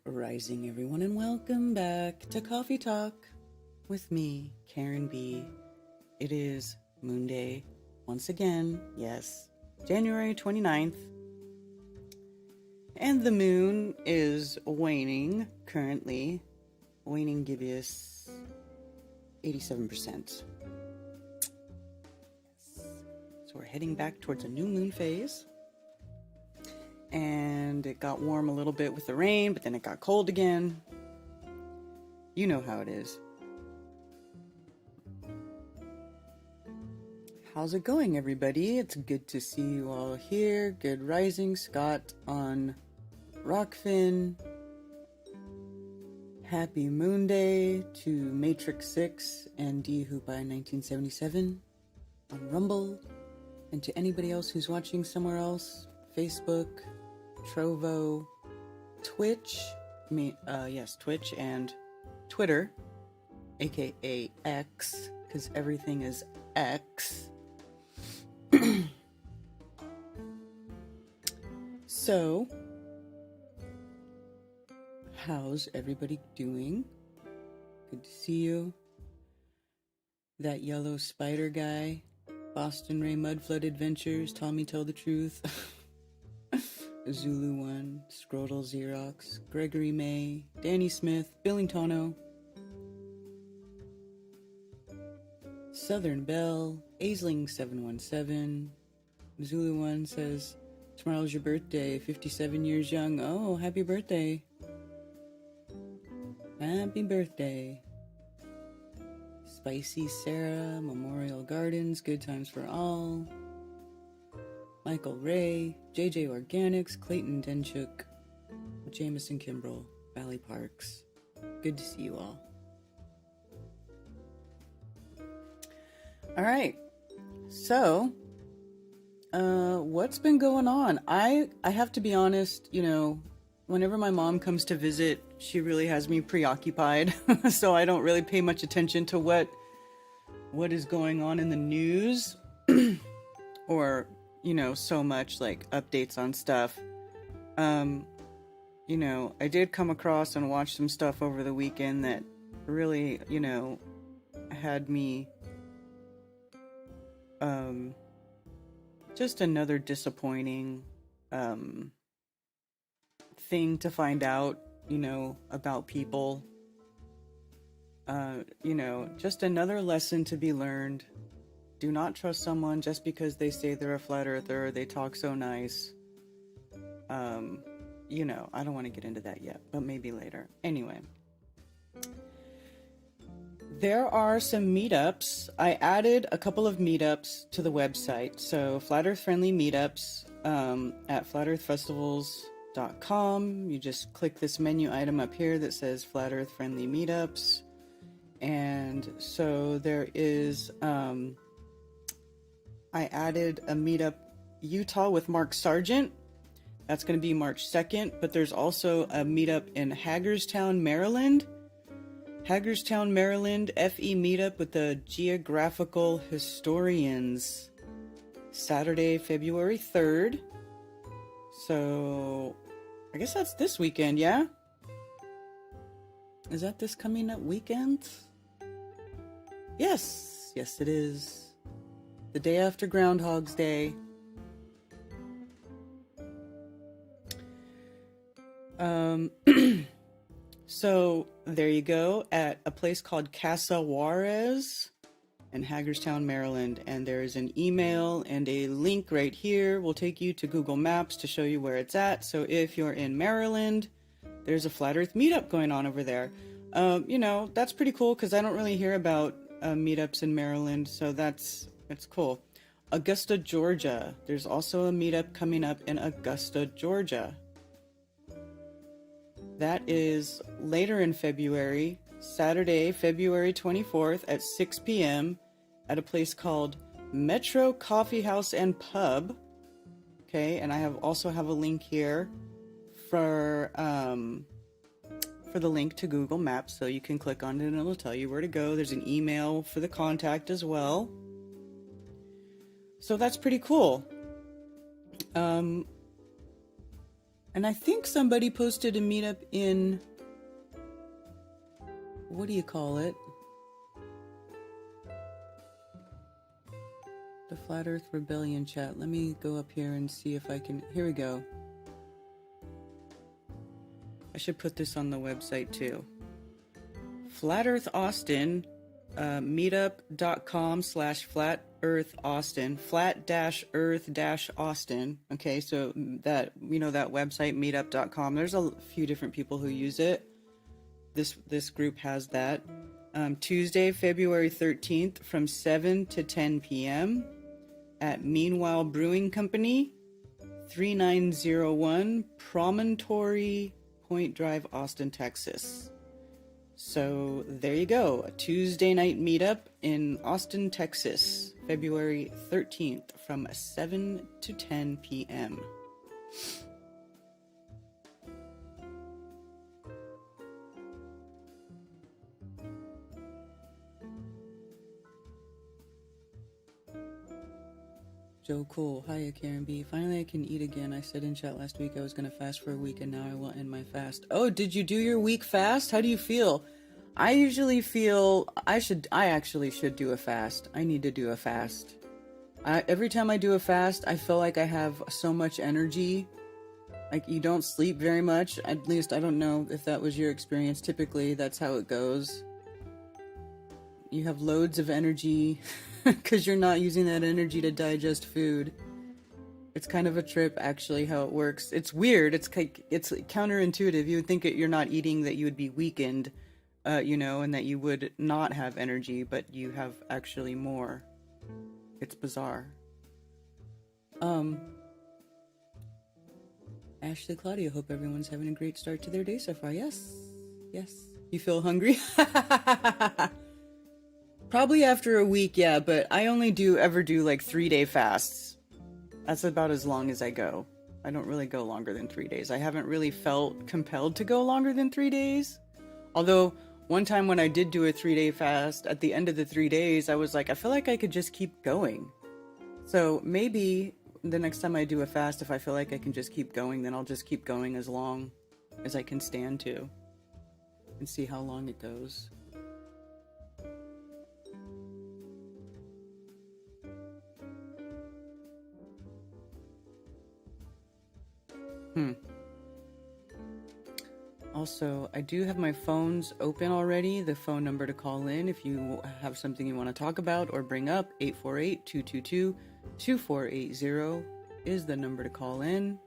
Rising, everyone, and welcome back to Coffee Talk with me, Karen B. It is Moonday once again, yes, January 29th, and the moon is waning currently, waning gibbous 87%. Yes. So we're heading back towards a new moon phase. And it got warm a little bit with the rain, but then it got cold again. You know how it is. How's it going, everybody? It's good to see you all here. Good rising, Scott on Rockfin. Happy Moonday to Matrix 6 and D Who by 1977 on Rumble. And to anybody else who's watching somewhere else, Facebook, Trovo, Twitch, Twitch and Twitter, aka X, because everything is X. So, how's everybody doing? Good to see you. That yellow spider guy, Boston Ray Mudflood Adventures, Tommy Tell the Truth. Zulu One, Scrotal Xerox, Gregory May, Danny Smith, Billingtono, Southern Belle, Aisling 717, Zulu One says, tomorrow's your birthday, 57 years young. Oh, happy birthday. Happy birthday. Spicy Sarah, Memorial Gardens, Good Times for All. Michael Ray, JJ Organics, Clayton Denchuk, Jameson Kimbrell, Valley Parks. Good to see you all. All right. So, what's been going on? I have to be honest, whenever my mom comes to visit, she really has me preoccupied. So I don't really pay much attention to what is going on in the news or so much like updates on stuff. I did come across and watch some stuff over the weekend that really, had me, just another disappointing, thing to find out, about people. Just another lesson to be learned. Do not trust someone just because they say they're a flat earther or they talk so nice. I don't want to get into that yet, but maybe later. Anyway. There are some meetups. I added a couple of meetups to the website. So Flat Earth Friendly Meetups at flatearthfestivals.com. You just click this menu item up here that says Flat Earth Friendly Meetups. And so there is... I added a meetup Utah with Mark Sargent. That's going to be March 2nd. But there's also a meetup in Hagerstown, Maryland. Hagerstown, Maryland, FE meetup with the Geographical Historians. Saturday, February 3rd. So, I guess that's this weekend, yeah? Is that this coming up weekend? Yes, it is. The day after Groundhog's Day. So there you go, at a place called Casa Juarez in Hagerstown, Maryland. And there's an email and a link right here. Will take you to Google Maps to show you where it's at. So if you're in Maryland, there's a Flat Earth meetup going on over there. That's pretty cool because I don't really hear about meetups in Maryland. So it's cool. Augusta, Georgia. There's also a meetup coming up in Augusta, Georgia. That is later in February, Saturday, February 24th at 6 p.m. at a place called Metro Coffee House and Pub. Okay, and I also have a link here for the link to Google Maps, so you can click on it and it'll tell you where to go. There's an email for the contact as well. So that's pretty cool. And I think somebody posted a meetup in, what do you call it? The Flat Earth Rebellion chat. Let me go up here and see if I can. Here we go. I should put this on the website too. Flat Earth Austin, meetup.com/Flat Earth Austin, flat-earth-Austin. Okay, so that, that website, meetup.com, there's a few different people who use it. This group has that. Tuesday, February 13th from 7 to 10 p.m. at Meanwhile Brewing Company, 3901 Promontory Point Drive, Austin, Texas. So there you go, a Tuesday night meetup in Austin, Texas, February 13th from 7 to 10 p.m. Joe Cool, hiya Karen B. Finally I can eat again. I said in chat last week I was going to fast for a week and now I will end my fast. Oh, did you do your week fast? How do you feel? I usually feel I actually should do a fast. I need to do a fast. Every time I do a fast, I feel like I have so much energy. Like, you don't sleep very much. At least, I don't know if that was your experience. Typically, that's how it goes. You have loads of energy because you're not using that energy to digest food. It's kind of a trip, actually, how it works. It's weird. It's counterintuitive. You would think you're not eating, that you would be weakened, and that you would not have energy, but you have actually more. It's bizarre. Ashley, Claudia, hope everyone's having a great start to their day so far. Yes. You feel hungry? Probably after a week, yeah, but I only ever do like 3-day fasts. That's about as long as I go. I don't really go longer than 3 days. I haven't really felt compelled to go longer than 3 days. Although, one time when I did do a 3-day fast, at the end of the 3 days, I was like, I feel like I could just keep going. So maybe the next time I do a fast, if I feel like I can just keep going, then I'll just keep going as long as I can stand to. And see how long it goes. Also, I do have my phones open already, the phone number to call in if you have something you want to talk about or bring up. 848-222-2480 is the number to call in.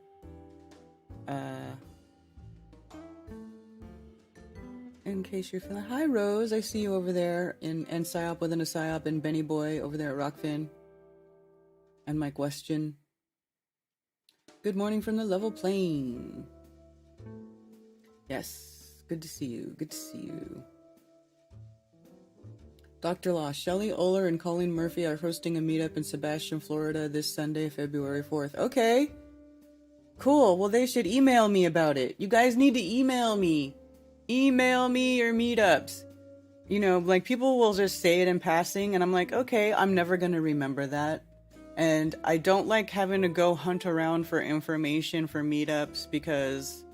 In case you're feeling... Hi, Rose. I see you over there. And Psyop within a Psyop and Benny Boy over there at Rockfin. And Mike Weston. Good morning from the level plane. Yes, good to see you. Dr. Law, Shelley Oler and Colleen Murphy are hosting a meetup in Sebastian, Florida this Sunday, February 4th. Okay. Cool. Well, they should email me about it. You guys need to email me. Email me your meetups. Like, people will just say it in passing, and I'm like, okay, I'm never going to remember that. And I don't like having to go hunt around for information for meetups because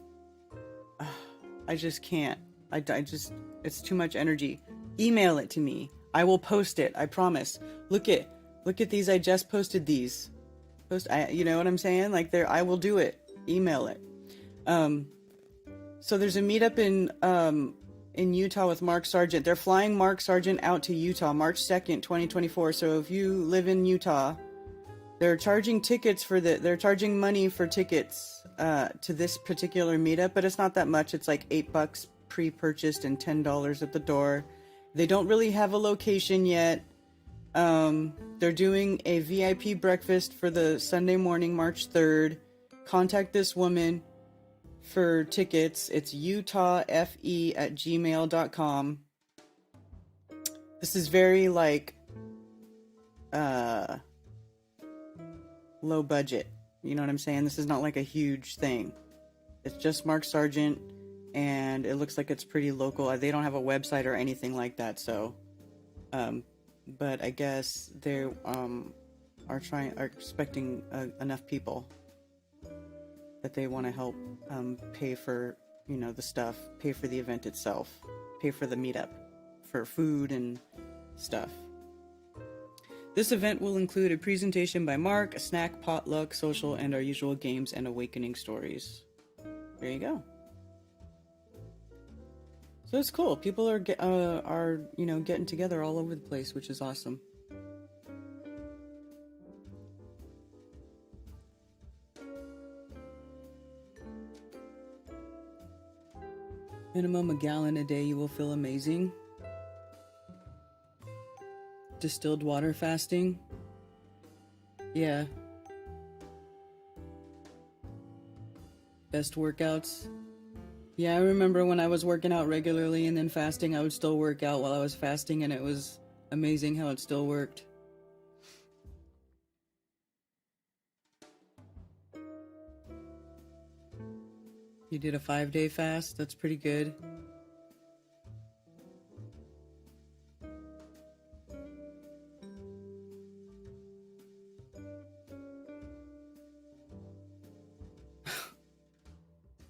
I just can't. It's too much energy. Email it to me. I will post it. I promise. Look at these. I just posted these. You know what I'm saying? Like, I will do it. Email it. So there's a meetup in Utah with Mark Sargent. They're flying Mark Sargent out to Utah March 2nd, 2024. So if you live in Utah, they're charging money for tickets to this particular meetup, but it's not that much. It's like $8 pre-purchased and $10 at the door. They don't really have a location yet. They're doing a VIP breakfast for the Sunday morning, March 3rd. Contact this woman for tickets. It's utahfe@gmail.com. This is very low budget. You know what I'm saying? This is not like a huge thing. It's just Mark Sargent, and it looks like it's pretty local. They don't have a website or anything like that, so but I guess they are expecting enough people. that they want to help pay for, you know, the stuff, pay for the event itself, pay for the meetup, for food and stuff. This event will include a presentation by Mark, a snack, potluck, social, and our usual games and awakening stories. There you go. So it's cool. People are you know, getting together all over the place, which is awesome. Minimum a gallon a day, you will feel amazing. Distilled water fasting. Yeah. Best workouts. Yeah, I remember when I was working out regularly and then fasting, I would still work out while I was fasting, and it was amazing how it still worked. You did a 5-day fast? That's pretty good.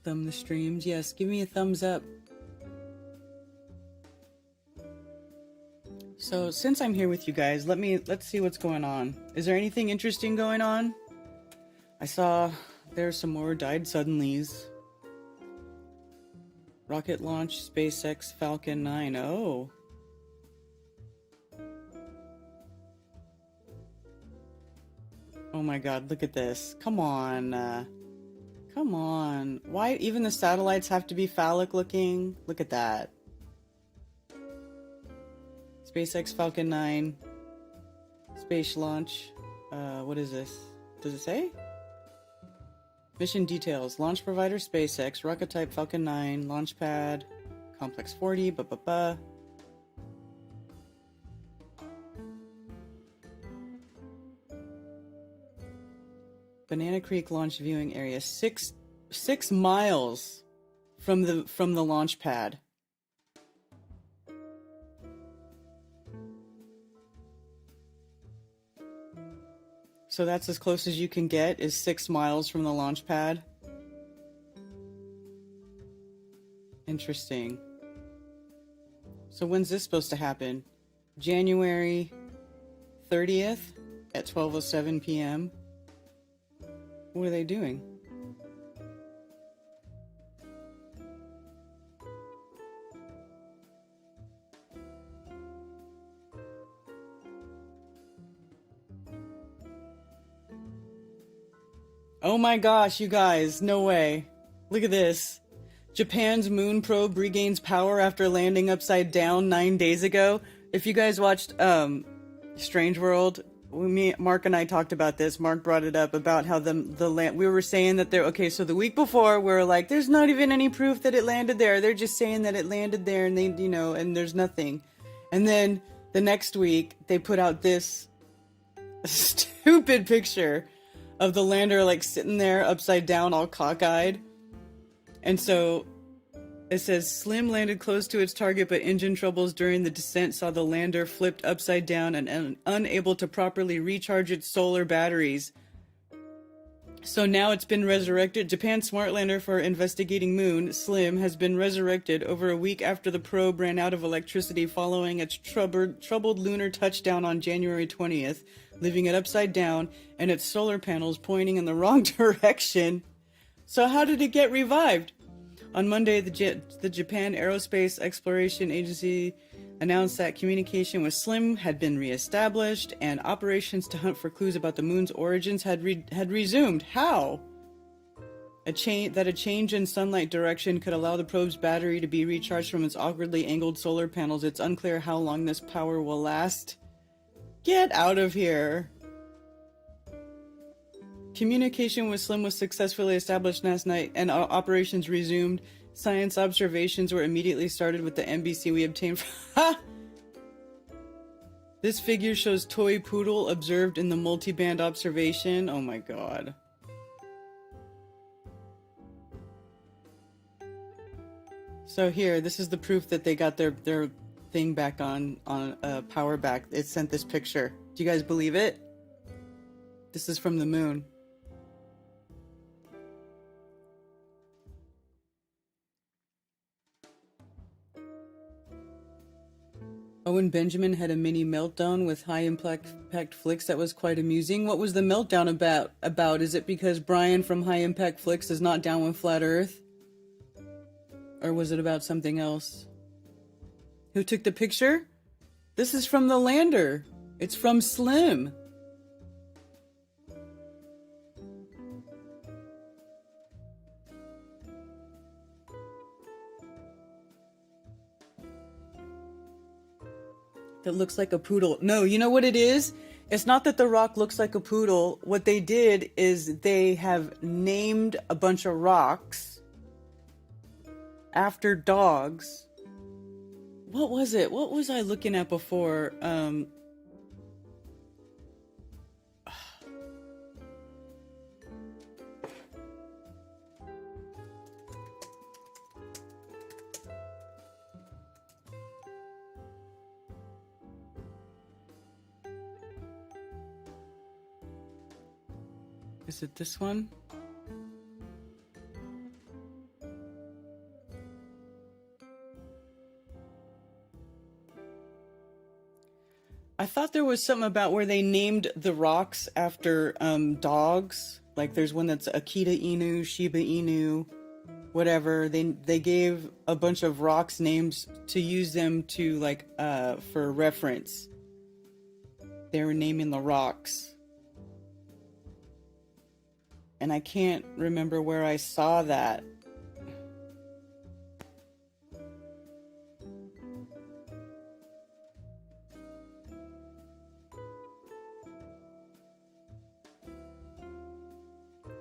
Thumb the streams. Yes, give me a thumbs up. So since I'm here with you guys, let's see what's going on. Is there anything interesting going on? I saw there's some more died suddenlies. Rocket launch, SpaceX Falcon 9. Oh. Oh my god, look at this. Come on. Come on. Why even the satellites have to be phallic looking? Look at that. SpaceX Falcon 9. Space launch. What is this? Does it say? Mission details. Launch provider SpaceX. Rocket type Falcon 9. Launch pad. Complex 40. Banana Creek launch viewing area. Six miles from the launch pad. So that's as close as you can get, is 6 miles from the launch pad. Interesting. So when's this supposed to happen? January 30th at 12:07 p.m. What are they doing? Oh my gosh, you guys, no way. Look at this. Japan's moon probe regains power after landing upside down 9 days ago. If you guys watched Strange World, Mark and I talked about this. Mark brought it up about how the land, we were saying that there, okay, so the week before we were like, there's not even any proof that it landed there. They're just saying that it landed there and they, you know, and there's nothing. And then the next week they put out this stupid picture of the lander like sitting there upside down, all cockeyed. And so it says, Slim landed close to its target, but engine troubles during the descent saw the lander flipped upside down and unable to properly recharge its solar batteries. So now it's been resurrected. Japan's smart lander for investigating moon, Slim, has been resurrected over a week after the probe ran out of electricity following its troubled lunar touchdown on January 20th, leaving it upside down and its solar panels pointing in the wrong direction. So how did it get revived? On Monday, the Japan Aerospace Exploration Agency announced that communication with Slim had been reestablished and operations to hunt for clues about the moon's origins had resumed. How? A change in sunlight direction could allow the probe's battery to be recharged from its awkwardly angled solar panels. It's unclear how long this power will last. Get out of here. Communication with Slim was successfully established last night and operations resumed. Science observations were immediately started with the NBC we obtained from... This figure shows toy poodle observed in the multiband observation. Oh my god. So here, this is the proof that they got their thing back on power back. It sent this picture. Do you guys believe it? This is from the moon. Owen Benjamin had a mini meltdown with high impact flicks that was quite amusing. What was the meltdown about? Is it because Brian from High Impact Flicks is not down with Flat Earth? Or was it about something else? Who took the picture? This is from the lander. It's from Slim. That looks like a poodle. No, you know what it is? It's not that the rock looks like a poodle. What they did is they have named a bunch of rocks after dogs. What was it? What was I looking at before? Is it this one? I thought there was something about where they named the rocks after dogs. Like there's one that's Akita Inu, Shiba Inu, whatever. They gave a bunch of rocks names to use them to like for reference. They were naming the rocks. And I can't remember where I saw that.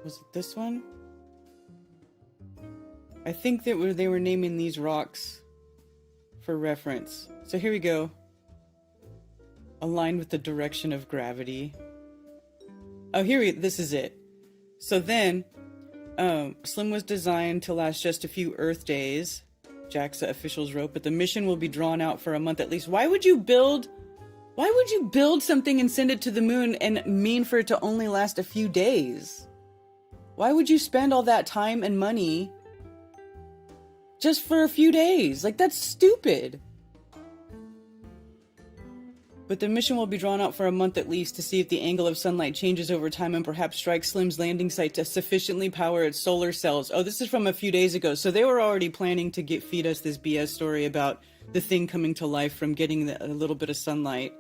Was it this one? I think that they were naming these rocks for reference. So here we go. Aligned with the direction of gravity. Oh, this is it. So then, Slim was designed to last just a few Earth days, JAXA officials wrote, but the mission will be drawn out for a month at least. Why would you build something and send it to the moon and mean for it to only last a few days? Why would you spend all that time and money just for a few days? Like, that's stupid. But the mission will be drawn out for a month at least to see if the angle of sunlight changes over time and perhaps strike Slim's landing site to sufficiently power its solar cells. Oh, this is from a few days ago. So they were already planning to feed us this BS story about the thing coming to life from getting a little bit of sunlight.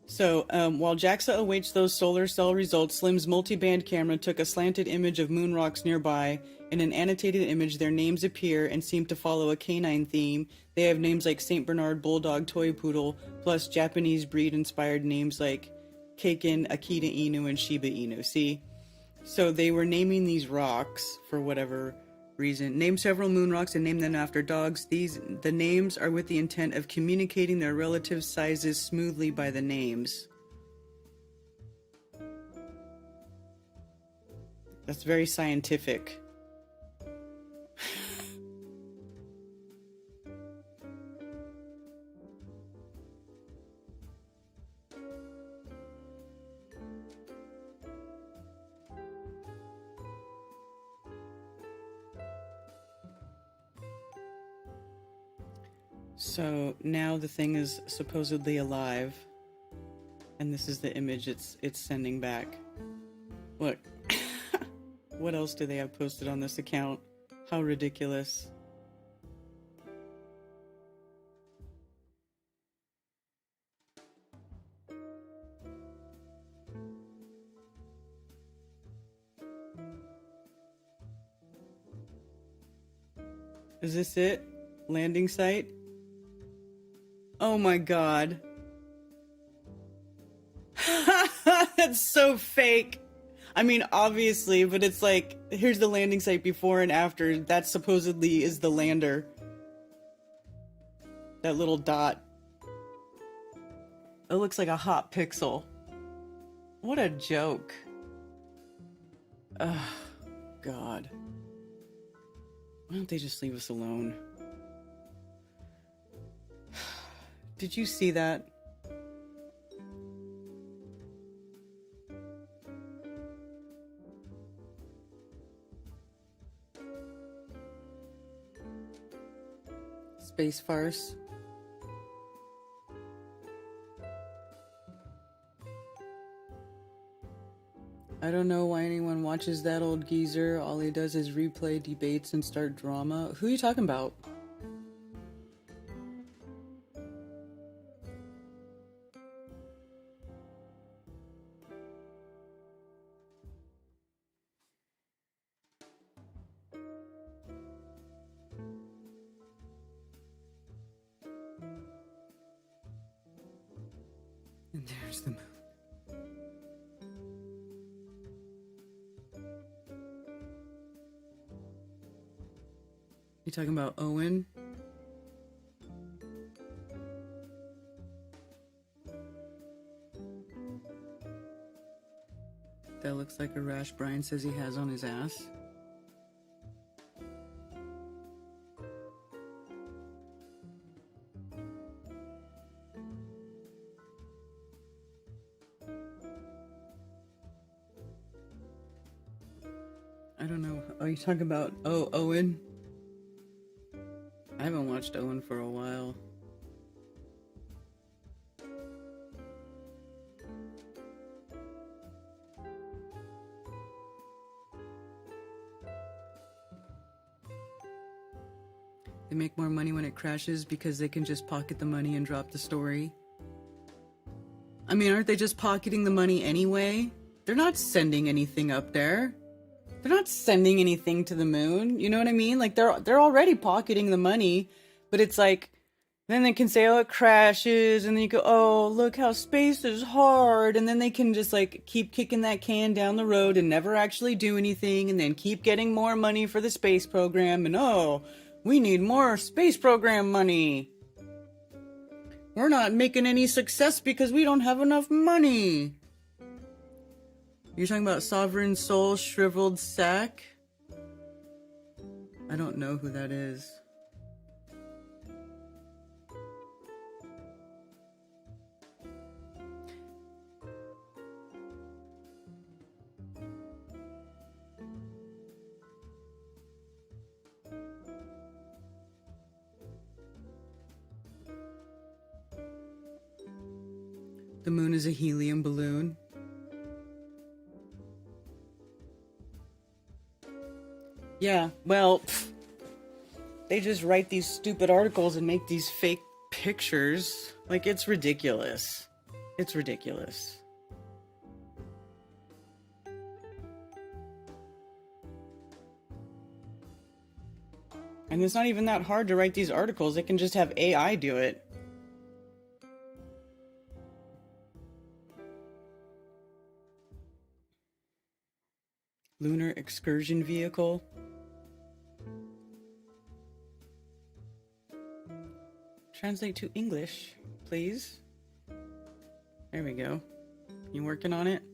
So while JAXA awaits those solar cell results, Slim's multi-band camera took a slanted image of moon rocks nearby. In an annotated image, their names appear and seem to follow a canine theme. They have names like St. Bernard, Bulldog, Toy Poodle, plus Japanese breed-inspired names like Keiken, Akita Inu, and Shiba Inu. See? So they were naming these rocks for whatever reason. Name several moon rocks and name them after dogs. The names are with the intent of communicating their relative sizes smoothly by the names. That's very scientific. So now the thing is supposedly alive, and this is the image it's sending back. Look, what else do they have posted on this account? How ridiculous. Is this it? Landing site? Oh my god. That's so fake. I mean, obviously, but it's like, here's the landing site before and after. That supposedly is the lander. That little dot. It looks like a hot pixel. What a joke. Ugh, God. Why don't they just leave us alone? Did you see that? Space farce. I don't know why anyone watches that old geezer. All he does is replay debates and start drama. Who are you talking about? And there's the moon. You talking about Owen? That looks like a rash Brian says he has on his ass. I don't know. Are you talking about, Owen? I haven't watched Owen for a while. They make more money when it crashes because they can just pocket the money and drop the story. I mean, aren't they just pocketing the money anyway? They're not sending anything up there. They're not sending anything to the moon. You know what I mean? Like, they're already pocketing the money, but it's like, then they can say, oh, it crashes, and then you go, oh, look how space is hard, and then they can just, like, keep kicking that can down the road and never actually do anything, and then keep getting more money for the space program, and oh, we need more space program money. We're not making any success because we don't have enough money. You're talking about Sovereign Soul Shriveled Sack? I don't know who that is. The moon is a helium balloon. Yeah, well, they just write these stupid articles and make these fake pictures. Like, it's ridiculous. It's ridiculous. And it's not even that hard to write these articles. They can just have AI do it. Lunar excursion vehicle. Translate to English, please. There we go. You working on it?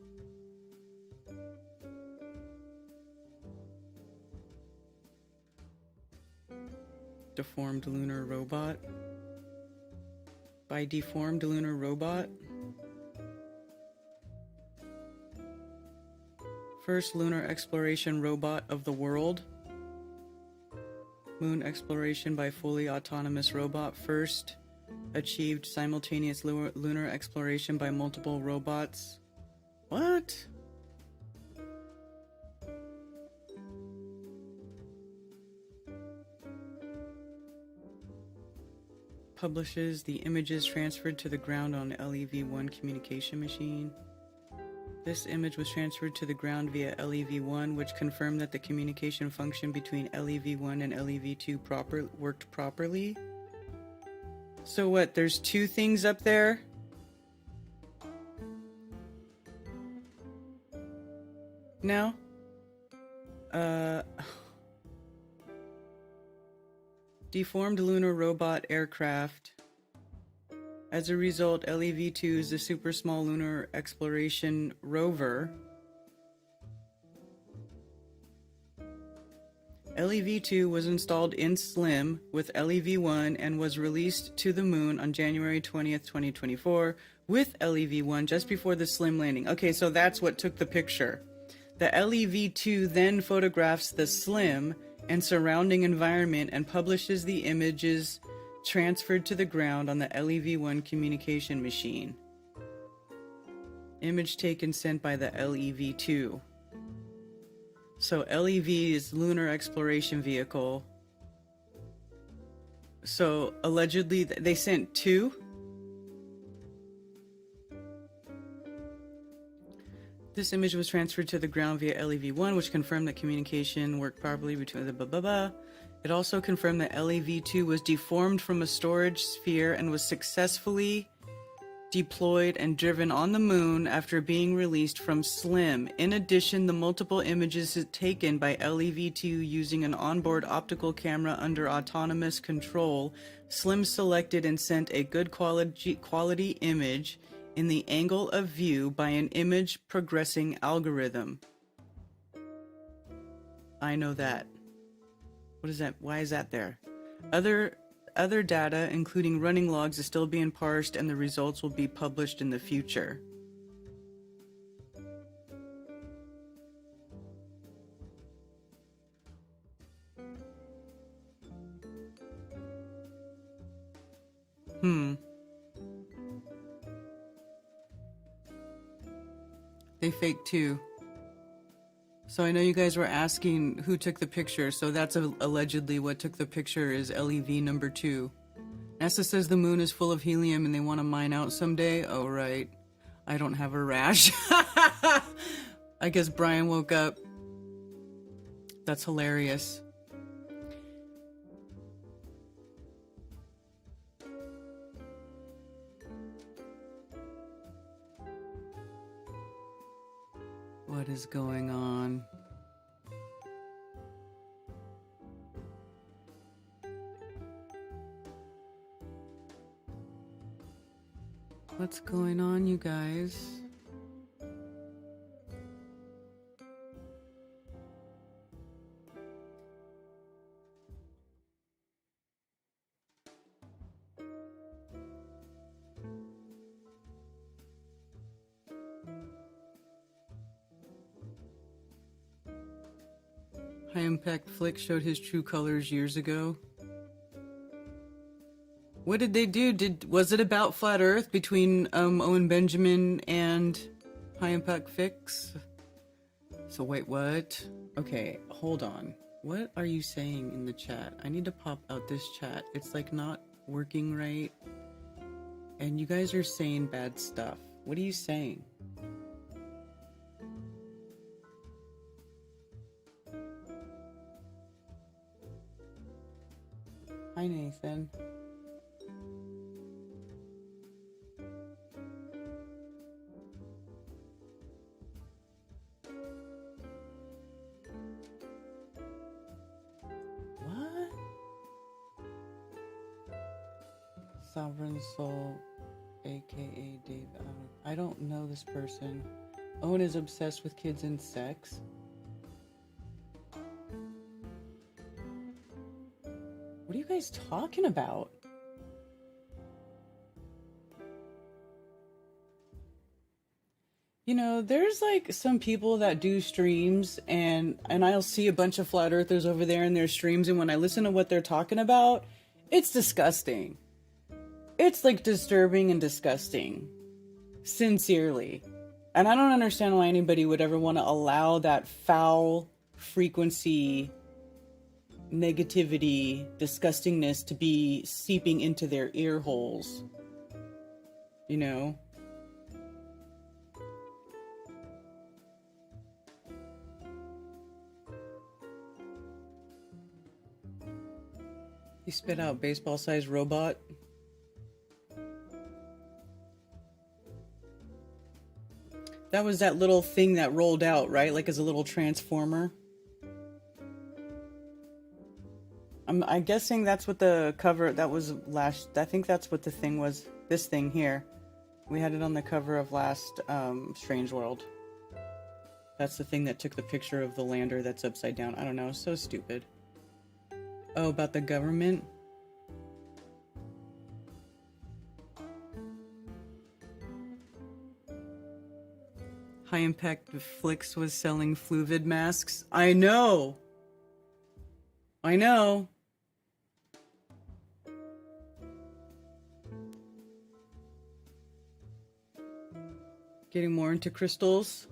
Deformed lunar robot. By Deformed Lunar Robot. First lunar exploration robot of the world. Moon exploration by fully autonomous robot. First achieved simultaneous lunar exploration by multiple robots. What? Publishes the images transferred to the ground on LEV-1 communication machine. This image was transferred to the ground via LEV-1, which confirmed that the communication function between LEV-1 and LEV-2 worked properly. So what, there's two things up there? No? Deformed lunar robot aircraft. As a result, LEV-2 is the super small lunar exploration rover. LEV-2 was installed in SLIM with LEV-1 and was released to the moon on January 20th, 2024 with LEV-1 just before the SLIM landing. Okay, so that's what took the picture. The LEV-2 then photographs the SLIM and surrounding environment and publishes the images transferred to the ground on the LEV-1 communication machine. Image taken sent by the LEV-2. So LEV is Lunar Exploration Vehicle. So allegedly they sent 2. This image was transferred to the ground via LEV-1, which confirmed that communication worked properly between the blah blah blah. It also confirmed that LEV-2 was deformed from a storage sphere and was successfully deployed and driven on the moon after being released from SLIM. In addition, the multiple images taken by LEV-2 using an onboard optical camera under autonomous control, SLIM selected and sent a good quality image in the angle of view by an image progressing algorithm. I know that. What is that? Why is that there? Other data, including running logs, is still being parsed, and the results will be published in the future. They faked 2. So I know you guys were asking who took the picture, so that's allegedly what took the picture is LEV number 2. NASA says the moon is full of helium and they want to mine out someday. Oh, right. I don't have a rash. I guess Brian woke up. That's hilarious. What is going on? What's going on, you guys? High Impact Flick showed his true colors years ago. What did they do? Was it about Flat Earth between Owen Benjamin and High Impact Fix? So wait, what? Okay, hold on. What are you saying in the chat? I need to pop out this chat. It's like not working right. And you guys are saying bad stuff. What are you saying? Hi, Nathan. What? Sovereign Soul, aka Dave. I don't know this person. Owen is obsessed with kids and sex. What are you guys talking about? You know, there's like some people that do streams and I'll see a bunch of flat earthers over there in their streams, and when I listen to what they're talking about, it's disgusting. It's like disturbing and disgusting. Sincerely. And I don't understand why anybody would ever want to allow that foul frequency, negativity, disgustingness to be seeping into their ear holes. You know? He spit out baseball-sized robot. That was that little thing that rolled out, right? Like as a little transformer. I'm guessing that's what the cover, that was last, I think that's what the thing was, this thing here. We had it on the cover of last Strange World. That's the thing that took the picture of the lander that's upside down. I don't know, so stupid. Oh, about the government? High Impact Flicks was selling Fluvid masks. I know! I know! getting more into crystals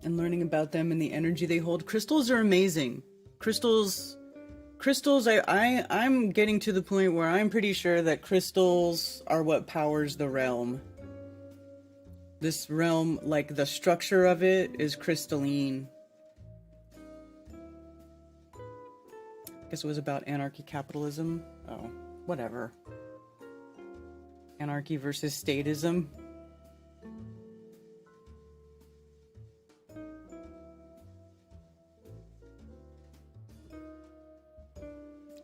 and learning about them and the energy they hold. Crystals are amazing. Crystals, I'm getting to the point where I'm pretty sure that crystals are what powers the realm. This realm, like the structure of it, is crystalline. I guess it was about anarchy capitalism. Oh, whatever. Anarchy versus statism.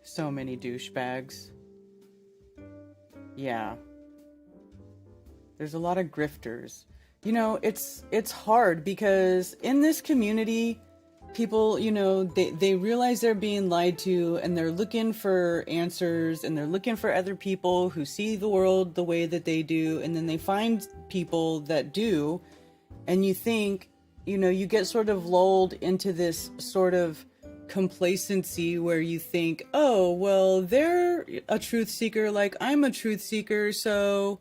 So many douchebags. Yeah. There's a lot of grifters. You know, it's hard because in this community, people, you know, they realize they're being lied to and they're looking for answers and they're looking for other people who see the world the way that they do. And then they find people that do. And you think, you know, you get sort of lulled into this sort of complacency where you think, oh, well, they're a truth seeker like I'm a truth seeker, so,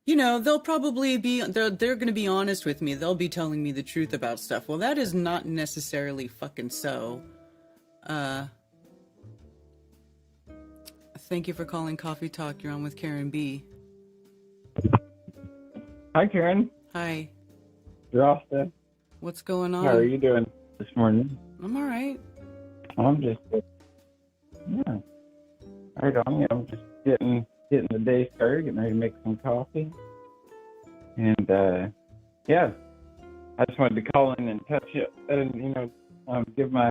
you know, they'll probably be, they're going to be honest with me. They'll be telling me the truth about stuff. Well, that is not necessarily fucking so. Thank you for calling Coffee Talk. You're on with Karen B. Hi, Karen. Hi. You're Austin. What's going on? How are you doing this morning? I'm all right. I'm just, yeah, right on. I'm just getting the day started, getting ready to make some coffee. And, yeah, I just wanted to call in and touch it and, you know, give my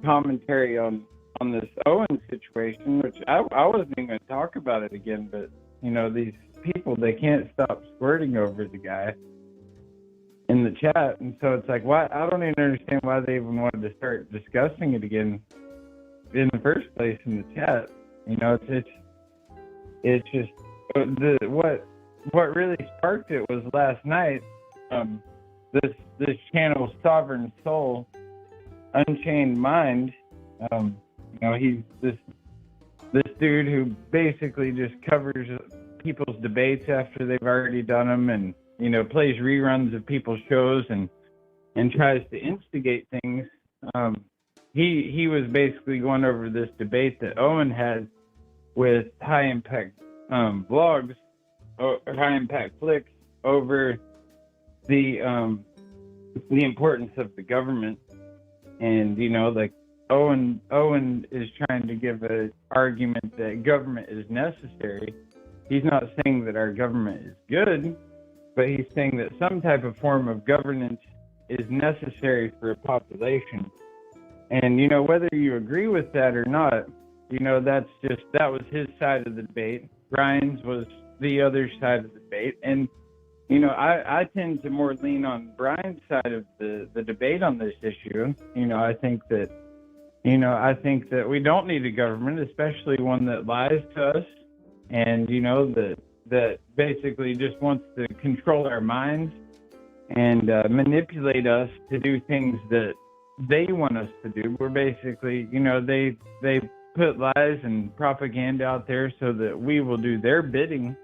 commentary on this Owen situation, which I wasn't even going to talk about it again, but, you know, these people, they can't stop squirting over the guy in the chat, and so it's like, why? I don't even understand why they even wanted to start discussing it again in the first place in the chat. You know, it's just what really sparked it was last night. This channel, Sovereign Soul, Unchained Mind. You know, he's this dude who basically just covers people's debates after they've already done them, and, you know, plays reruns of people's shows and tries to instigate things. He was basically going over this debate that Owen had with High Impact Blogs or High Impact Flicks over the importance of the government. And, you know, like Owen is trying to give an argument that government is necessary. He's not saying that our government is good, but he's saying that some type of form of governance is necessary for a population. And, you know, whether you agree with that or not, you know, that was his side of the debate. Brian's was the other side of the debate. And, you know, I tend to more lean on Brian's side of the debate on this issue. You know, I think that we don't need a government, especially one that lies to us and, you know, that basically just wants to control our minds and manipulate us to do things that they want us to do. We're basically, you know, they put lies and propaganda out there so that we will do their bidding.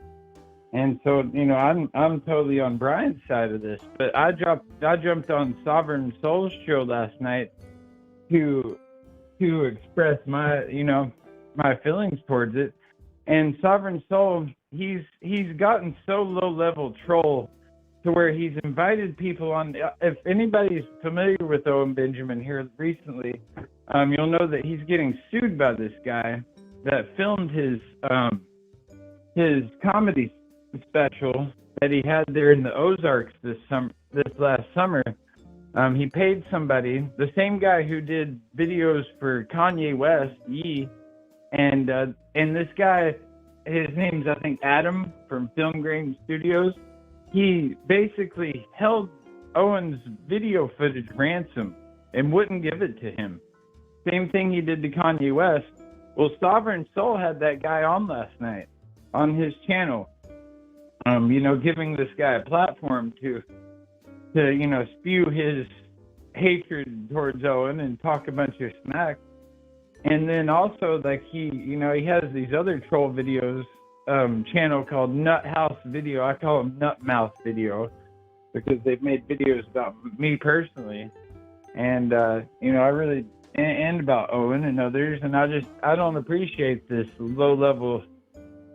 And so, you know, I'm totally on Brian's side of this. But I jumped on Sovereign Soul's show last night to express my feelings towards it. And Sovereign Soul, he's gotten so low level troll to where he's invited people on. If anybody's familiar with Owen Benjamin here recently, you'll know that he's getting sued by this guy that filmed his comedy special that he had there in the Ozarks this last summer. He paid somebody, the same guy who did videos for Kanye West, and this guy, his name's I think Adam from Film Grain Studios. He basically held Owen's video footage ransom and wouldn't give it to him. Same thing he did to Kanye West. Well, Sovereign Soul had that guy on last night on his channel, you know, giving this guy a platform to you know, spew his hatred towards Owen and talk a bunch of smack. And then also, like, he has these other troll videos channel called Nut House Video. I call them Nut Mouth Video because they've made videos about me personally, and I really and about Owen and others, and I don't appreciate this low level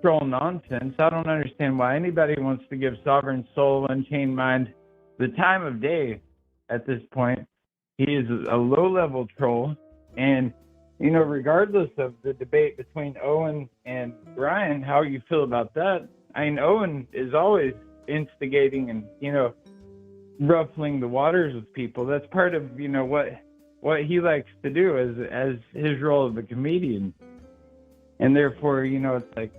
troll nonsense. I don't understand why anybody wants to give Sovereign Soul, Unchained Mind the time of day at this point. He is a low level troll, and regardless of the debate between Owen and Brian, how you feel about that? I mean, Owen is always instigating and ruffling the waters with people. That's part of what he likes to do as his role of a comedian, and therefore it's like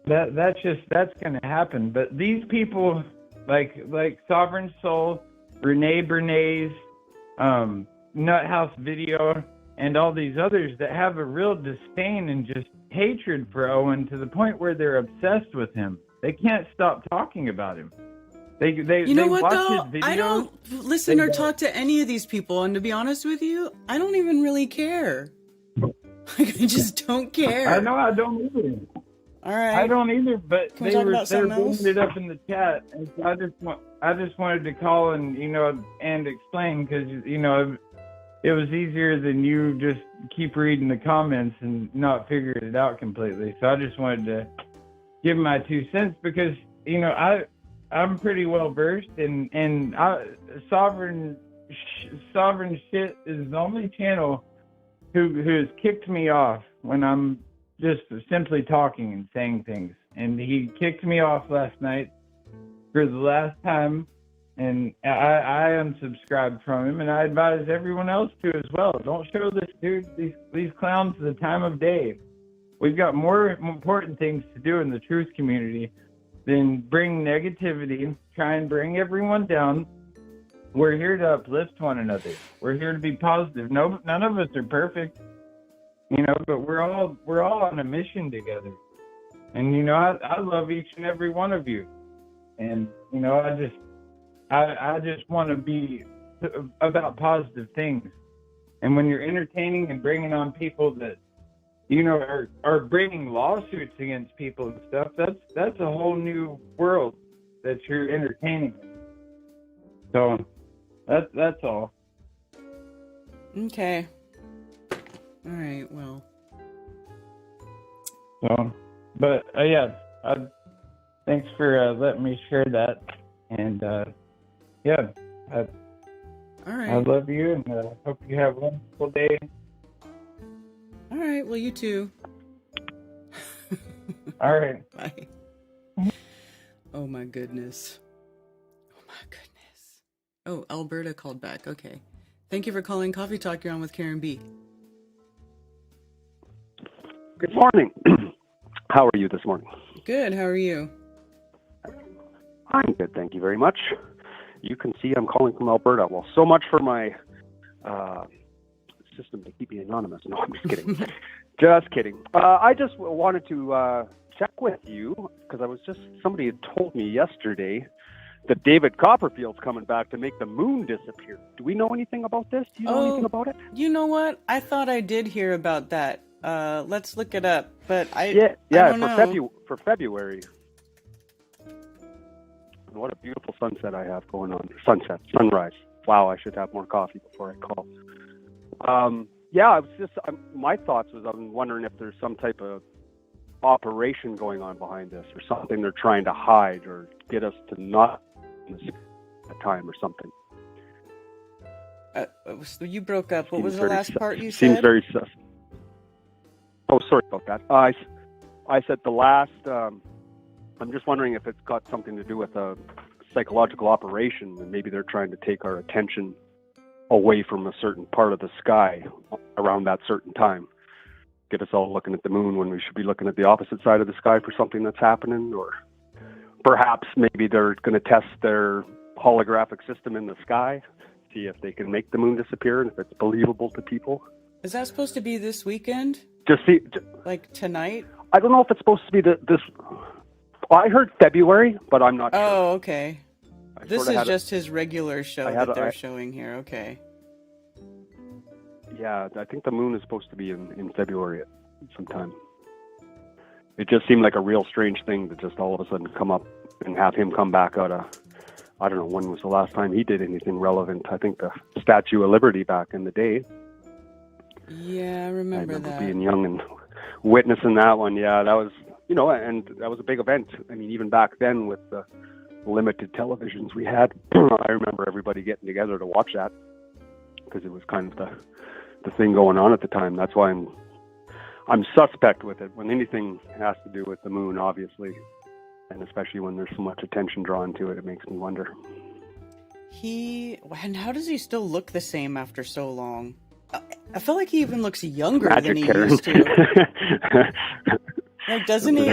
that's going to happen. But these people like Sovereign Soul, Renee Bernays, Nut House Video, and all these others that have a real disdain and just hatred for Owen to the point where they're obsessed with him. They can't stop talking about him. They what watch though? his videos. I don't listen or talk to any of these people, and to be honest with you, I don't even really care. I just don't care. I know I don't either. All right. I don't either, but Can we talk about they were something else? bringing it up in the chat, and so I just wanted to call and and explain, because it was easier than you just keep reading the comments and not figuring it out completely. So I just wanted to give my 2 cents, because I'm pretty well versed, and Sovereign Shit is the only channel who has kicked me off when I'm just simply talking and saying things. And he kicked me off last night for the last time, and I unsubscribed from him, and I advise everyone else to as well. Don't show this dude, these clowns, the time of day. We've got more important things to do in the truth community than bring negativity, try and bring everyone down. We're here to uplift one another. We're here to be positive. None of us are perfect, but we're all on a mission together. And I love each and every one of you. And I just want to be about positive things. And when you're entertaining and bringing on people that are bringing lawsuits against people and stuff, that's a whole new world that you're entertaining. So that's all. Okay. All right. Well. So, but yeah, thanks for letting me share that. And yeah, all right. I love you, and hope you have a wonderful day. All right. Well, you too. All right. Bye. Oh my goodness. Oh my goodness. Oh, Alberta called back. Okay. Thank you for calling Coffee Talk. You're on with Karen B. Good morning. How are you this morning? Good. How are you? I'm good, thank you very much. You can see I'm calling from Alberta. Well, so much for my system to keep me anonymous. No, I'm just kidding. Just kidding. I just wanted to check with you, because somebody had told me yesterday that David Copperfield's coming back to make the moon disappear. Do we know anything about this? Do you know anything about it? You know what? I thought I did hear about that. Let's look it up. But I don't know. For February. What a beautiful sunset I have going on. Sunrise. Wow, I should have more coffee before I call. My thoughts was, I'm wondering if there's some type of operation going on behind this, or something they're trying to hide, or get us to not miss a time or something. So you broke up. What was the last part you said? Seems very sus. Oh, sorry about that. I said the last. I'm just wondering if it's got something to do with a psychological operation, and maybe they're trying to take our attention away from a certain part of the sky around that certain time. Get us all looking at the moon when we should be looking at the opposite side of the sky for something that's happening. Or perhaps maybe they're going to test their holographic system in the sky, see if they can make the moon disappear and if it's believable to people. Is that supposed to be this weekend? Like tonight? I don't know if it's supposed to be this. I heard February, but I'm not sure. Oh, okay. This is just his regular show that they're showing here. Okay. Yeah, I think the moon is supposed to be in February sometime. it just seemed like a real strange thing to just all of a sudden come up and have him come back out of, I don't know, when was the last time he did anything relevant? I think the Statue of Liberty back in the day. Yeah, I remember that. Being young and witnessing that one. Yeah, that was, and that was a big event. I mean, even back then with the limited televisions we had, I remember everybody getting together to watch that because it was kind of the thing going on at the time. That's why I'm suspect with it. When anything has to do with the moon, obviously, and especially when there's so much attention drawn to it, it makes me wonder. And how does he still look the same after so long? I feel like he even looks younger than he Karen. used to. Like, doesn't he?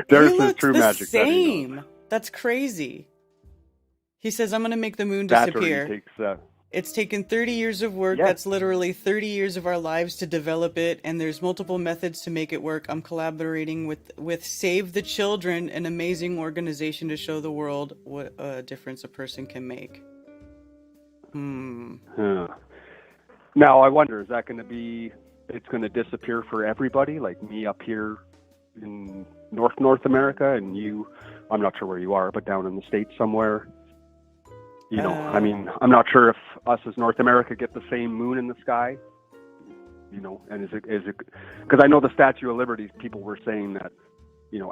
There's he the looks true the magic. Same. That's crazy. He says, "I'm going to make the moon disappear." It's taken 30 years of work. Yes. That's literally 30 years of our lives to develop it, and there's multiple methods to make it work. I'm collaborating with Save the Children, an amazing organization to show the world what a difference a person can make. Now, I wonder, is that going to be, it's going to disappear for everybody, like me up here in North America, and you, I'm not sure where you are, but down in the States somewhere? I mean, I'm not sure if us as North America get the same moon in the sky, and is it, because I know the Statue of Liberty, people were saying that,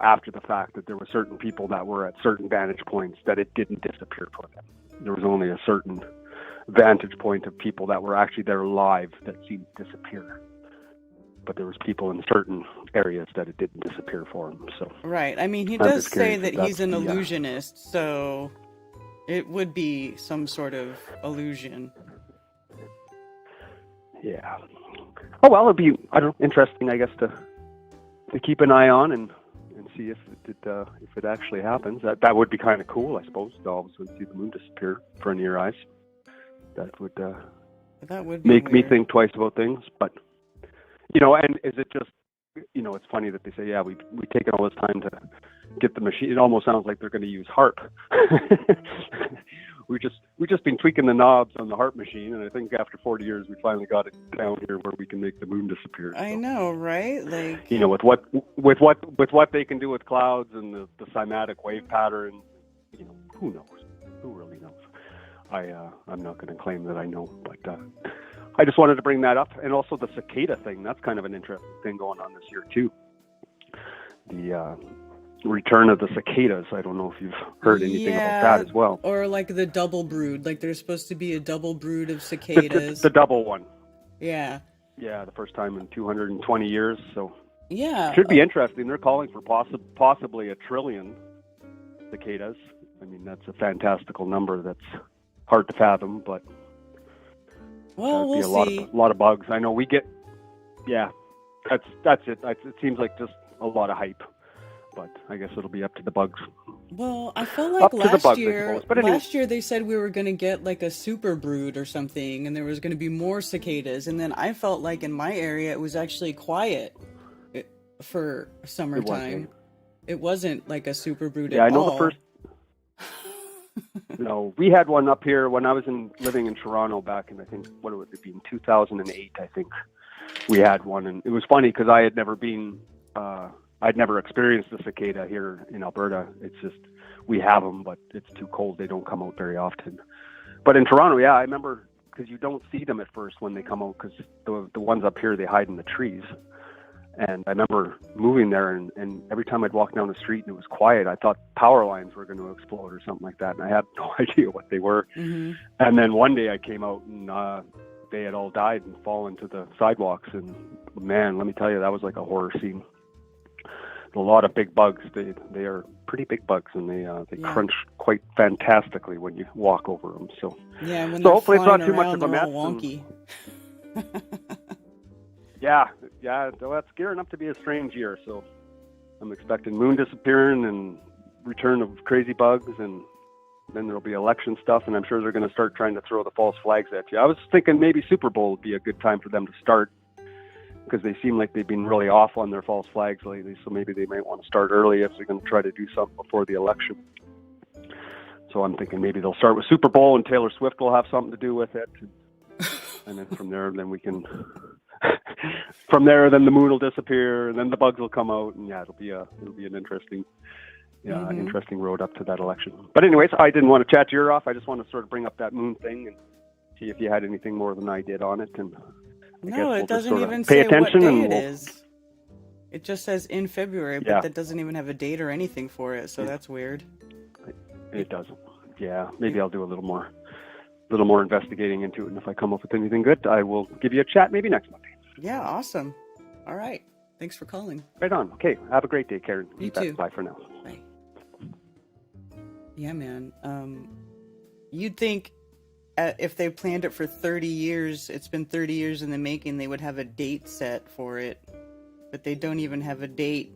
after the fact that there were certain people that were at certain vantage points that it didn't disappear for them. There was only a certain vantage point of people that were actually there live that seemed to disappear. But there was people in certain areas that it didn't disappear for them. So right. I mean, he does say that he's an illusionist, so it would be some sort of illusion. Yeah. Oh well, it'd be, I don't know, interesting, I guess, to keep an eye on and see if it actually happens. That would be kind of cool, I suppose, to all of a sudden see the moon disappear in front of your eyes. That would make weird. me think twice about things. But and is it just, it's funny that they say, yeah, we've taken all this time to get the machine. It almost sounds like they're going to use HARP. We've just been tweaking the knobs on the HARP machine, and I think after 40 years we finally got it down here where we can make the moon disappear. I know, right? Like, with what they can do with clouds and the cymatic wave pattern, who knows? Who really knows? I'm not going to claim that I know, but I just wanted to bring that up. And also the cicada thing, that's kind of an interesting thing going on this year too. The return of the cicadas. I don't know if you've heard anything about that as well. Or like the double brood. Like there's supposed to be a double brood of cicadas. The double one. Yeah. Yeah, the first time in 220 years. So yeah, should be interesting. They're calling for possibly 1 trillion cicadas. I mean, that's a fantastical number. That's hard to fathom, but we'll see. A lot of bugs. I know we get. Yeah, that's it. It seems like just a lot of hype, but I guess it'll be up to the bugs. Well, I felt like last year they said we were going to get like a super brood or something, and there was going to be more cicadas, and then I felt like in my area it was actually quiet for summertime. It wasn't like a super brood at all. Yeah, I know the first. No, we had one up here when I was living in Toronto back in, I think, what would it be, in 2008, I think. We had one, and it was funny because I had never been, I'd never experienced the cicada here in Alberta. It's just, we have them, but it's too cold. They don't come out very often. But in Toronto, yeah, I remember, because you don't see them at first when they come out, because the ones up here, they hide in the trees. And I remember moving there, and every time I'd walk down the street and it was quiet, I thought power lines were going to explode or something like that. And I had no idea what they were. Mm-hmm. And then one day I came out and they had all died and fallen to the sidewalks. And man, let me tell you, that was like a horror scene. A lot of big bugs. They are pretty big bugs, and they crunch quite fantastically when you walk over them. So yeah, when so hopefully it's not too around, much of a mess. Wonky. Yeah, so that's gearing up to be a strange year. So I'm expecting moon disappearing and return of crazy bugs, and then there'll be election stuff, and I'm sure they're going to start trying to throw the false flags at you. I was thinking maybe Super Bowl would be a good time for them to start, because they seem like they've been really off on their false flags lately, so maybe they might want to start early if they're going to try to do something before the election. So I'm thinking maybe they'll start with Super Bowl, and Taylor Swift will have something to do with it. And then from there, then we can from there, then the moon will disappear, and then the bugs will come out, and it'll be an interesting, interesting road up to that election. But anyways, I didn't want to chat your ear off. I just want to sort of bring up that moon thing and see if you had anything more than I did on it. And no, it doesn't even say what day it is. It just says in February, but that doesn't even have a date or anything for it. So that's weird. It doesn't. Yeah, maybe I'll do a little more investigating into it, and if I come up with anything good, I will give you a chat maybe next Monday. Yeah, awesome. All right. Thanks for calling. Right on. Okay. Have a great day, Karen. You too. Bye for now. Bye. Yeah, man. You'd think if they planned it for 30 years, it's been 30 years in the making, they would have a date set for it. But they don't even have a date.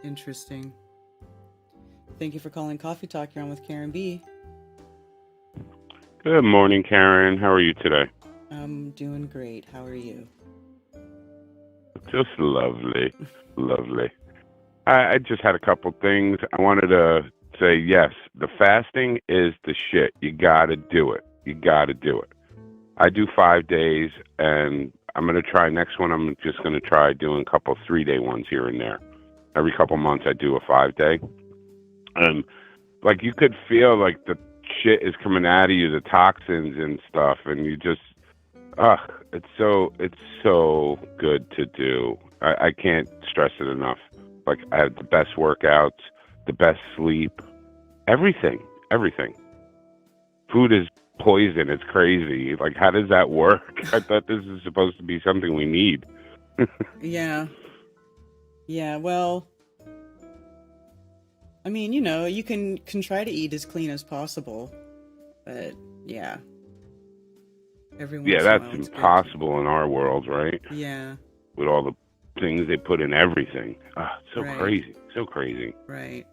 Interesting. Thank you for calling Coffee Talk. You're on with Karen B. Good morning, Karen. How are you today? I'm doing great. How are you? Just lovely. Lovely. I just had a couple things. I wanted to say, yes, the fasting is the shit. You got to do it. You got to do it. I do 5 days, and I'm going to try next one. I'm just going to try doing a couple 3-day ones here and there. Every couple months, I do a 5-day. And, like, you could feel like the shit is coming out of you, the toxins and stuff, and you just, it's so good to do. I can't stress it enough. Like, I have the best workouts, the best sleep, everything. Food is poison. It's crazy. Like, how does that work? I thought this is supposed to be something we need. Yeah, well, I mean, you can try to eat as clean as possible, but yeah. That's impossible in our world, right? Yeah. With all the things they put in everything. So right. Crazy. So crazy. Right.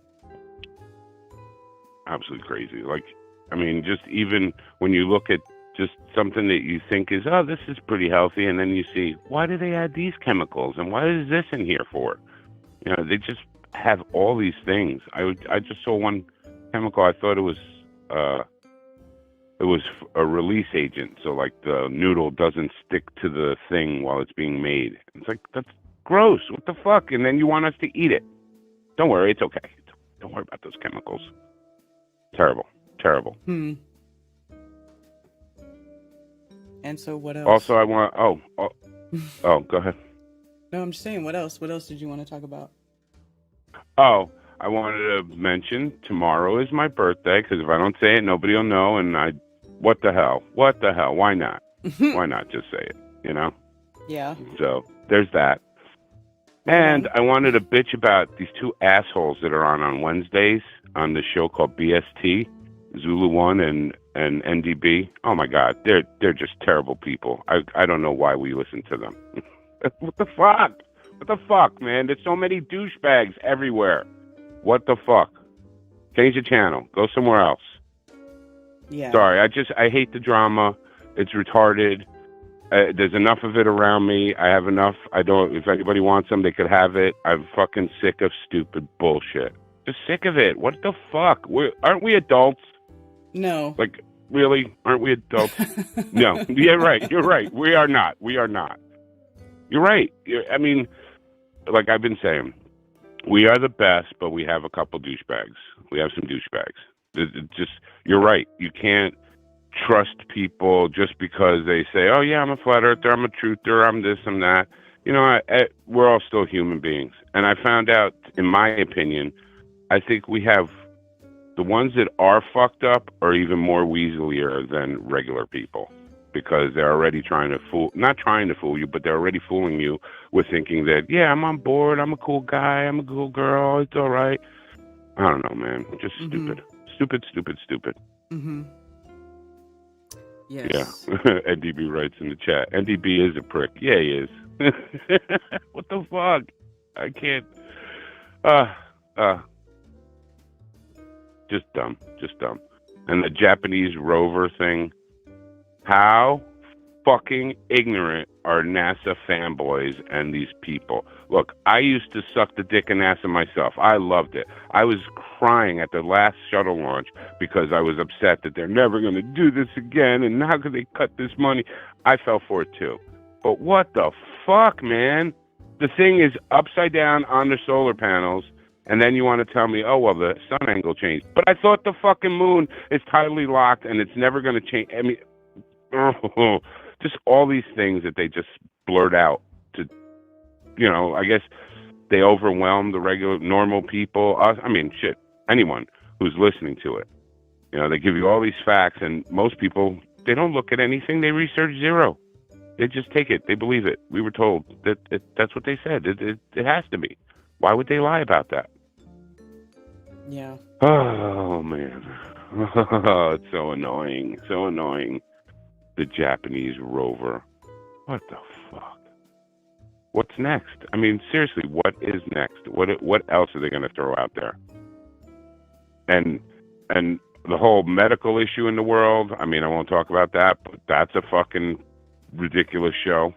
Absolutely crazy. Like, I mean, just even when you look at just something that you think is, this is pretty healthy, and then you see, why do they add these chemicals, and what is this in here for? They just have all these things. I just saw one chemical. I thought it was a release agent, so like the noodle doesn't stick to the thing while it's being made. It's like, that's gross. What the fuck? And then you want us to eat it. Don't worry, it's okay. Don't worry about those chemicals. Terrible. And so what else? Also, I want... Oh, go ahead. No, I'm just saying, what else? What else did you want to talk about? Oh, I wanted to mention tomorrow is my birthday, because if I don't say it, nobody will know, and what the hell? Why not? Why not just say it, Yeah. So, there's that. And I wanted to bitch about these two assholes that are on Wednesdays on the show called BST, Zulu One and NDB. Oh my God, they're just terrible people. I don't know why we listen to them. What the fuck? What the fuck, man? There's so many douchebags everywhere. What the fuck? Change the channel. Go somewhere else. Yeah. Sorry, I hate the drama. It's retarded. There's enough of it around me. I have enough. If anybody wants them, they could have it. I'm fucking sick of stupid bullshit. Just sick of it. What the fuck? Aren't we adults? No. Like, really? Aren't we adults? No. Yeah, right. You're right. We are not. You're right. I mean, like I've been saying, we are the best, but we have a couple douchebags. We have some douchebags. You're right. You can't trust people just because they say, oh yeah, I'm a flat earther, I'm a truther, I'm this, I'm that. We're all still human beings. And I found out, in my opinion, I think we have the ones that are fucked up are even more weaselier than regular people, because they're already not trying to fool you, but they're already fooling you with thinking that, yeah, I'm on board, I'm a cool guy, I'm a cool girl, it's all right. I don't know, man. Just stupid. Stupid. Mm-hmm. Yes. Yeah. NDB writes in the chat, NDB is a prick. Yeah, he is. What the fuck? I can't. Just dumb. And the Japanese rover thing. How fucking ignorant are NASA fanboys and these people. Look, I used to suck the dick of NASA myself. I loved it. I was crying at the last shuttle launch because I was upset that they're never going to do this again, and how could they cut this money? I fell for it too. But what the fuck, man? The thing is upside down on the solar panels, and then you want to tell me, oh, well, the sun angle changed. But I thought the fucking moon is tidally locked, and it's never going to change. I mean, just all these things that they just blurt out to, you know, I guess they overwhelm the regular, normal people. I mean, shit, anyone who's listening to it. You know, they give you all these facts, and most people, they don't look at anything. They research zero. They just take it. They believe it. We were told that that's what they said. It has to be. Why would they lie about that? Yeah. Oh, man. It's so annoying. So annoying. The Japanese rover. What the fuck? What's next? I mean, seriously, what is next? What else are they going to throw out there? And the whole medical issue in the world, I mean, I won't talk about that, but that's a fucking ridiculous show.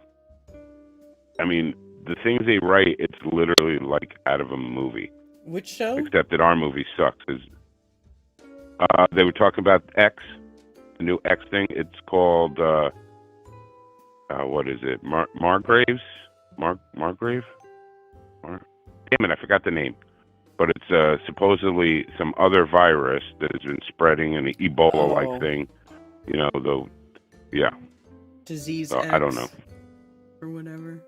I mean, the things they write, it's literally like out of a movie. Which show? Except that our movie sucks. They were talking about X, the new X thing. It's called, what is it? Margrave? Damn it, I forgot the name. But it's supposedly some other virus that has been spreading, an Ebola-like thing. You know, yeah. Disease X. I don't know. Or whatever.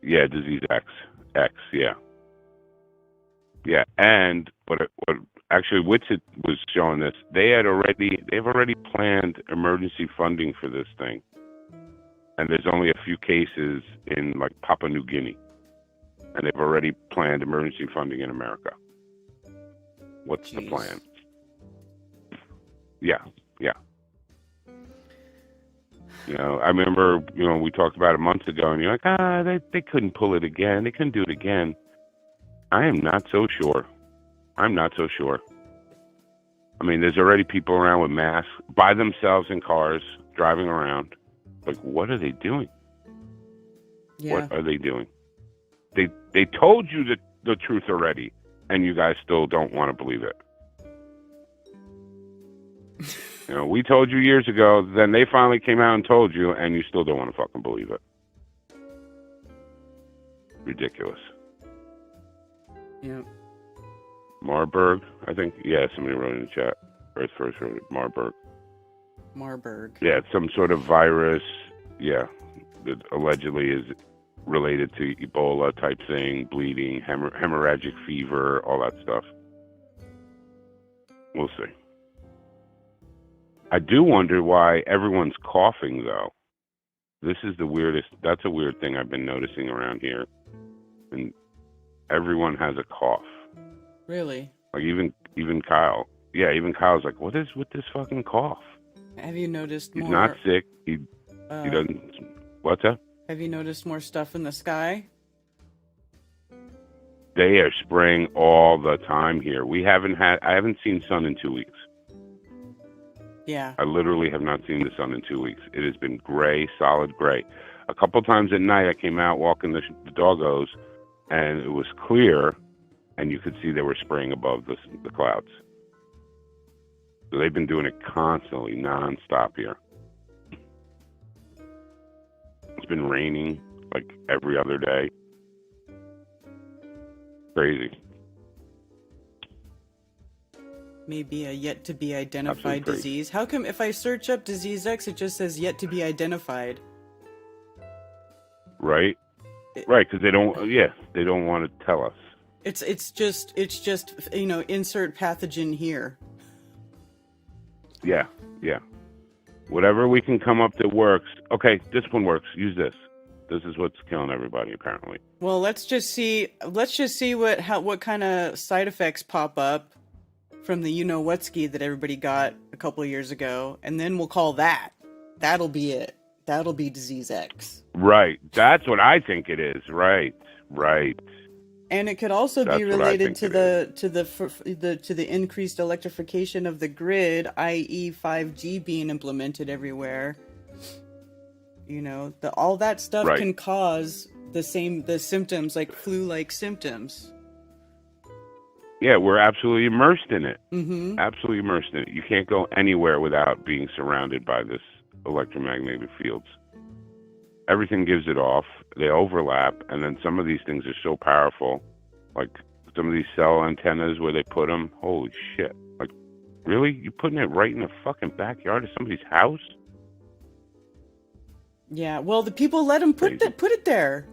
Yeah, Disease X. Yeah. Yeah, and what actually Witsit was showing this, they've already planned emergency funding for this thing. And there's only a few cases in like Papua New Guinea. And they've already planned emergency funding in America. What's the plan? Yeah. You know, I remember, you know, we talked about it months ago, and you're like, they couldn't pull it again. They couldn't do it again. I am not so sure. I mean, there's already people around with masks by themselves in cars, driving around. Like, what are they doing? Yeah. What are they doing? They told you the truth already, and you guys still don't want to believe it. You know, we told you years ago, then they finally came out and told you, and you still don't want to fucking believe it. Ridiculous. Yeah. Marburg, I think. Yeah, somebody wrote in the chat. Earth First wrote it. Marburg. Yeah, it's some sort of virus. Yeah, that allegedly is related to Ebola type thing, bleeding, hemorrhagic fever, all that stuff. We'll see. I do wonder why everyone's coughing, though. This is the weirdest. That's a weird thing I've been noticing around here. And everyone has a cough. Really? Like even Kyle. Yeah, even Kyle's like, what is with this fucking cough? Have you noticed more? He's not sick. He doesn't. What's that? Have you noticed more stuff in the sky? They are spraying all the time here. I haven't seen sun in 2 weeks. Yeah. I literally have not seen the sun in 2 weeks. It has been gray, solid gray. A couple times at night, I came out walking the doggos, and it was clear, and you could see they were spraying above the clouds. So they've been doing it constantly, nonstop here. It's been raining like every other day. Crazy. Maybe a yet to be identified disease. How come if I search up disease X, it just says yet to be identified? Right, because they don't want to tell us. It's just you know, insert pathogen here. Yeah. Whatever we can come up that works. Okay, this one works. Use this. This is what's killing everybody apparently. Well, let's just see what kind of side effects pop up from the you-know-what-ski that everybody got a couple of years ago, and then we'll call that. That'll be it. That'll be disease X. Right. That's what I think it is. Right. And it could also be related to the increased electrification of the grid, i.e. 5G being implemented everywhere. You know, all that stuff Right. can cause the symptoms, like flu-like symptoms. Yeah, we're absolutely immersed in it. Mm-hmm. Absolutely immersed in it. You can't go anywhere without being surrounded by this electromagnetic fields. Everything gives it off. They overlap, and then some of these things are so powerful, like some of these cell antennas where they put them. Holy shit! Like, really? You putting it right in the fucking backyard of somebody's house? Yeah. Well, the people let them put it there.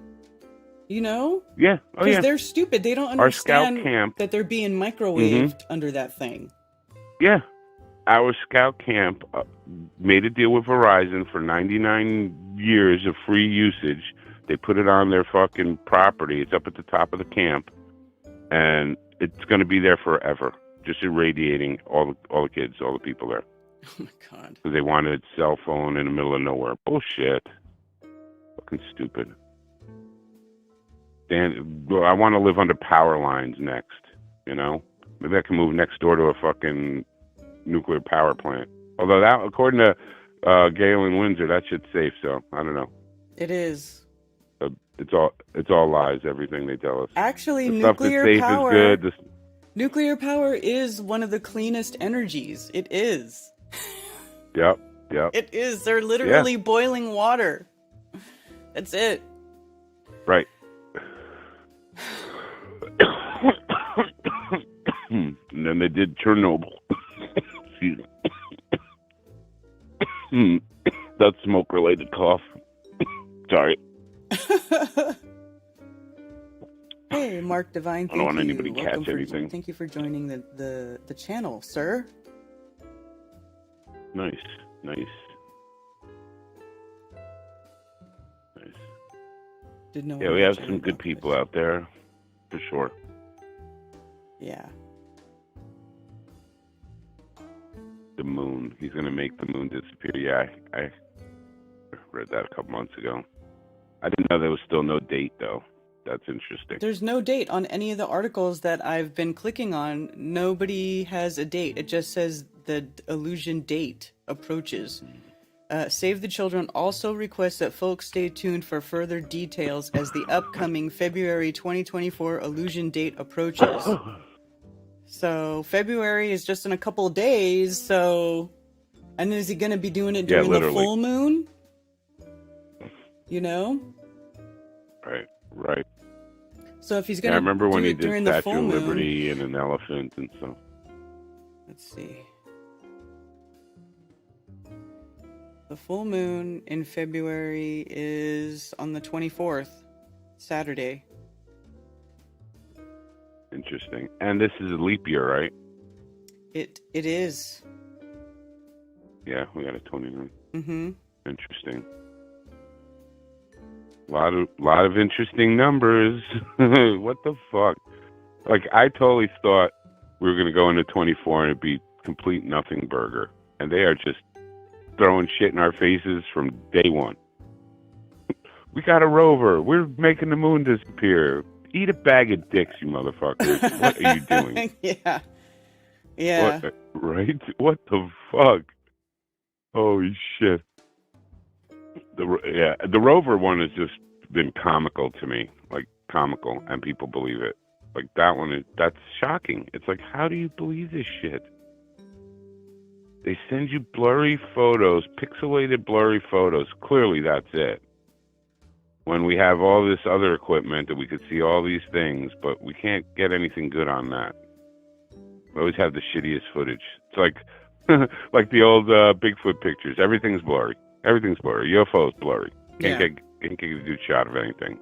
You know? Yeah. Oh Because yeah. they're stupid. They don't Our scout understand camp. that they're being microwaved under that thing. Yeah. Our scout camp made a deal with Verizon for 99 years of free usage. They put it on their fucking property. It's up at the top of the camp, and it's going to be there forever, just irradiating all the kids, all the people there. Oh my god! Because they wanted a cell phone in the middle of nowhere. Bullshit. Fucking stupid. Dan, I want to live under power lines next. You know, maybe I can move next door to a fucking nuclear power plant. Although that, according to Gale and Windsor, that shit's safe. So I don't know. It is. It's all lies. Everything they tell us. Actually, the stuff that's nuclear safe power. Is good. Nuclear power is one of the cleanest energies. It is. Yep. It is. They're literally boiling water. That's it. Right. And then they did Chernobyl. Excuse me. That's smoke-related cough. Sorry. Hey, Mark Divine. I don't want anybody to catch anything. Thank you for joining the channel, sir. Nice. Didn't know. Yeah, we have some good people out there, for sure. Yeah. The moon. He's going to make the moon disappear. Yeah, I read that a couple months ago. I didn't know there was still no date, though. That's interesting. There's no date on any of the articles that I've been clicking on. Nobody has a date. It just says the illusion date approaches. Save the Children also requests that folks stay tuned for further details as the upcoming February 2024 illusion date approaches. So February is just in a couple of days. So, and is he going to be doing it during the full moon? You know? Right. So if he's going to, I remember when he did during the Statue full of moon, Liberty and an elephant and stuff. Let's see. The full moon in February is on the 24th, Saturday. Interesting. And this is a leap year, right? It is. Yeah, we got a 29. Mm-hmm. Interesting. Lot of interesting numbers. What the fuck? Like, I totally thought we were gonna go into 24 and it'd be complete nothing burger, and they are just throwing shit in our faces from day one. We got a rover. We're making the moon disappear. Eat a bag of dicks, you motherfuckers. What are you doing? Yeah. What, right? What the fuck? Holy shit. The rover one has just been comical to me. Like, comical, and people believe it. Like, that's shocking. It's like, how do you believe this shit? They send you blurry photos, pixelated blurry photos. Clearly, that's it. When we have all this other equipment and we could see all these things, but we can't get anything good on that. We always have the shittiest footage. It's like like the old Bigfoot pictures. Everything's blurry. UFO's blurry. Can't get a good shot of anything.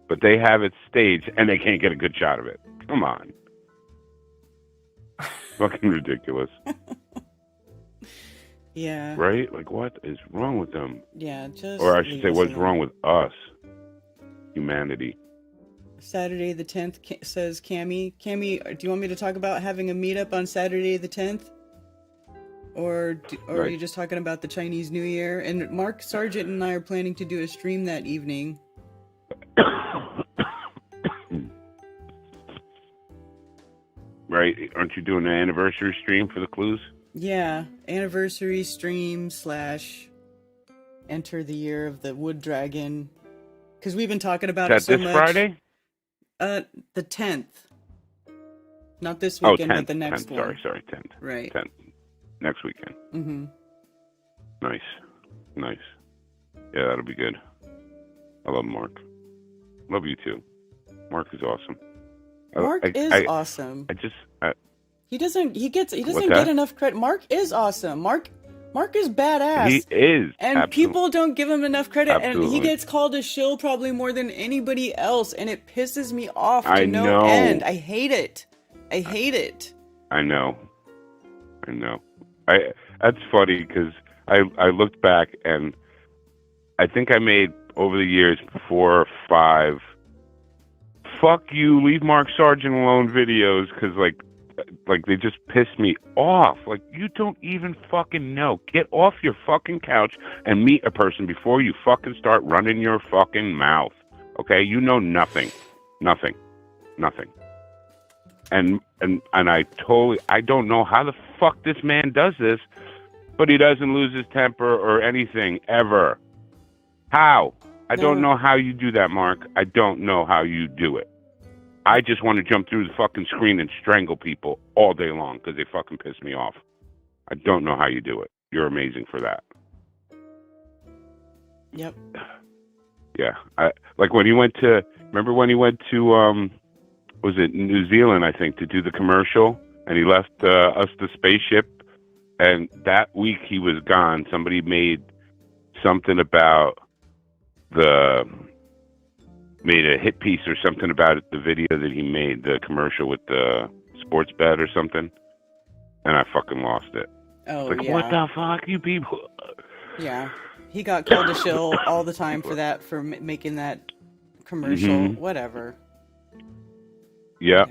But they have it staged and they can't get a good shot of it. Come on. Fucking ridiculous. Yeah. Right? Like, what is wrong with them? Yeah, just... Or I should say, what's wrong with us? Humanity. Saturday the 10th, says Cammy. Cammy, do you want me to talk about having a meetup on Saturday the 10th? Or are you just talking about the Chinese New Year? And Mark Sargent and I are planning to do a stream that evening. Right? Aren't you doing an anniversary stream for the clues? Yeah, anniversary stream / enter the year of the wood dragon, because we've been talking about Is it that so this much. Friday? The 10th. Not this Oh, weekend, 10th. but the next 10th, one. Sorry, 10th. Right. 10th. Next weekend. Mm-hmm. Nice. Yeah, that'll be good. I love Mark. Love you too. Mark is awesome. Mark is awesome. He doesn't What's get that? enough credit. Mark is awesome. Mark is badass. He is. And absolutely. people don't give him enough credit. Absolutely. And he gets called a shill probably more than anybody else. And it pisses me off to I no know. end. I hate it. I know. That's funny because I looked back and I think I made over the years 4 or 5 "fuck you, leave Mark Sargent alone" videos because like they just pissed me off. Like, you don't even fucking know. Get off your fucking couch and meet a person before you fucking start running your fucking mouth. Okay, you know nothing. And I don't know how the fuck this man does this, but he doesn't lose his temper or anything ever. How? I don't know how you do that, Mark. I don't know how you do it. I just want to jump through the fucking screen and strangle people all day long because they fucking piss me off. I don't know how you do it. You're amazing for that. Yep. Yeah. When he went to, remember when he went to, was it New Zealand, I think, to do the commercial, and he left us the spaceship, and that week he was gone. Somebody made something about made a hit piece or something about it, the video that he made, the commercial with the sports bet or something, and I fucking lost it. Oh, like, yeah. What the fuck, you people? Yeah. He got called a shill all the time for that, for making that commercial. Mm-hmm. Whatever. Yeah.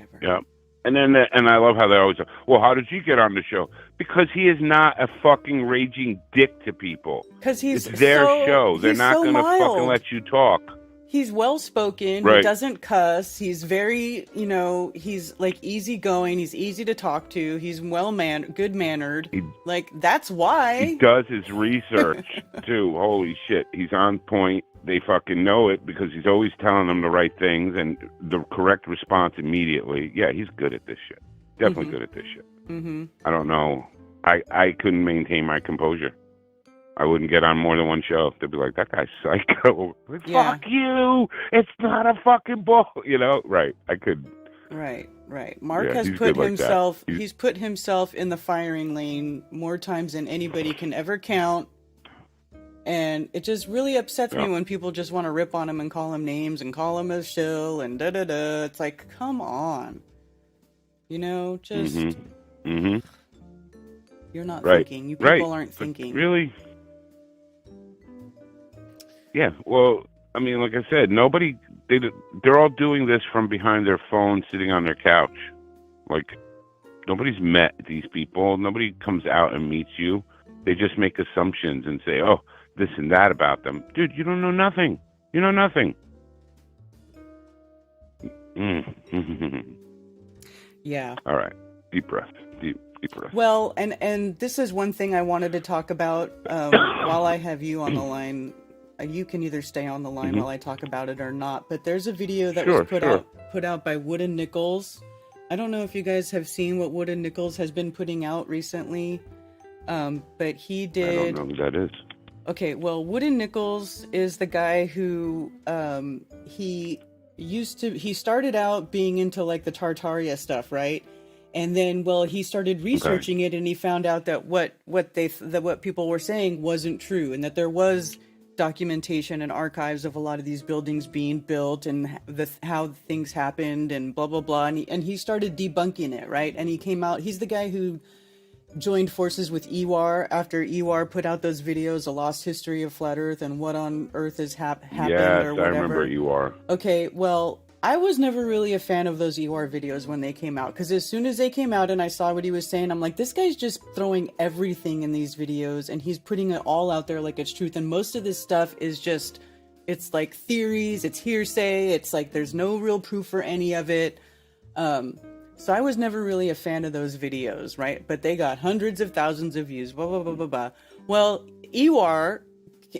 And then, and I love how they always say, well, how did you get on the show? Because he is not a fucking raging dick to people. Because it's their show. They're not going to fucking let you talk. He's well-spoken. Right. He doesn't cuss. He's very, he's like easygoing. He's easy to talk to. He's good-mannered. That's why. He does his research, too. Holy shit. He's on point. They fucking know it because he's always telling them the right things and the correct response immediately. Yeah, he's good at this shit. Definitely good at this shit. Mm-hmm. I don't know. I couldn't maintain my composure. I wouldn't get on more than one show. They'd be like, that guy's psycho. Fuck you. It's not a fucking bull. Right. I could. Right. Mark has put himself, he's put himself in the firing lane more times than anybody can ever count. And it just really upsets me when people just want to rip on him and call him names and call him a shill and da-da-da. It's like, come on. Just... Mm-hmm. You're not thinking. You people aren't but thinking. Really? Yeah. Well, I mean, like I said, they're all doing this from behind their phone, sitting on their couch. Like, nobody's met these people. Nobody comes out and meets you. They just make assumptions and say, oh, this and that about them. Dude, you don't know nothing. You know nothing. Yeah. All right. Deep breath. Deep breath. Well, and this is one thing I wanted to talk about while I have you on the line. You can either stay on the line while I talk about it or not. But there's a video that was put out by Wooden Nichols. I don't know if you guys have seen what Wooden Nichols has been putting out recently. But he did. I don't know who that is. Okay, well, Wooden Nichols is the guy who he started out being into like the Tartaria stuff, right? And then, he started researching it, and he found out that what people were saying wasn't true, and that there was documentation and archives of a lot of these buildings being built and how things happened and blah blah blah. And he started debunking it, right? And he came out. He's the guy who joined forces with EWAR after EWAR put out those videos, A Lost History of Flat Earth and What on Earth has happened or whatever. I remember EWAR. Okay, well, I was never really a fan of those EWAR videos when they came out, because as soon as they came out and I saw what he was saying, I'm like, this guy's just throwing everything in these videos and he's putting it all out there like it's truth. And most of this stuff is just, it's like theories, it's hearsay, it's like there's no real proof for any of it. So I was never really a fan of those videos, right? But they got hundreds of thousands of views, blah, blah, blah, blah, blah. Well, EWAR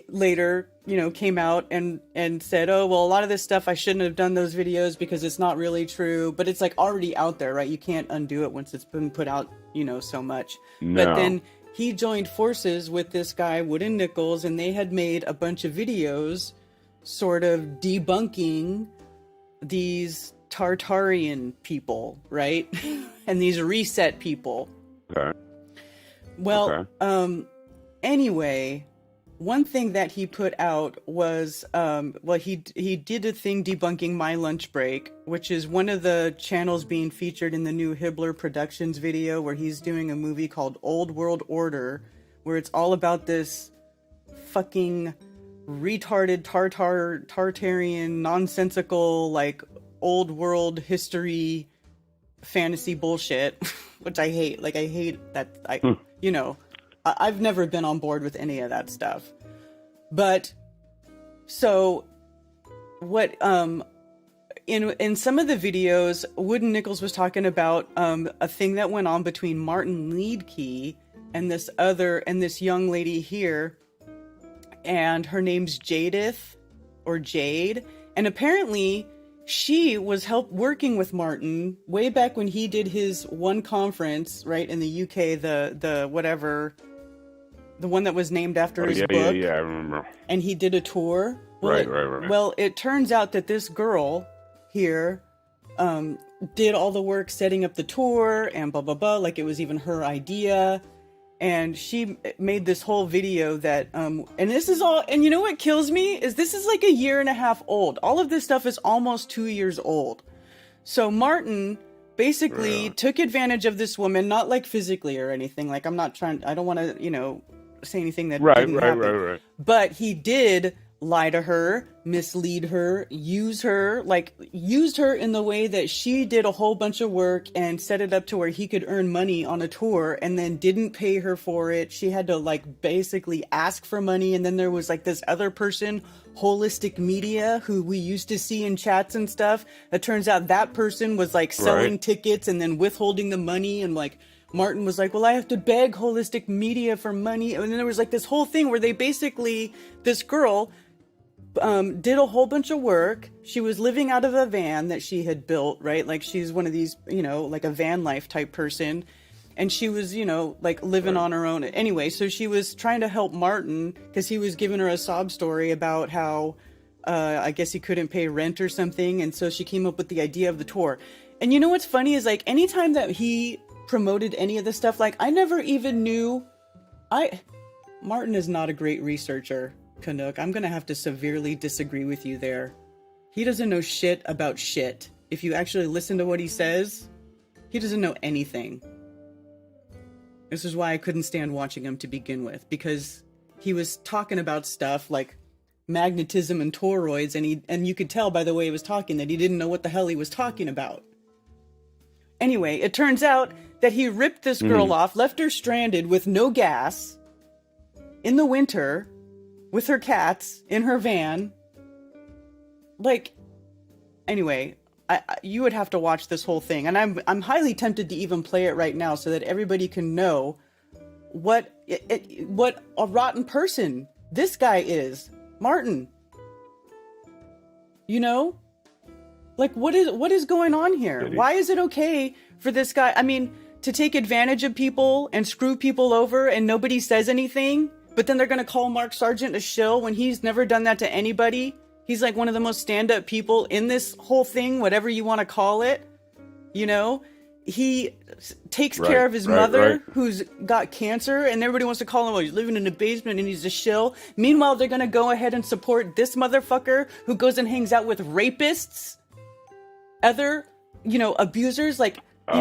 later, came out and said, oh, well, a lot of this stuff, I shouldn't have done those videos because it's not really true. But it's like already out there, right? You can't undo it once it's been put out, so much. No. But then he joined forces with this guy, Wooden Nichols, and they had made a bunch of videos sort of debunking these Tartarian people, right? And these reset people. Okay. Well, anyway, one thing that he put out was, he did a thing debunking My Lunch Break, which is one of the channels being featured in the new Hibbler Productions video, where he's doing a movie called Old World Order, where it's all about this fucking retarded Tartarian, nonsensical, like, old world history fantasy bullshit, which I hate. Like, I hate that. I've never been on board with any of that stuff. But so what in some of the videos, Wooden Nichols was talking about a thing that went on between Martin Liedtke and this young lady here, and her name's Jadith or Jade, and apparently she was working with Martin way back when he did his one conference, right, in the UK, the one that was named after his book. Yeah, I remember. And he did a tour. Well, Right. Well, it turns out that this girl here did all the work setting up the tour and blah, blah, blah. Like, it was even her idea. And she made this whole video that, and this is all, and you know what kills me is this is like a year and a half old. All of this stuff is almost 2 years old. So Martin basically took advantage of this woman, not like physically or anything. Like, I don't want to, say anything that didn't happen. Right. But he did lie to her, mislead her, used her in the way that she did a whole bunch of work and set it up to where he could earn money on a tour, and then didn't pay her for it. She had to like basically ask for money. And then there was like this other person, Holistic Media, who we used to see in chats and stuff. It turns out that person was like selling tickets and then withholding the money, and like Martin was like, well, I have to beg Holistic Media for money. And then there was like this whole thing where they basically, this girl did a whole bunch of work. She was living out of a van that she had built, right? Like, she's one of these, like a van life type person. And she was, like living on her own. Anyway, so she was trying to help Martin because he was giving her a sob story about how, I guess he couldn't pay rent or something. And so she came up with the idea of the tour. And you know what's funny is, like, anytime that he promoted any of this stuff, like, I never even knew. Martin is not a great researcher, Canuck. I'm gonna have to severely disagree with you there. He doesn't know shit about shit. If you actually listen to what he says, he doesn't know anything. This is why I couldn't stand watching him to begin with, because he was talking about stuff like magnetism and toroids, and you could tell by the way he was talking that he didn't know what the hell he was talking about. Anyway, it turns out that he ripped this girl off, left her stranded with no gas in the winter with her cats in her van. Like, anyway, you would have to watch this whole thing, and I'm highly tempted to even play it right now so that everybody can know what a rotten person this guy is, Martin. Like, what is going on here? Why is it okay for this guy, to take advantage of people and screw people over and nobody says anything, but then they're going to call Mark Sargent a shill when he's never done that to anybody? He's like one of the most stand-up people in this whole thing, whatever you want to call it. He takes care of his mother who's got cancer, and everybody wants to call him, oh, he's living in a basement and he's a shill. Meanwhile, they're going to go ahead and support this motherfucker who goes and hangs out with rapists, other, abusers, like, you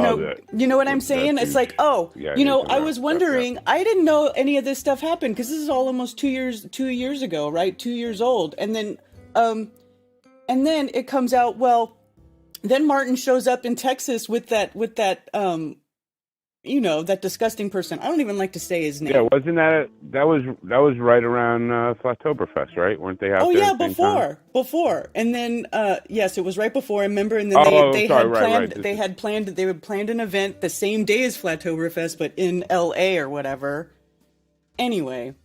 know what I'm saying? It's like, I was wondering, I didn't know any of this stuff happened, because this is all almost 2 years ago, right? 2 years old. And then it comes out, well, then Martin shows up in Texas with that that disgusting person. I don't even like to say his name. Yeah, wasn't that was right around Flattoberfest, right? Weren't they out there? Oh yeah, before. And then yes, it was right before, I remember, and then they had planned an event the same day as Flattoberfest, but in LA or whatever. Anyway,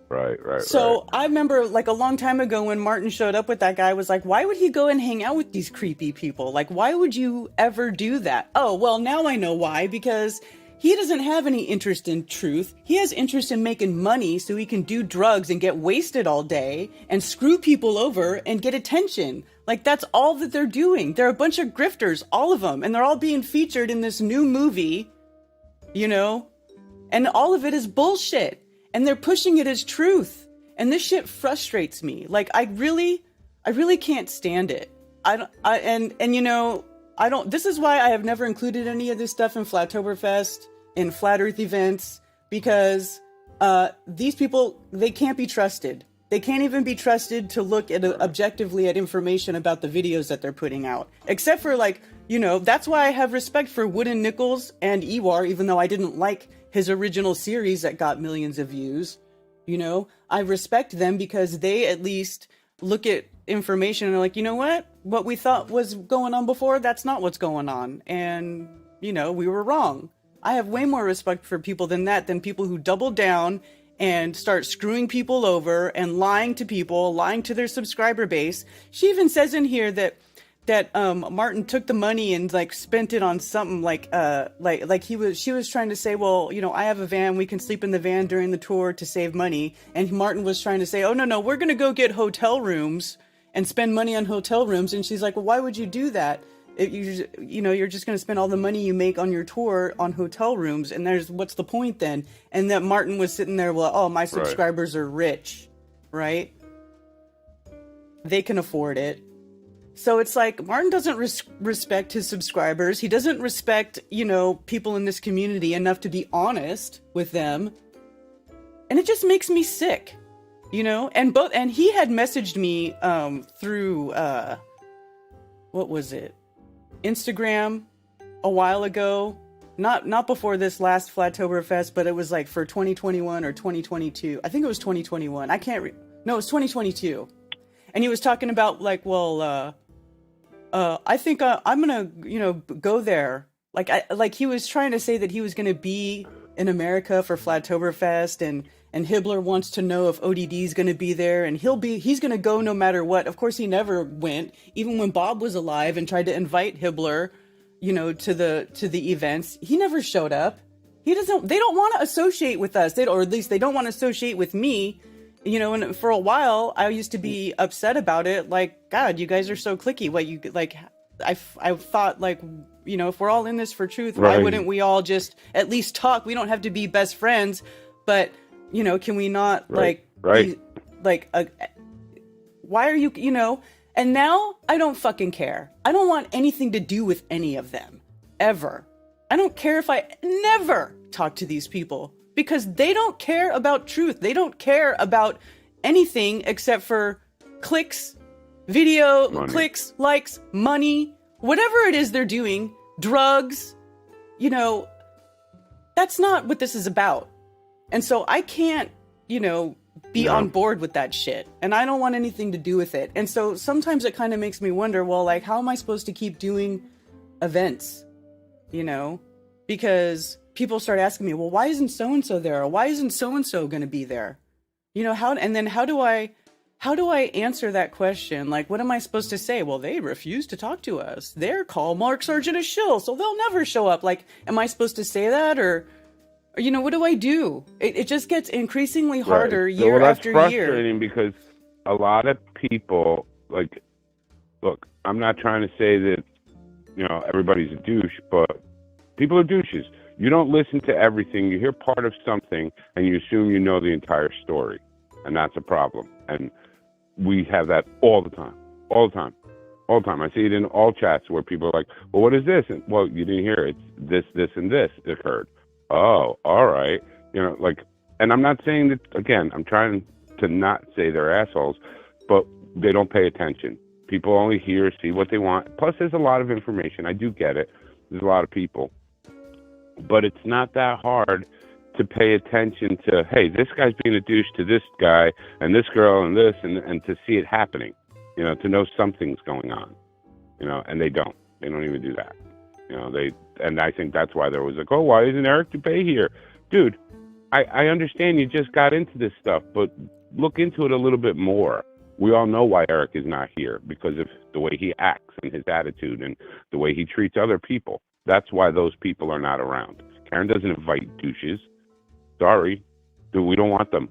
Right. So I remember like a long time ago when Martin showed up with that guy, I was like, why would he go and hang out with these creepy people? Like, why would you ever do that? Oh, well, now I know why, because he doesn't have any interest in truth. He has interest in making money so he can do drugs and get wasted all day and screw people over and get attention. Like, that's all that they're doing. They're a bunch of grifters, all of them, and they're all being featured in this new movie, you know? And all of it is bullshit. And they're pushing it as truth. And this shit frustrates me. Like, I really can't stand it. You know, this is why I have never included any of this stuff in Flattoberfest, in Flat Earth events, because these people, they can't be trusted. They can't even be trusted to look at objectively at information about the videos that they're putting out. Except for, like, you know, that's why I have respect for Wooden Nickels and Ewar, even though I didn't like his original series that got millions of views. You know, I respect them because they at least look at information and are like, you know what we thought was going on before, that's not what's going on. And, you know, we were wrong. I have way more respect for people than that, than people who double down and start screwing people over and lying to people, lying to their subscriber base. She even says in here that Martin took the money and like spent it on something she was trying to say, well, you know, I have a van, we can sleep in the van during the tour to save money. And Martin was trying to say, oh, no, we're going to go get hotel rooms and spend money on hotel rooms. And she's like, well, why would you do that? You're just going to spend all the money you make on your tour on hotel rooms. And what's the point then? And that Martin was sitting there, well, oh, my subscribers are rich, right? They can afford it. So it's like Martin doesn't respect his subscribers. He doesn't respect, you know, people in this community enough to be honest with them. And it just makes me sick, you know? And he had messaged me through what was it? Instagram a while ago. Not before this last Flattoberfest, but it was like for 2021 or 2022. I think it was 2021. No, it was 2022. And he was talking about like, well, I think I'm gonna, you know, go there. Like he was trying to say that he was gonna be in America for Flattoberfest, and Hibbler wants to know if ODD is gonna be there, and he's gonna go no matter what. Of course, he never went, even when Bob was alive and tried to invite Hibbler, you know, to the events. He never showed up. They don't want to associate with us, or at least they don't want to associate with me. You know, and for a while, I used to be upset about it. Like, God, you guys are so cliquey. What you like? I thought, like, you know, if we're all in this for truth, why wouldn't we all just at least talk? We don't have to be best friends, but you know, can we not why are you? You know? And now I don't fucking care. I don't want anything to do with any of them ever. I don't care if I never talk to these people. Because they don't care about truth. They don't care about anything except for clicks, clicks, likes, money, whatever it is they're doing, drugs. You know, that's not what this is about. And so I can't, you know, be on board with that shit. And I don't want anything to do with it. And so sometimes it kind of makes me wonder, well, like, how am I supposed to keep doing events? You know, because people start asking me, well, why isn't so-and-so there? Or why isn't so-and-so going to be there? You know, how do I answer that question? Like, what am I supposed to say? Well, they refuse to talk to us. They're called Mark Sargent a shill, so they'll never show up. Like, am I supposed to say that? Or you know, what do I do? It just gets increasingly harder year after year. That's frustrating because a lot of people, like, look, I'm not trying to say that, you know, everybody's a douche, but people are douches. You don't listen to everything. You hear part of something, and you assume you know the entire story, and that's a problem. And we have that all the time. I see it in all chats where people are like, well, what is this? And, well, you didn't hear it. It's this, and this occurred. Oh, all right. You know, like, and I'm not saying that, again, I'm trying to not say they're assholes, but they don't pay attention. People only hear, see what they want. Plus, there's a lot of information. I do get it. There's a lot of people. But it's not that hard to pay attention to, hey, this guy's being a douche to this guy and this girl and this, and to see it happening, you know, to know something's going on, you know, and they don't even do that, you know, and I think that's why there was like, oh, why isn't Eric Dubay here? Dude, I understand you just got into this stuff, but look into it a little bit more. We all know why Eric is not here, because of the way he acts and his attitude and the way he treats other people. That's why those people are not around. Karen doesn't invite douches. Sorry, dude, we don't want them.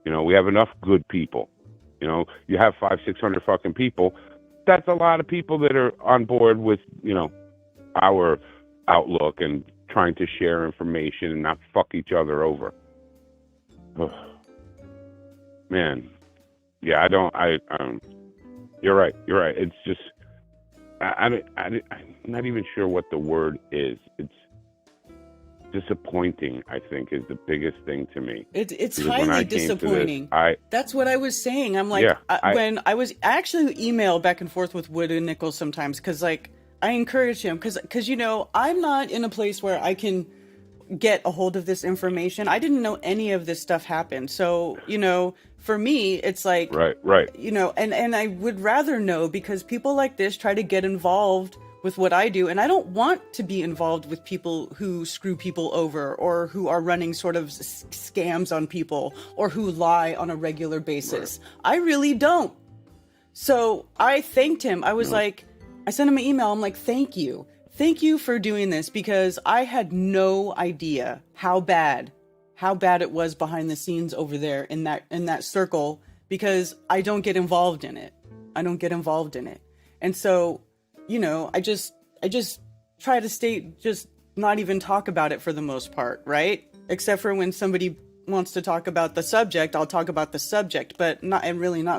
You know, we have enough good people. You know, you have 500-600 fucking people. That's a lot of people that are on board with, you know, our outlook and trying to share information and not fuck each other over. Ugh. Man, yeah, you're right. It's just, I'm not even sure what the word is. It's disappointing, I think, is the biggest thing to me. It's highly disappointing. That's what I was saying. I'm like, yeah, when I actually email back and forth with Wood and Nichols sometimes, because like I encourage him, because you know, I'm not in a place where I can get a hold of this information. I didn't know any of this stuff happened. So, you know, for me, it's like, right. You know, and I would rather know, because people like this try to get involved with what I do. And I don't want to be involved with people who screw people over, or who are running sort of scams on people, or who lie on a regular basis. Right. I really don't. So I thanked him. I was like, I sent him an email. I'm like, thank you. Thank you for doing this, because I had no idea how bad it was behind the scenes over there in that circle, because I don't get involved in it. And so, you know, I just try to just not even talk about it for the most part, right? Except for when somebody wants to talk about the subject, I'll talk about the subject, but not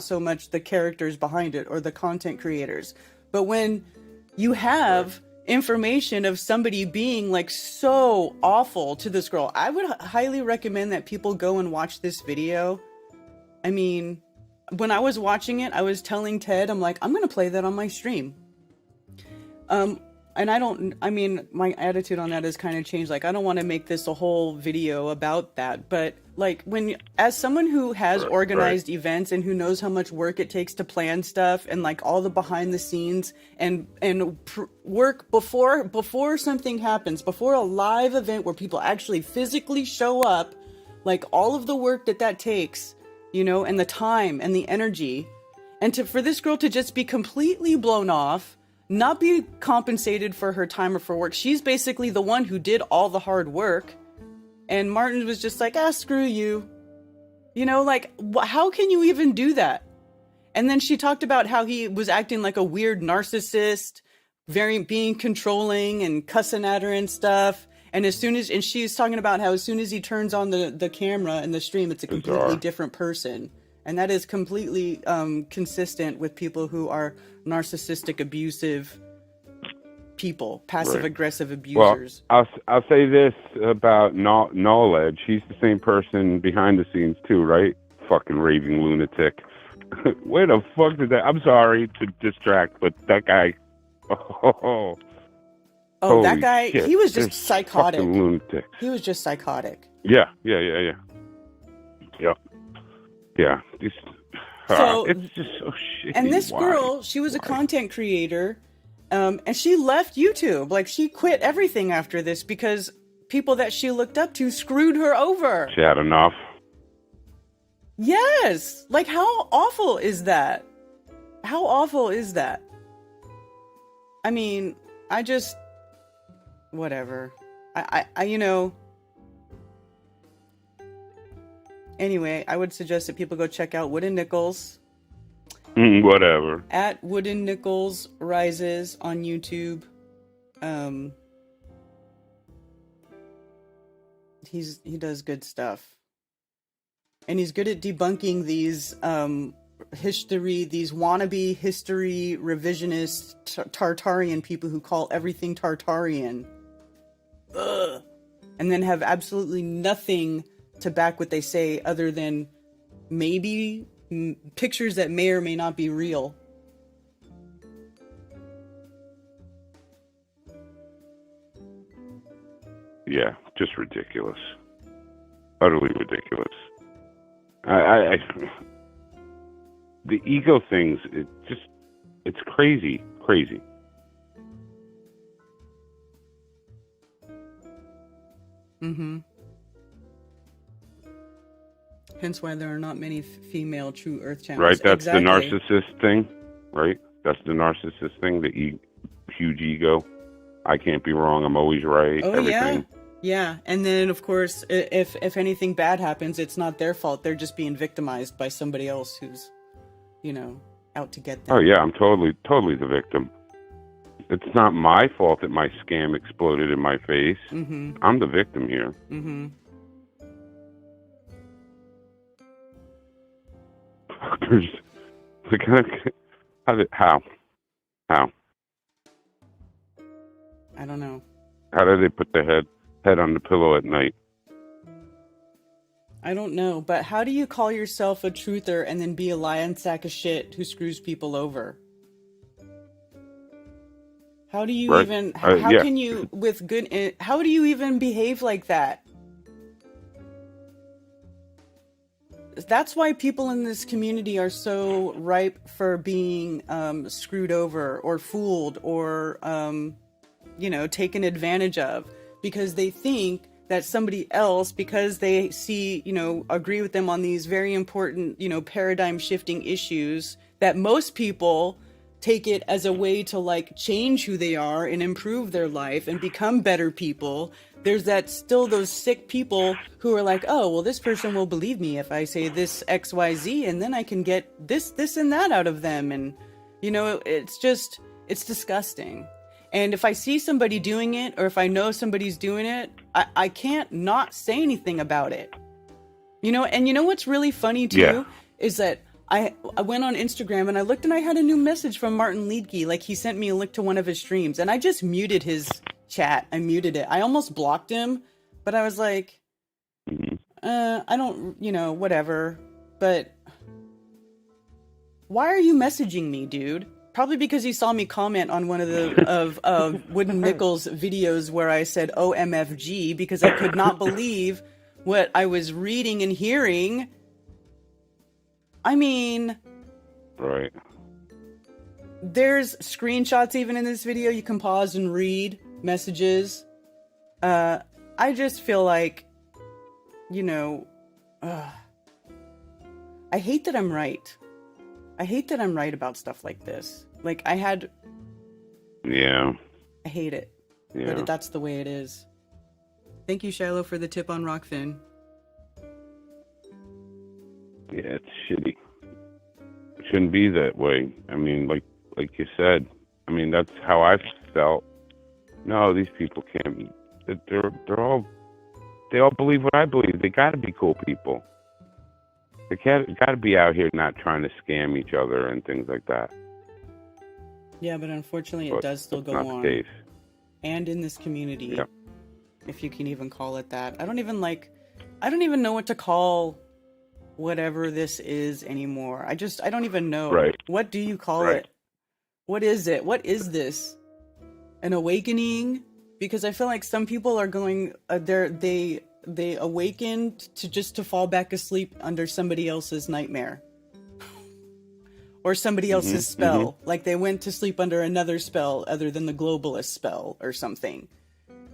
so much the characters behind it or the content creators. But when you have information of somebody being like so awful to this girl, I would highly recommend that people go and watch this video. I mean, when I was watching it, I was telling Ted, I'm like, I'm going to play that on my stream. And my attitude on that has kind of changed. Like, I don't want to make this a whole video about that, but like, as someone who has organized events and who knows how much work it takes to plan stuff and like all the behind the scenes and work before something happens, before a live event where people actually physically show up, like all of the work that takes, you know, and the time and the energy, and for this girl to just be completely blown off, not be compensated for her time or for work. She's basically the one who did all the hard work. And Martin was just like, screw you. You know, like, how can you even do that? And then she talked about how he was acting like a weird narcissist, being controlling and cussing at her and stuff. And she's talking about how as soon as he turns on the camera and the stream, it's a completely different person. And that is completely consistent with people who are narcissistic, abusive people, passive-aggressive abusers. Well, I'll say this about Knowledge. He's the same person behind the scenes too, right? Fucking raving lunatic. Where the fuck did that... I'm sorry to distract, but that guy... Oh, that guy, shit. He was just psychotic. Lunatic. He was just psychotic. Yeah. So, it's just so shitty. And this girl, she was a content creator, and she left YouTube. Like, she quit everything after this because people that she looked up to screwed her over. She had enough. Yes. Like, how awful is that? How awful is that? I mean, whatever. I you know... Anyway, I would suggest that people go check out Wood and Nichols. Whatever. At Wood and Nichols Rises on YouTube. He does good stuff. And he's good at debunking these these wannabe history revisionist Tartarian people who call everything Tartarian. Ugh. And then have absolutely nothing to back what they say other than maybe pictures that may or may not be real. Yeah, just ridiculous. Utterly ridiculous. The ego things, it's crazy. Mm-hmm. Hence why there are not many female true Earth channels. Right? That's exactly. the narcissist thing, right? That's the narcissist thing, the huge ego. I can't be wrong. I'm always right. Oh, everything. Yeah. And then, of course, if anything bad happens, it's not their fault. They're just being victimized by somebody else who's, out to get them. Oh, yeah. I'm totally the victim. It's not my fault that my scam exploded in my face. Mm-hmm. I'm the victim here. Mm-hmm. Fuckers. How? I don't know. How do they put their head on the pillow at night? I don't know, but how do you call yourself a truther and then be a lying sack of shit who screws people over? How do you even, how can you, how do you even behave like that? That's why people in this community are so ripe for being screwed over or fooled or, taken advantage of, because they think that somebody else, because they see, agree with them on these very important, paradigm shifting issues, that most people take it as a way to change who they are and improve their life and become better people. There's still those sick people who are like, oh, well, this person will believe me if I say this XYZ, and then I can get this and that out of them. And, it's disgusting. And if I see somebody doing it, or if I know somebody's doing it, I can't not say anything about it. And what's really funny too is that I went on Instagram and I looked and I had a new message from Martin Liedtke. He sent me a link to one of his streams, and I just muted his chat. I muted it. I almost blocked him, but I was like, I don't, whatever. But why are you messaging me, dude? Probably because he saw me comment on one of the Wooden Nickels videos where I said OMFG because I could not believe what I was reading and hearing. I mean, right. There's screenshots even in this video. You can pause and read messages. I just feel like, I hate that I'm right. I hate that I'm right about stuff like this. Yeah. I hate it. Yeah. But that's the way it is. Thank you, Shiloh, for the tip on Rockfin. Yeah, it's shitty. It shouldn't be that way. I mean, like you said, that's how I felt. No, these people can't be. They all believe what I believe. They got to be cool people. They got to be out here not trying to scam each other and things like that. Yeah, but unfortunately, it does still go on. The case. And in this community, yep. If you can even call it that. I don't even know what to call whatever this is anymore. I don't even know. Right. What do you call it? What is it? What is this? An awakening? Because I feel like some people are going, they awakened to fall back asleep under somebody else's nightmare. Or somebody else's spell. Mm-hmm. Like they went to sleep under another spell other than the globalist spell or something.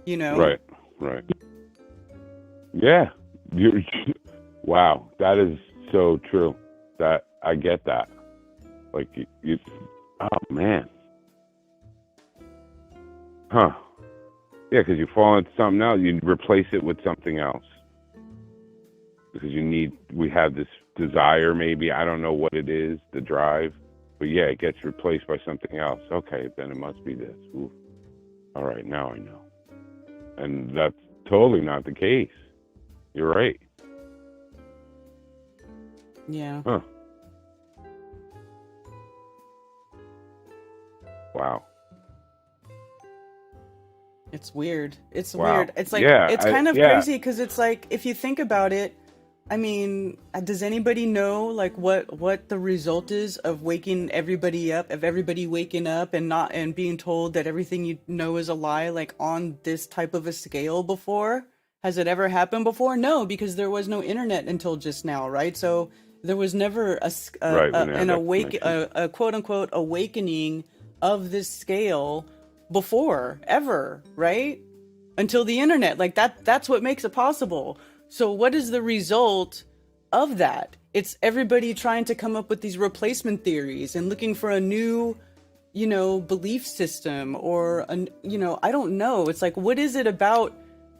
Right. Yeah. Wow. That is so true. That I get that. Like you oh man. Huh. Yeah, because you fall into something else, you replace it with something else. Because we have this desire, maybe, I don't know what it is, the drive, but yeah, it gets replaced by something else. Okay, then it must be this. Ooh. All right, now I know. And that's totally not the case. You're right. Yeah. Huh. Wow. It's weird. It's wow. weird. It's it's kind of crazy because it's like, if you think about it, does anybody know what the result is of waking everybody up, of everybody waking up and being told that everything you know is a lie, on this type of a scale before? Has it ever happened before? No, because there was no internet until just now, right? So there was never a quote unquote awakening of this scale before, ever, right? Until the internet. That's what makes it possible. So what is the result of that. It's everybody trying to come up with these replacement theories and looking for a new, belief system or, I don't know. It's like, what is it about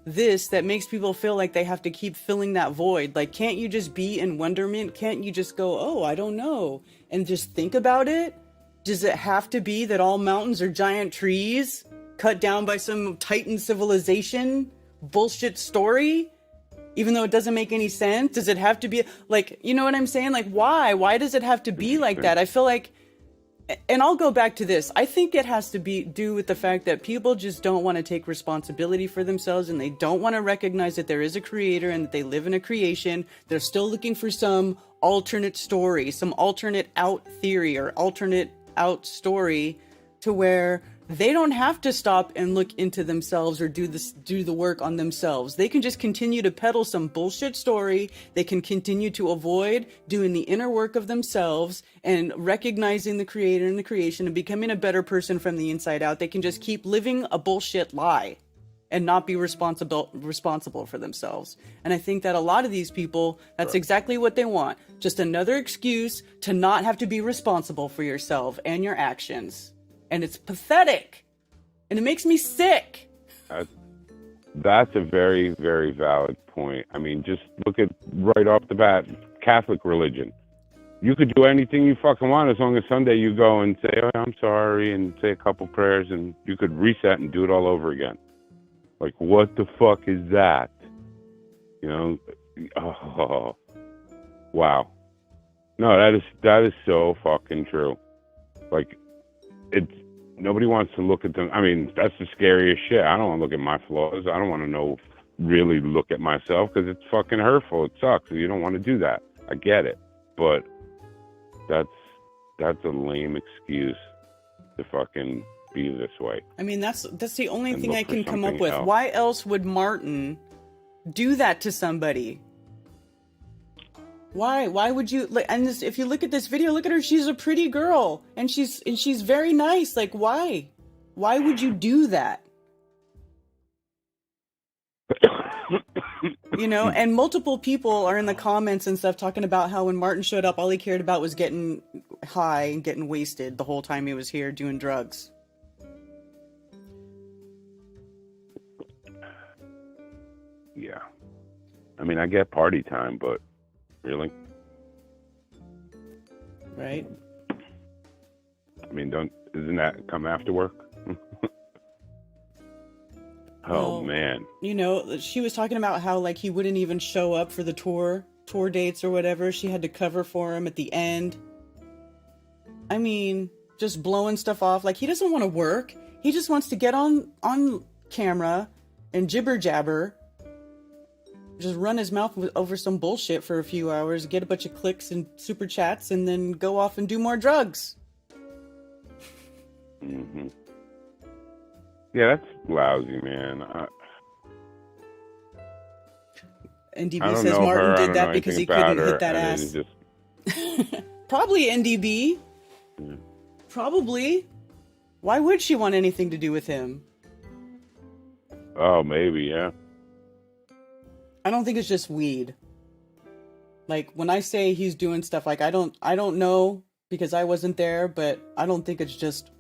this that makes people feel like they have to keep filling that void? Like, can't you just be in wonderment? Can't you just go, oh, I don't know, and just think about it? Does it have to be that all mountains are giant trees cut down by some Titan civilization bullshit story? Even though it doesn't make any sense? Does it have to be like, you know what I'm saying? Like, why does it have to be like that? I feel like, and I'll go back to this. I think it has to do with the fact that people just don't want to take responsibility for themselves, and they don't want to recognize that there is a creator and that they live in a creation. They're still looking for some alternate story, some alternate out theory or alternate out story to where they don't have to stop and look into themselves or do the work on themselves. They can just continue to peddle some bullshit story. They can continue to avoid doing the inner work of themselves and recognizing the creator and the creation and becoming a better person from the inside out. They can just keep living a bullshit lie and not be responsible for themselves. And I think that a lot of these people, that's exactly what they want. Just another excuse to not have to be responsible for yourself and your actions. And it's pathetic, and it makes me sick. That's a very, very valid point. I mean, just look at right off the bat, Catholic religion. You could do anything you fucking want as long as Sunday you go and say, oh, I'm sorry, and say a couple prayers, and you could reset and do it all over again. Like, what the fuck is that? Oh, wow. No, that is so fucking true. Like, nobody wants to look at them. I mean, that's the scariest shit. I don't want to look at my flaws. I don't want to really look at myself because it's fucking hurtful. It sucks. You don't want to do that. I get it. But that's a lame excuse to fucking be this way. I mean, that's the only thing I can come up with. Else. Why else would Martin do that to somebody? Why would you like? And if you look at this video, look at her. She's a pretty girl, and she's very nice. Like, why would you do that? And multiple people are in the comments and stuff talking about how when Martin showed up, all he cared about was getting high and getting wasted the whole time he was here doing drugs. Yeah, I mean, I get party time, but. Really? Right. I mean, isn't that come after work? Oh, man. She was talking about how, like, he wouldn't even show up for the tour dates or whatever. She had to cover for him at the end. I mean, just blowing stuff off. Like, he doesn't want to work. He just wants to get on camera and jibber jabber. Just run his mouth over some bullshit for a few hours, get a bunch of clicks and super chats, and then go off and do more drugs. Mm-hmm. Yeah, that's lousy, man. NDB says Martin did that because he couldn't hit that ass. Probably NDB. Yeah. Probably. Why would she want anything to do with him? Oh, maybe, yeah. I don't think it's just weed. Like, when I say he's doing stuff, like, I don't know because I wasn't there, but I don't think it's just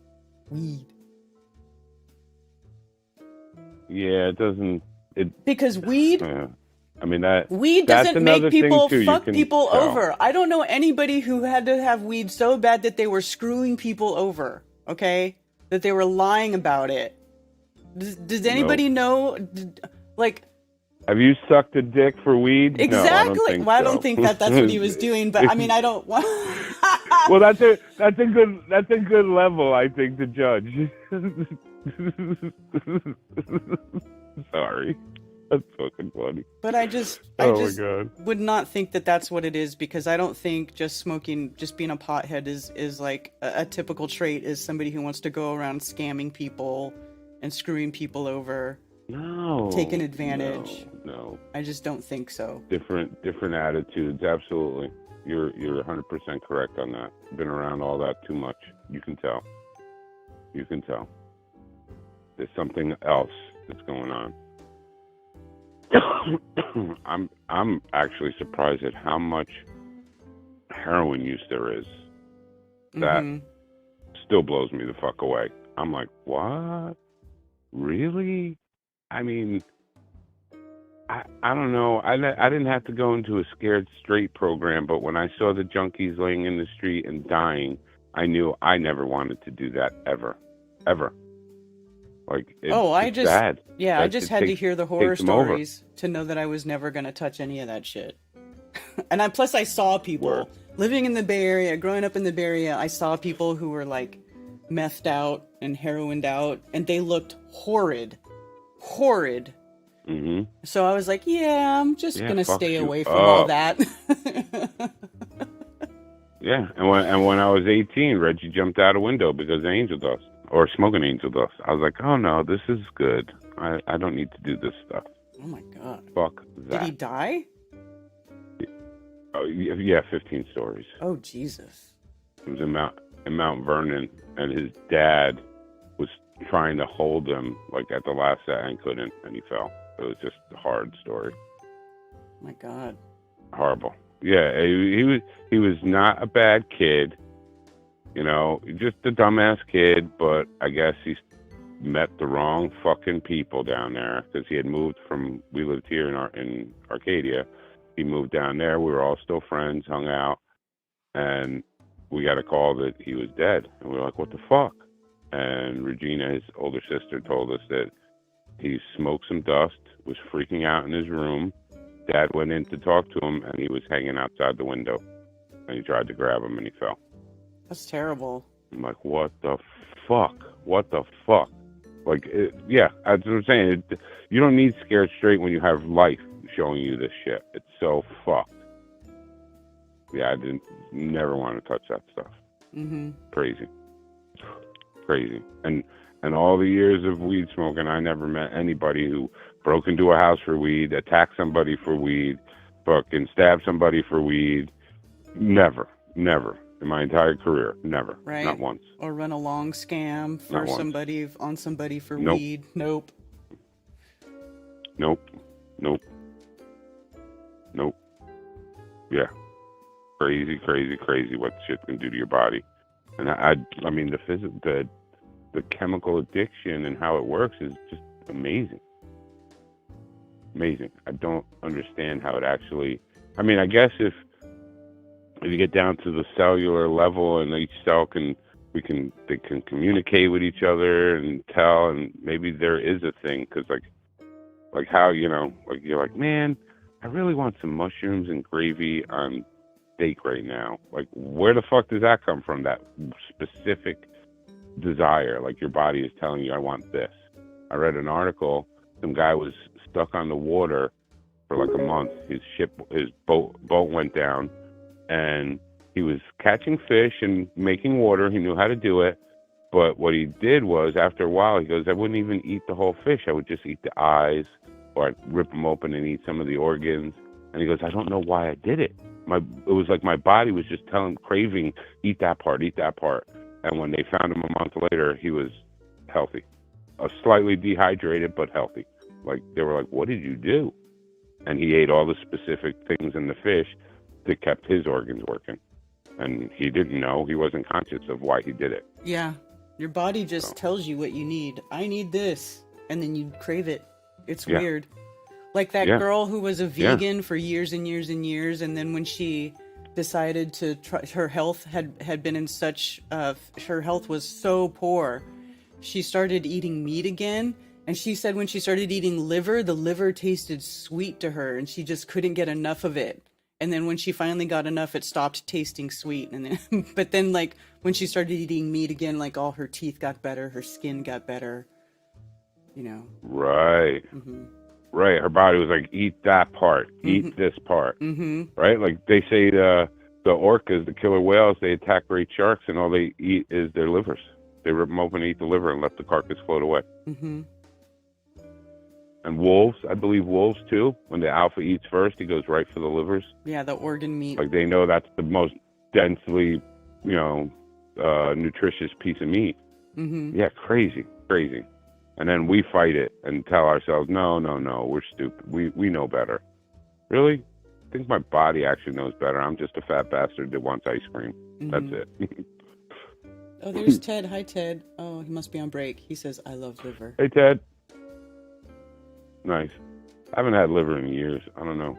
weed. Yeah, it doesn't. Because weed. I mean that. Weed doesn't make people fuck people over. I don't know anybody who had to have weed so bad that they were screwing people over. Okay, that they were lying about it. Does anybody know? Like. Have you sucked a dick for weed? Exactly. No, I don't think that's what he was doing, but I mean, I don't want. Well, that's a good level, I think, to judge. Sorry, that's fucking funny. But I just would not think that that's what it is, because I don't think just being a pothead is like a typical trait is somebody who wants to go around scamming people and screwing people over. No. Taking advantage. No. I just don't think so. Different attitudes, absolutely. You're 100% correct on that. Been around all that too much. You can tell. There's something else that's going on. I'm actually surprised at how much heroin use there is. That still blows me the fuck away. I'm like, what? Really? I mean, I don't know. I didn't have to go into a Scared Straight program, but when I saw the junkies laying in the street and dying, I knew I never wanted to do that ever. Like, it's sad. Yeah, I just had to hear the horror stories to know that I was never going to touch any of that shit. And plus I saw people living in the Bay Area, growing up in the Bay Area. I saw people who were like methed out and heroined out, and they looked horrid. So I was like, yeah, I'm just going to stay away from all that. Yeah, and when I was 18, Reggie jumped out a window because of angel dust. Or smoking angel dust. I was like, oh no, this is good. I don't need to do this stuff. Oh my god. Fuck that. Did he die? Oh yeah, 15 stories. Oh Jesus. It was in Mount Vernon, and his dad was trying to hold him like at the last second, couldn't, and he fell. It was just a hard story. Oh my god. Horrible. Yeah, he was not a bad kid. You know, just a dumbass kid, but I guess he met the wrong fucking people down there because he had moved from. We lived here in Arcadia. He moved down there. We were all still friends, hung out, and we got a call that he was dead. And we were like, "What the fuck?" And Regina, his older sister, told us that he smoked some dust, was freaking out in his room. Dad went in to talk to him, and he was hanging outside the window. And he tried to grab him, and he fell. That's terrible. I'm like, what the fuck? What the fuck? Like, yeah, that's what I'm saying. You don't need Scared Straight when you have life showing you this shit. It's so fucked. Yeah, I never want to touch that stuff. Crazy. And all the years of weed smoking, I never met anybody who broke into a house for weed, attacked somebody for weed, fucking stabbed somebody for weed. Never. In my entire career, never. Right. Not once. Or run a long scam for somebody for weed. Nope. Yeah. Crazy what shit can do to your body. And I mean the chemical addiction and how it works is just amazing. I don't understand how it actually, I mean, I guess if you get down to the cellular level and each cell they can communicate with each other and tell, and maybe there is a thing, because like how, you know, like you're like, man, I really want some mushrooms and gravy on steak right now. Like, where the fuck does that come from, that specific desire? Like, your body is telling you, I want this. I read an article, some guy was stuck on the water for like a month. His boat went down, and he was catching fish and making water. He knew how to do it. But what he did was, after a while, he goes, I wouldn't even eat the whole fish. I would just eat the eyes, or I'd rip them open and eat some of the organs. And he goes, I don't know why I did it. It was like my body was just craving, eat that part. And when they found him a month later, he was healthy. Slightly dehydrated, but healthy. Like, they were like, what did you do? And he ate all the specific things in the fish that kept his organs working. And he didn't know. He wasn't conscious of why he did it. Yeah. Your body just tells you what you need. I need this. And then you crave it. It's weird. Like that girl who was a vegan for years and years and years. And then when she decided to try, her health had been in such, her health was so poor. She started eating meat again. And she said when she started eating liver, the liver tasted sweet to her. And she just couldn't get enough of it. And then when she finally got enough, it stopped tasting sweet. And then, but then, like, when she started eating meat again, like, all her teeth got better, her skin got better, you know. Right. Mm-hmm. Right. Her body was like, eat that part, eat this part. Mm-hmm. Right? Like, they say the orcas, the killer whales, they attack great sharks, and all they eat is their livers. They rip them open and eat the liver and let the carcass float away. Mm-hmm. And wolves, I believe wolves too, when the alpha eats first, he goes right for the livers. Yeah, the organ meat. Like, they know that's the most densely, nutritious piece of meat. Mm-hmm. Yeah, crazy. and then we fight it and tell ourselves, no, we're stupid. We know better. Really? I think my body actually knows better. I'm just a fat bastard that wants ice cream. That's it. Oh, there's Ted. Hi, Ted. Oh, he must be on break. He says, I love liver. Hey, Ted. Nice. I haven't had liver in years. I don't know.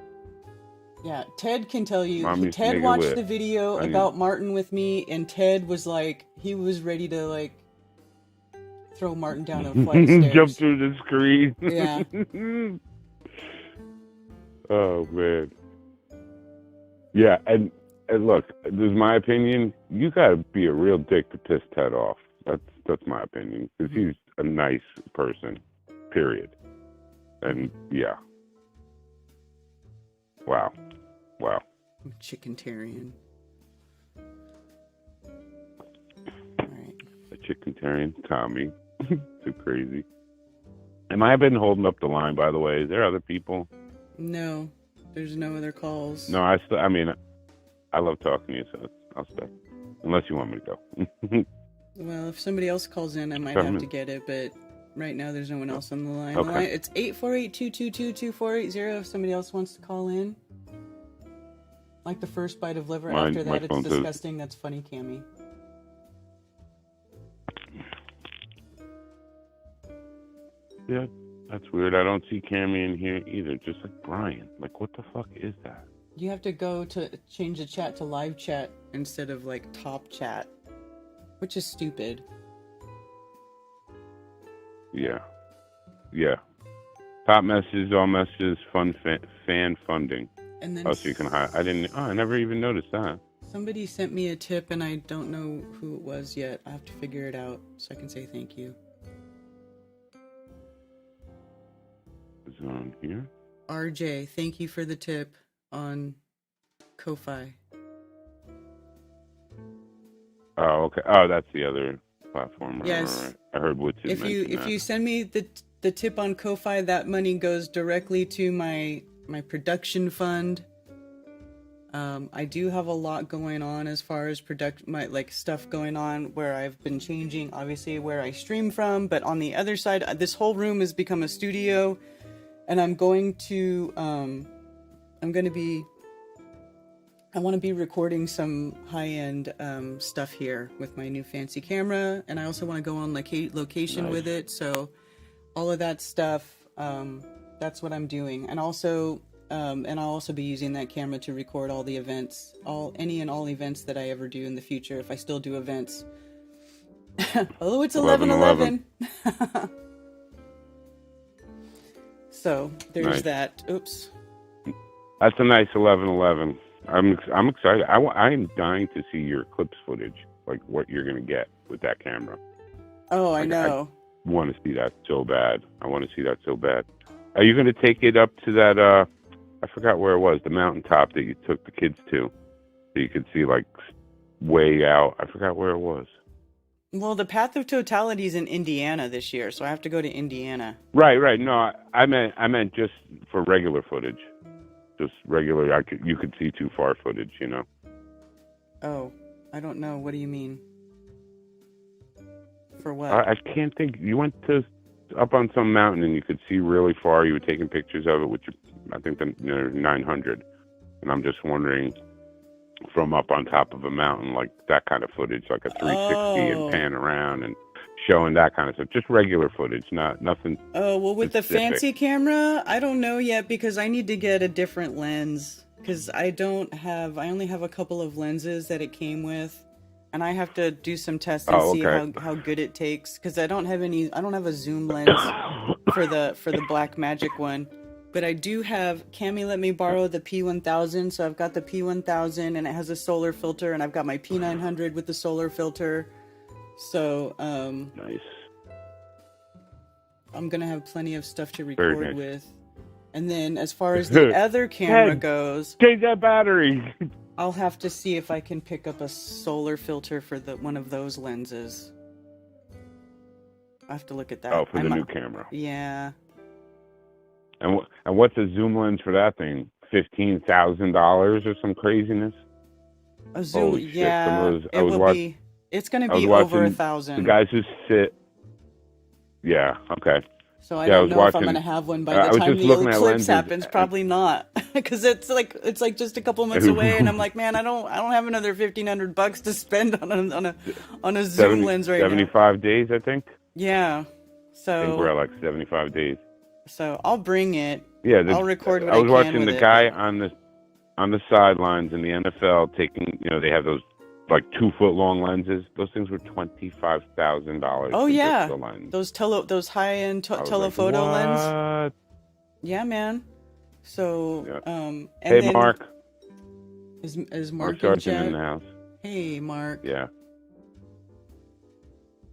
Yeah, Ted can tell you. Mom used to Ted make it watched with. the video about Martin with me, and Ted was like, he was ready to like throw Martin down a flight of stairs. Jump through the screen. Yeah. Oh man. Yeah, and look, this is my opinion. You gotta be a real dick to piss Ted off. That's my opinion, because he's a nice person. Period. And yeah. Wow. Chickentarian. Alright. A chickentarian, Tommy. Too crazy. Am I been holding up the line, by the way? Is there other people? No, there's no other calls. No, I love talking to you, so I'll stay. Unless you want me to go. Well, if somebody else calls in, I might have to get it, but right now there's no one else on the line. Okay. It's 848-222-2480 if somebody else wants to call in. Like the first bite of liver. After that, it's disgusting. That's funny, Cammy. Yeah, that's weird. I don't see Cammy in here either. Just like Brian. Like, what the fuck is that? You have to go to change the chat to live chat instead of like top chat, which is stupid. Yeah. Top messages, all messages, fan funding. And then so you can hide. I never even noticed that. Somebody sent me a tip and I don't know who it was yet. I have to figure it out so I can say thank you. Is it on here? RJ, thank you for the tip on Ko-Fi. Oh, okay. Oh, that's the other platform. Yes. Right. I heard Woods. If you send me the tip on Ko-Fi, that money goes directly to my production fund. I do have a lot going on as far as stuff going on where I've been changing, obviously, where I stream from. But on the other side, this whole room has become a studio, and I want to be recording some high-end stuff here with my new fancy camera, and I also want to go on location with it. So all of that stuff, that's what I'm doing. And also, and I'll also be using that camera to record all the events, any and all events that I ever do in the future, if I still do events. Although it's 11/11. So there's that. Oops. That's a nice 11/11. I'm excited. I'm dying to see your eclipse footage, like what you're gonna get with that camera. Oh, I know. I want to see that so bad. Are you gonna take it up to that? I forgot where it was. The mountaintop that you took the kids to, so you could see like way out. I forgot where it was. Well, the Path of Totality is in Indiana this year, so I have to go to Indiana. Right. No, I meant just for regular footage. Just regular, you could see too far footage, you know. Oh, I don't know. What do you mean? For what? I can't think. You went up on some mountain and you could see really far. You were taking pictures of it, which I think the 900. And I'm just wondering, from up on top of a mountain, like that kind of footage, like a 360 and pan around and showing that kind of stuff. Just regular footage, nothing. Oh, well, with specific. The fancy camera, I don't know yet because I need to get a different lens because I only have a couple of lenses that it came with, and I have to do some tests and see how good it takes because I don't have a zoom lens for the Black Magic one. But I do have, Cammy let me borrow the P1000, so I've got the P1000 and it has a solar filter, and I've got my P900 with the solar filter. So, nice. I'm gonna have plenty of stuff to record with. And then as far as the other camera goes, change that battery. I'll have to see if I can pick up a solar filter for one of those lenses. I have to look at that. Oh, for the new camera. Yeah. And what's a zoom lens for that thing? $15,000 or some craziness? A zoom, holy yeah. Shit. It's going to be over $1,000. The guys who sit. Yeah. Okay. So I Yeah, I don't was know if I'm watching- gonna have one by I the was time just the looking at eclipse lenses, happens. Probably not, because it's like just a couple months away, and I'm like, man, I don't have another $1,500 to spend on a zoom lens right now. 75 days, I think. Yeah. I think we're So at like 75 days. I'll bring it. Yeah, I'll record what I was can watching with the it, guy but- on the sidelines in the NFL taking. They have those like 2-foot-long lenses. Those things were $25,000. Oh yeah, the lens. those high-end I was telephoto like, lens. what? Yeah, man. So Yeah. and Hey, then Mark. is Mark Mark in Sargent chat? in the house. Hey, Mark. Yeah.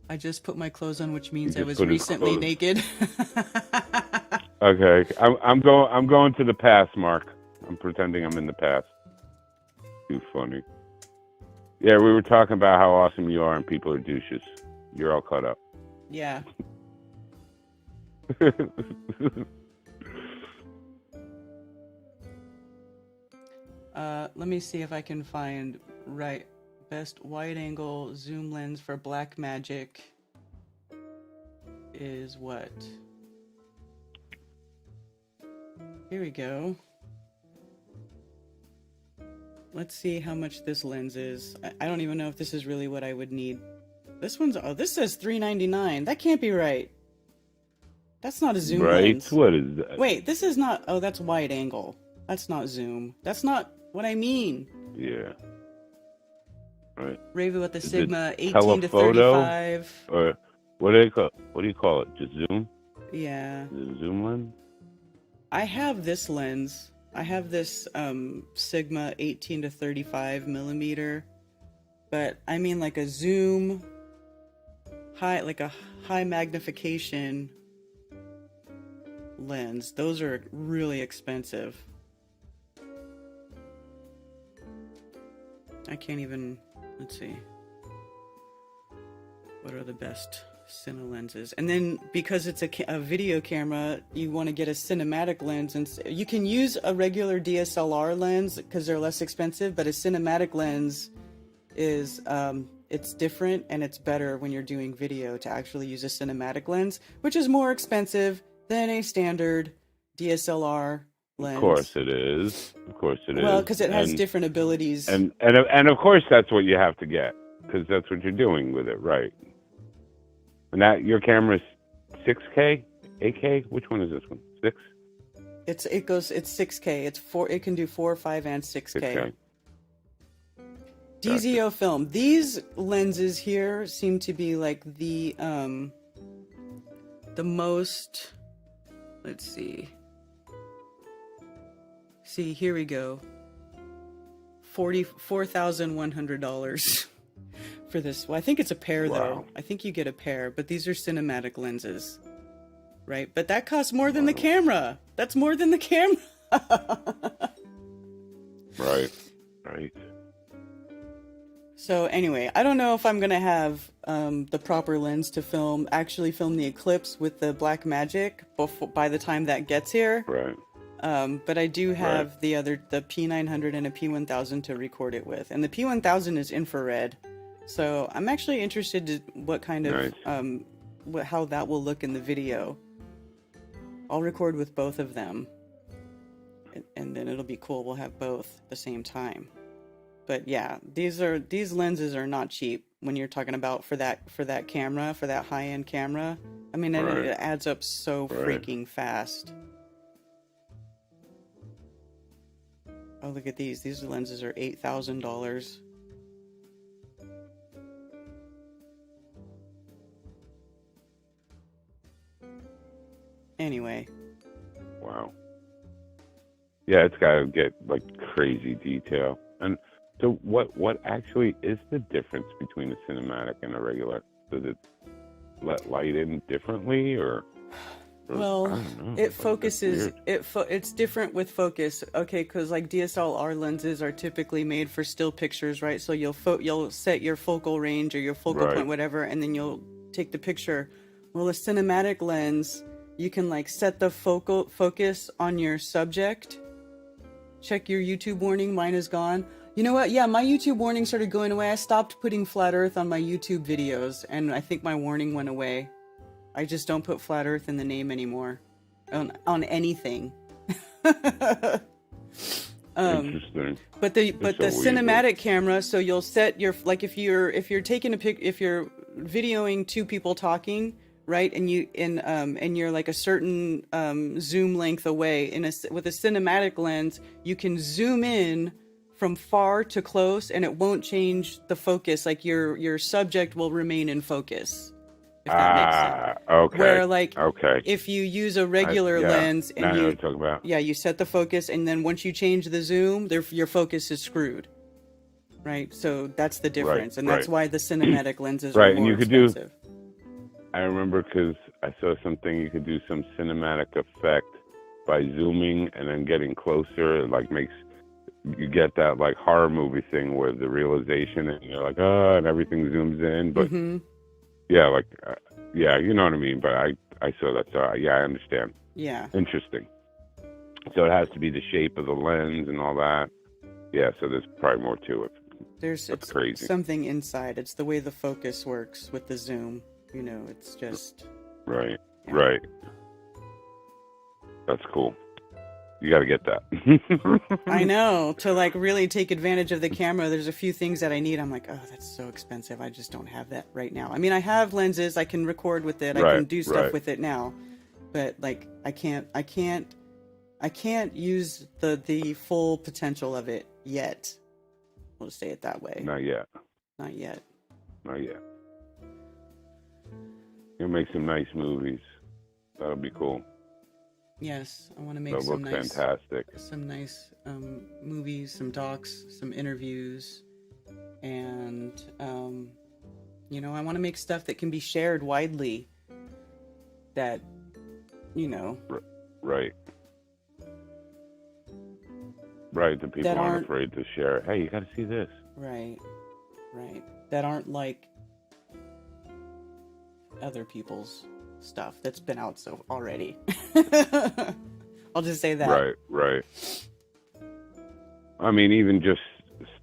I just put my clothes on, which means I just was put his recently clothes- naked. Okay. I'm going to the past, Mark. I'm pretending I'm in the past. Too funny. Yeah, we were talking about how awesome you are and people are douches. You're all caught up. Yeah. Let me see if I can find best wide angle zoom lens for Blackmagic is what? Here we go. Let's see how much this lens is. I don't even know if this is really what I would need. This says $399. That can't be right. That's not a zoom lens. What is that? Wait, this is not. Oh, that's wide angle. That's not zoom. That's not what I mean. Yeah. Right. Raven with the Is it Sigma 18 to telephoto? 35. Or what do you call it? Just zoom? Yeah. Is it a zoom lens? I have this lens. I have this Sigma 18 to 35 millimeter, but I mean like a zoom like a high magnification lens. Those are really expensive. I can't even, let's see. What are the best cine lenses? And then because it's a video camera, you want to get a cinematic lens, and you can use a regular DSLR lens because they're less expensive, but a cinematic lens is it's different and it's better when you're doing video to actually use a cinematic lens, which is more expensive than a standard DSLR lens. Of course it is. Of course it is. Well, because it has different abilities. And of course that's what you have to get, because that's what you're doing with it, right? And that your camera is 6K, 8K. Which one is this one? 6? It's 6K. It can do 4, 5, and 6K. 6K. DZO film. These lenses here seem to be like the most. Let's see. See, here we go. $44,100 for this. Well, I think it's a pair though. I think you get a pair, but these are cinematic lenses, right? But that costs more than the camera. That's more than the camera. Right. So anyway, I don't know if I'm gonna have the proper lens to actually film the eclipse with the Blackmagic by the time that gets here. Right. But I do have the P900 and a P1000 to record it with, and the P1000 is infrared. So I'm actually interested in what kind of how that will look in the video. I'll record with both of them, and then it'll be cool. We'll have both at the same time. But yeah, these lenses are not cheap when you're talking about for that camera, for that high-end camera. I mean, it adds up so freaking fast. Oh, look at these. These lenses are $8,000. Anyway. Wow. Yeah, it's got to get like crazy detail. And so what actually is the difference between a cinematic and a regular? Does it let light in differently, or well, I don't know. it focuses. It's different with focus. Okay, because like DSLR lenses are typically made for still pictures, right? So you'll set your focal range or your focal point, whatever, and then you'll take the picture. Well, a cinematic lens, you can like set the focus on your subject. Check your YouTube warning. Mine is gone. You know what? Yeah, my YouTube warning started going away. I stopped putting flat Earth on my YouTube videos, and I think my warning went away. I just don't put flat Earth in the name anymore on anything. Interesting. But the so cinematic camera, so you'll set your, like, if you're taking if you're videoing two people talking, right, and you're like a certain zoom length away, with a cinematic lens, you can zoom in from far to close, and it won't change the focus. Like your subject will remain in focus. If that makes sense. Okay. Where, like, okay. if you use a regular lens and now I know what you're talking about. yeah, you set the focus, and then once you change the zoom, your focus is screwed. Right? So that's the difference, and that's why the cinematic lenses are more expensive. I remember because I saw something, you could do some cinematic effect by zooming and then getting closer. It like you get that like horror movie thing where the realization and you're like, oh, and everything zooms in. But yeah, like, yeah, you know what I mean. But I saw that. So yeah, I understand. Yeah. Interesting. So it has to be the shape of the lens and all that. Yeah, so there's probably more to it. It's crazy. Something inside. It's the way the focus works with the zoom. You know, it's just... Right, yeah. right. That's cool. You got to get that. I know. To, like, really take advantage of the camera, there's a few things that I need. I'm like, oh, that's so expensive. I just don't have that right now. I mean, I have lenses. I can record with it. I can do stuff with it now. But, like, I can't use the full potential of it yet. We'll just say it that way. Not yet. Not yet. Not yet. You'll make some nice movies. That'll be cool. Yes, I want to make some nice, fantastic. Some nice movies, some docs, some interviews, and you know, I want to make stuff that can be shared widely. That, you know, right. Right, the people aren't afraid to share it. Hey, you got to see this. Right. That aren't like other people's stuff that's been out so already. I'll just say that. Right. I mean, even just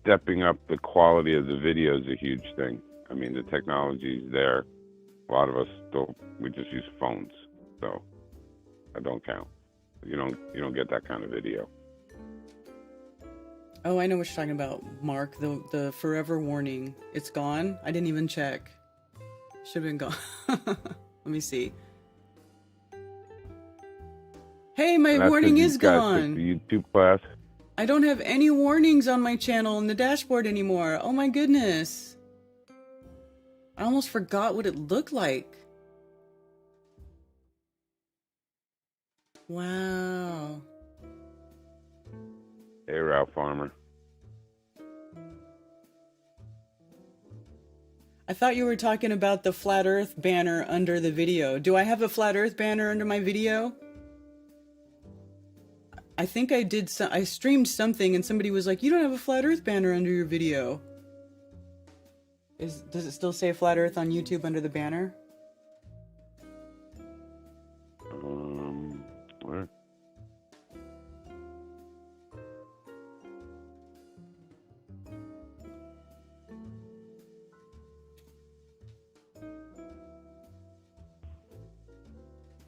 stepping up the quality of the video is a huge thing. I mean, the technology's there. A lot of us we just use phones, so that don't count. You don't get that kind of video. Oh, I know what you're talking about, Mark. The forever warning. It's gone? I didn't even check. Should have been gone. Let me see. Hey, my warning is gone. The YouTube class. I don't have any warnings on my channel in the dashboard anymore. Oh my goodness. I almost forgot what it looked like. Wow. Hey, Ralph Farmer. I thought you were talking about the Flat Earth banner under the video. Do I have a Flat Earth banner under my video? I think I did. I streamed something and somebody was like, you don't have a Flat Earth banner under your video. Does it still say Flat Earth on YouTube under the banner? Where?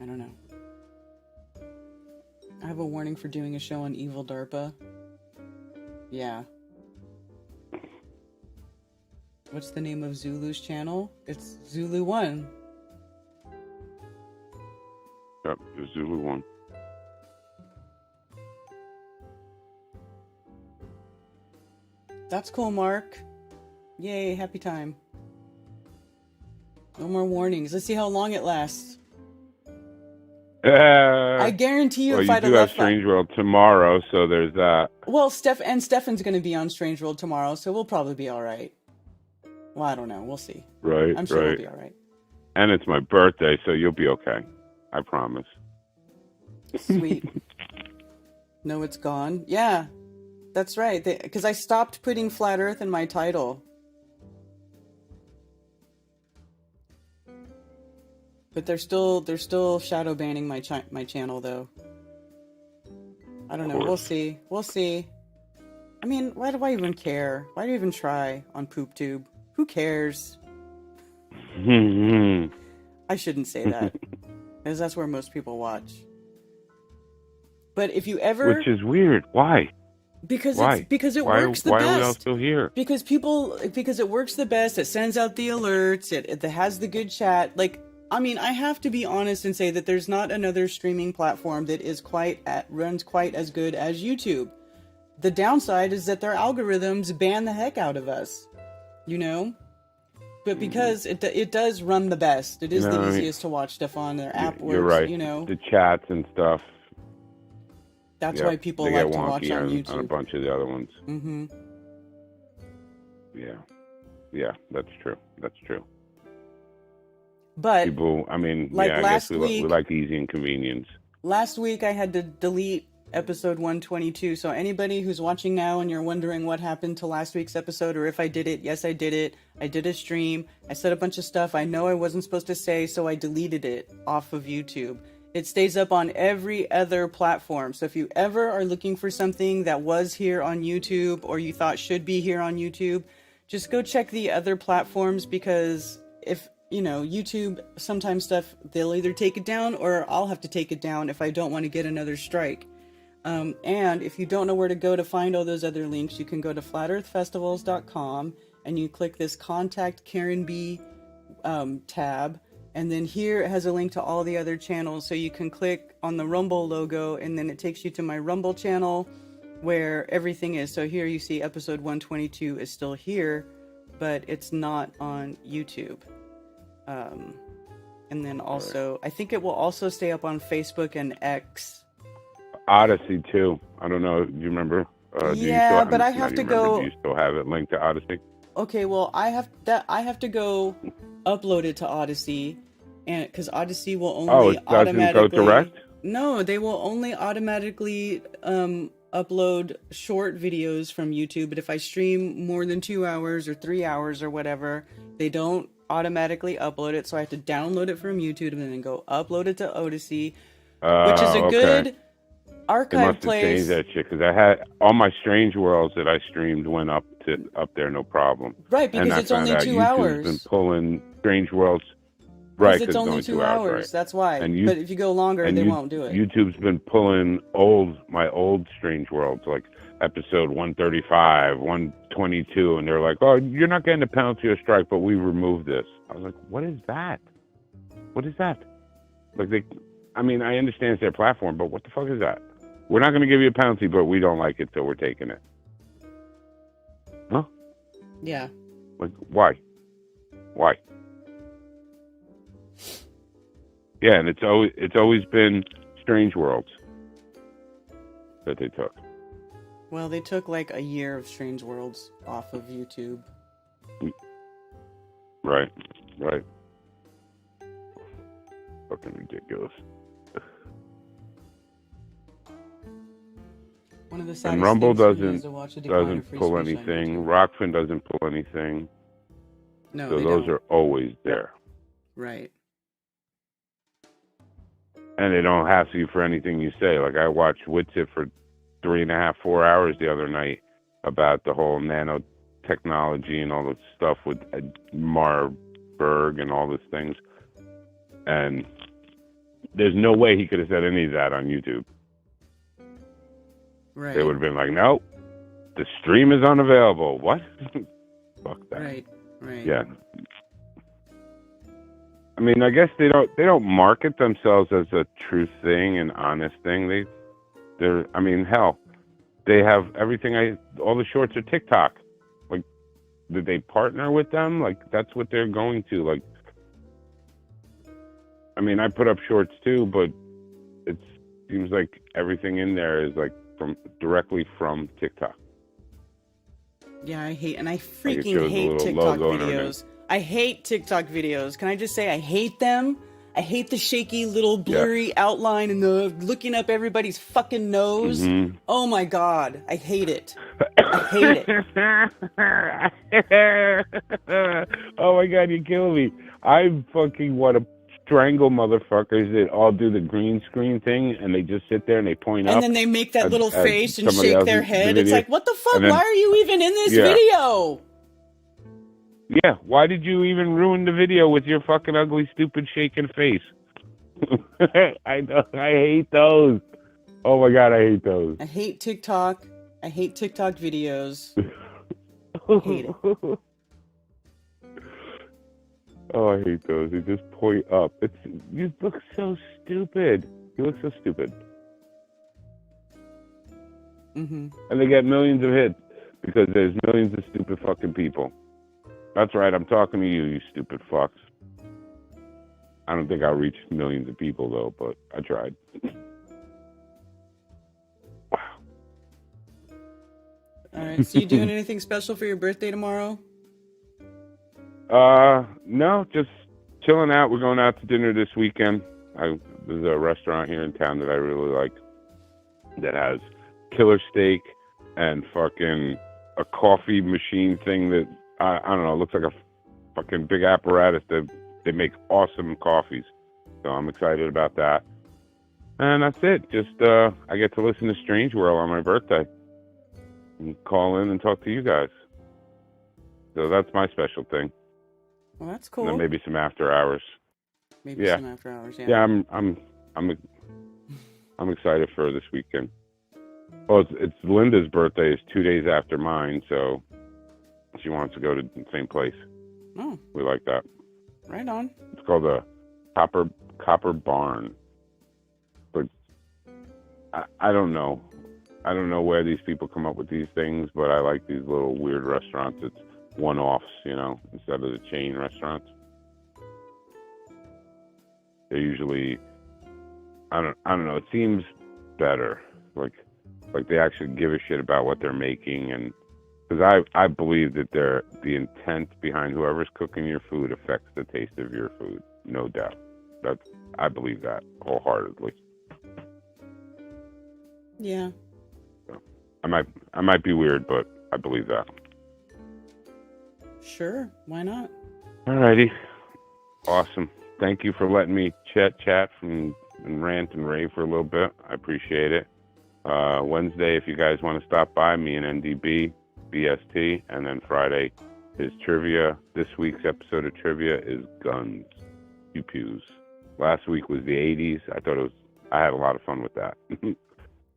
I don't know. I have a warning for doing a show on Evil DARPA. Yeah. What's the name of Zulu's channel? It's Zulu 1. Yep, the Zulu 1. That's cool, Mark. Yay, happy time. No more warnings. Let's see how long it lasts. I guarantee you, if I'd have Strange World tomorrow, so there's that. Well, Stefan's going to be on Strange World tomorrow, so we'll probably be all right. Well, I don't know. We'll see. Right, I'm sure we'll be all right. And it's my birthday, so you'll be okay. I promise. Sweet. No, it's gone. Yeah, that's right. Because I stopped putting Flat Earth in my title. But they're still shadow banning my channel though. I don't know. We'll see. I mean, why do I even care? Why do you even try on PoopTube? Who cares? I I shouldn't say that, because that's where most people watch. But if you ever, Which is weird. Why? because Why? it Why? works the Why best. are we all still here? Because it works the best. It sends out the alerts. It has the good chat. Like, I mean, I have to be honest and say that there's not another streaming platform that is runs quite as good as YouTube. The downside is that their algorithms ban the heck out of us, you know? But because it does run the best, it is the easiest to watch stuff on. Their app works, You're right. you know? The chats and stuff. That's why people they like get to watch wonky on YouTube. on a bunch of the other ones. Mm-hmm. Yeah, that's true. But People, I mean, like I last guess we week- like easy and convenience. last week I had to delete episode 122. So anybody who's watching now and you're wondering what happened to last week's episode or if I did it, yes, I did it. I did a stream. I said a bunch of stuff I know I wasn't supposed to say, so I deleted it off of YouTube. It stays up on every other platform. So if you ever are looking for something that was here on YouTube or you thought should be here on YouTube, just go check the other platforms, because if, you know, YouTube, sometimes stuff, they'll either take it down or I'll have to take it down if I don't want to get another strike. And if you don't know where to go to find all those other links, you can go to flatearthfestivals.com and you click this Contact Karen B tab. And then here it has a link to all the other channels. So you can click on the Rumble logo and then it takes you to my Rumble channel where everything is. So here you see episode 122 is still here, but it's not on YouTube. And then also, I think it will also stay up on Facebook and X. Odyssey too. I don't know. Do you remember? Do Yeah, you but I have to go. Do you still have it linked to Odyssey? Okay, well, I have to go upload it to Odyssey, and because Odyssey will only it doesn't automatically go direct? No, they will only automatically upload short videos from YouTube. But if I stream more than 2 hours or 3 hours or whatever, they don't automatically upload it. So I have to download it from YouTube and then go upload it to Odyssey, which is a good archive They must have place. changed that shit, because I had all my Strange Worlds that I streamed went up there, no problem. Right, because and I it's only found out 2 YouTube's hours. been pulling Strange Worlds. Right, Because it's only 2 hours. right. That's why. And but if you go longer, they won't do it. YouTube's been pulling my old Strange Worlds, like episode 135, 122, and they're like, "Oh, you're not getting a penalty or strike, but we removed this." I was like, "What is that? What is that?" Like I understand it's their platform, but what the fuck is that? We're not going to give you a penalty, but we don't like it, so we're taking it. Huh? Yeah. Like, why? Why? Yeah, and it's always been Strange Worlds that they took. Well, they took like a year of Strange Worlds off of YouTube. Right. Fucking ridiculous. One of the saddest And Rumble things for me is to watch a decline of doesn't free pull speech on anything. YouTube. Rockfin doesn't pull anything. No, So they those don't. are always there. Right. And they don't hassle you for anything you say. Like, I watched Witsit for 3.5, 4 hours the other night about the whole nanotechnology and all this stuff with Marburg and all these things. And there's no way he could have said any of that on YouTube. Right. They would have been like, "Nope, the stream is unavailable." What? Fuck that. Right. Yeah. I mean, I guess they don't market themselves as a true thing, an honest thing. They're I mean, hell, they have everything. All the shorts are TikTok. Like, did they partner with them? Like, that's what they're going to. Like, I mean, I put up shorts too, but it seems like everything in there is like directly from TikTok. Yeah, I freaking shows a hate little TikTok logo and everything. videos. I hate TikTok videos. Can I just say I hate them? I hate the shaky little blurry outline and the looking up everybody's fucking nose. Mm-hmm. Oh my god, I hate it. I hate it. Oh my god, you kill me. I fucking want to strangle motherfuckers that all do the green screen thing and they just sit there and they point up. And then they make that little face and shake their head. Video. It's like, what the fuck? Then, why are you even in this video? Yeah, why did you even ruin the video with your fucking ugly, stupid, shaking face? I know, I hate those. Oh my god, I hate those. I hate TikTok. I hate TikTok videos. Hate it. Oh, I hate those. They just point up. You look so stupid. You look so stupid. Mm-hmm. And they get millions of hits because there's millions of stupid fucking people. That's right. I'm talking to you, you stupid fucks. I don't think I'll reach millions of people though, but I tried. All right. So you doing anything special for your birthday tomorrow? No, just chilling out. We're going out to dinner this weekend. There's a restaurant here in town that I really like that has killer steak and fucking a coffee machine thing that I don't know, looks like a fucking big apparatus that they make awesome coffees. So I'm excited about that. And that's it. Just I get to listen to Strange World on my birthday and call in and talk to you guys. So that's my special thing. Well, that's cool. And then maybe some after hours. Maybe some after hours. Yeah. Yeah, I'm excited for this weekend. Well, it's Linda's birthday is 2 days after mine, so she wants to go to the same place. Oh. We like that. Right on. It's called the Copper Barn. But I don't know. I don't know where these people come up with these things, but I like these little weird restaurants. It's one-offs, you know, instead of the chain restaurants. They're usually, I don't know. It seems better, like they actually give a shit about what they're making, and because I believe that the intent behind whoever's cooking your food affects the taste of your food, no doubt. I believe that wholeheartedly. Yeah. So, I might be weird, but I believe that. Sure, why not? Alrighty, awesome. Thank you for letting me chat and rant and rave for a little bit. I appreciate it. Wednesday, if you guys want to stop by, me and NDB, BST, and then Friday is trivia. This week's episode of trivia is guns, pew pews. Last week was the 80s. I had a lot of fun with that.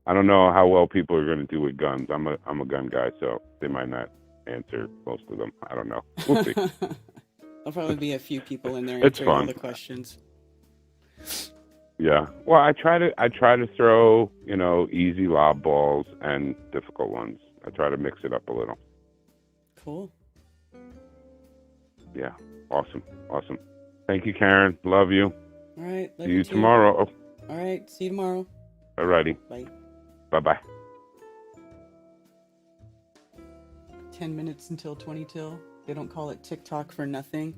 I don't know how well people are going to do with guns. I'm a gun guy, so they might not answer most of them. I don't know. We'll see. There'll probably be a few people in there It's answering fun. all the questions. Yeah. Well, I try to throw, you know, easy lob balls and difficult ones. I try to mix it up a little. Cool. Yeah. Awesome. Thank you, Karen. Love you. All right. See you tomorrow. All right. See you tomorrow. Alrighty. Bye. Bye-bye. 10 minutes until 20 till. They don't call it TikTok for nothing.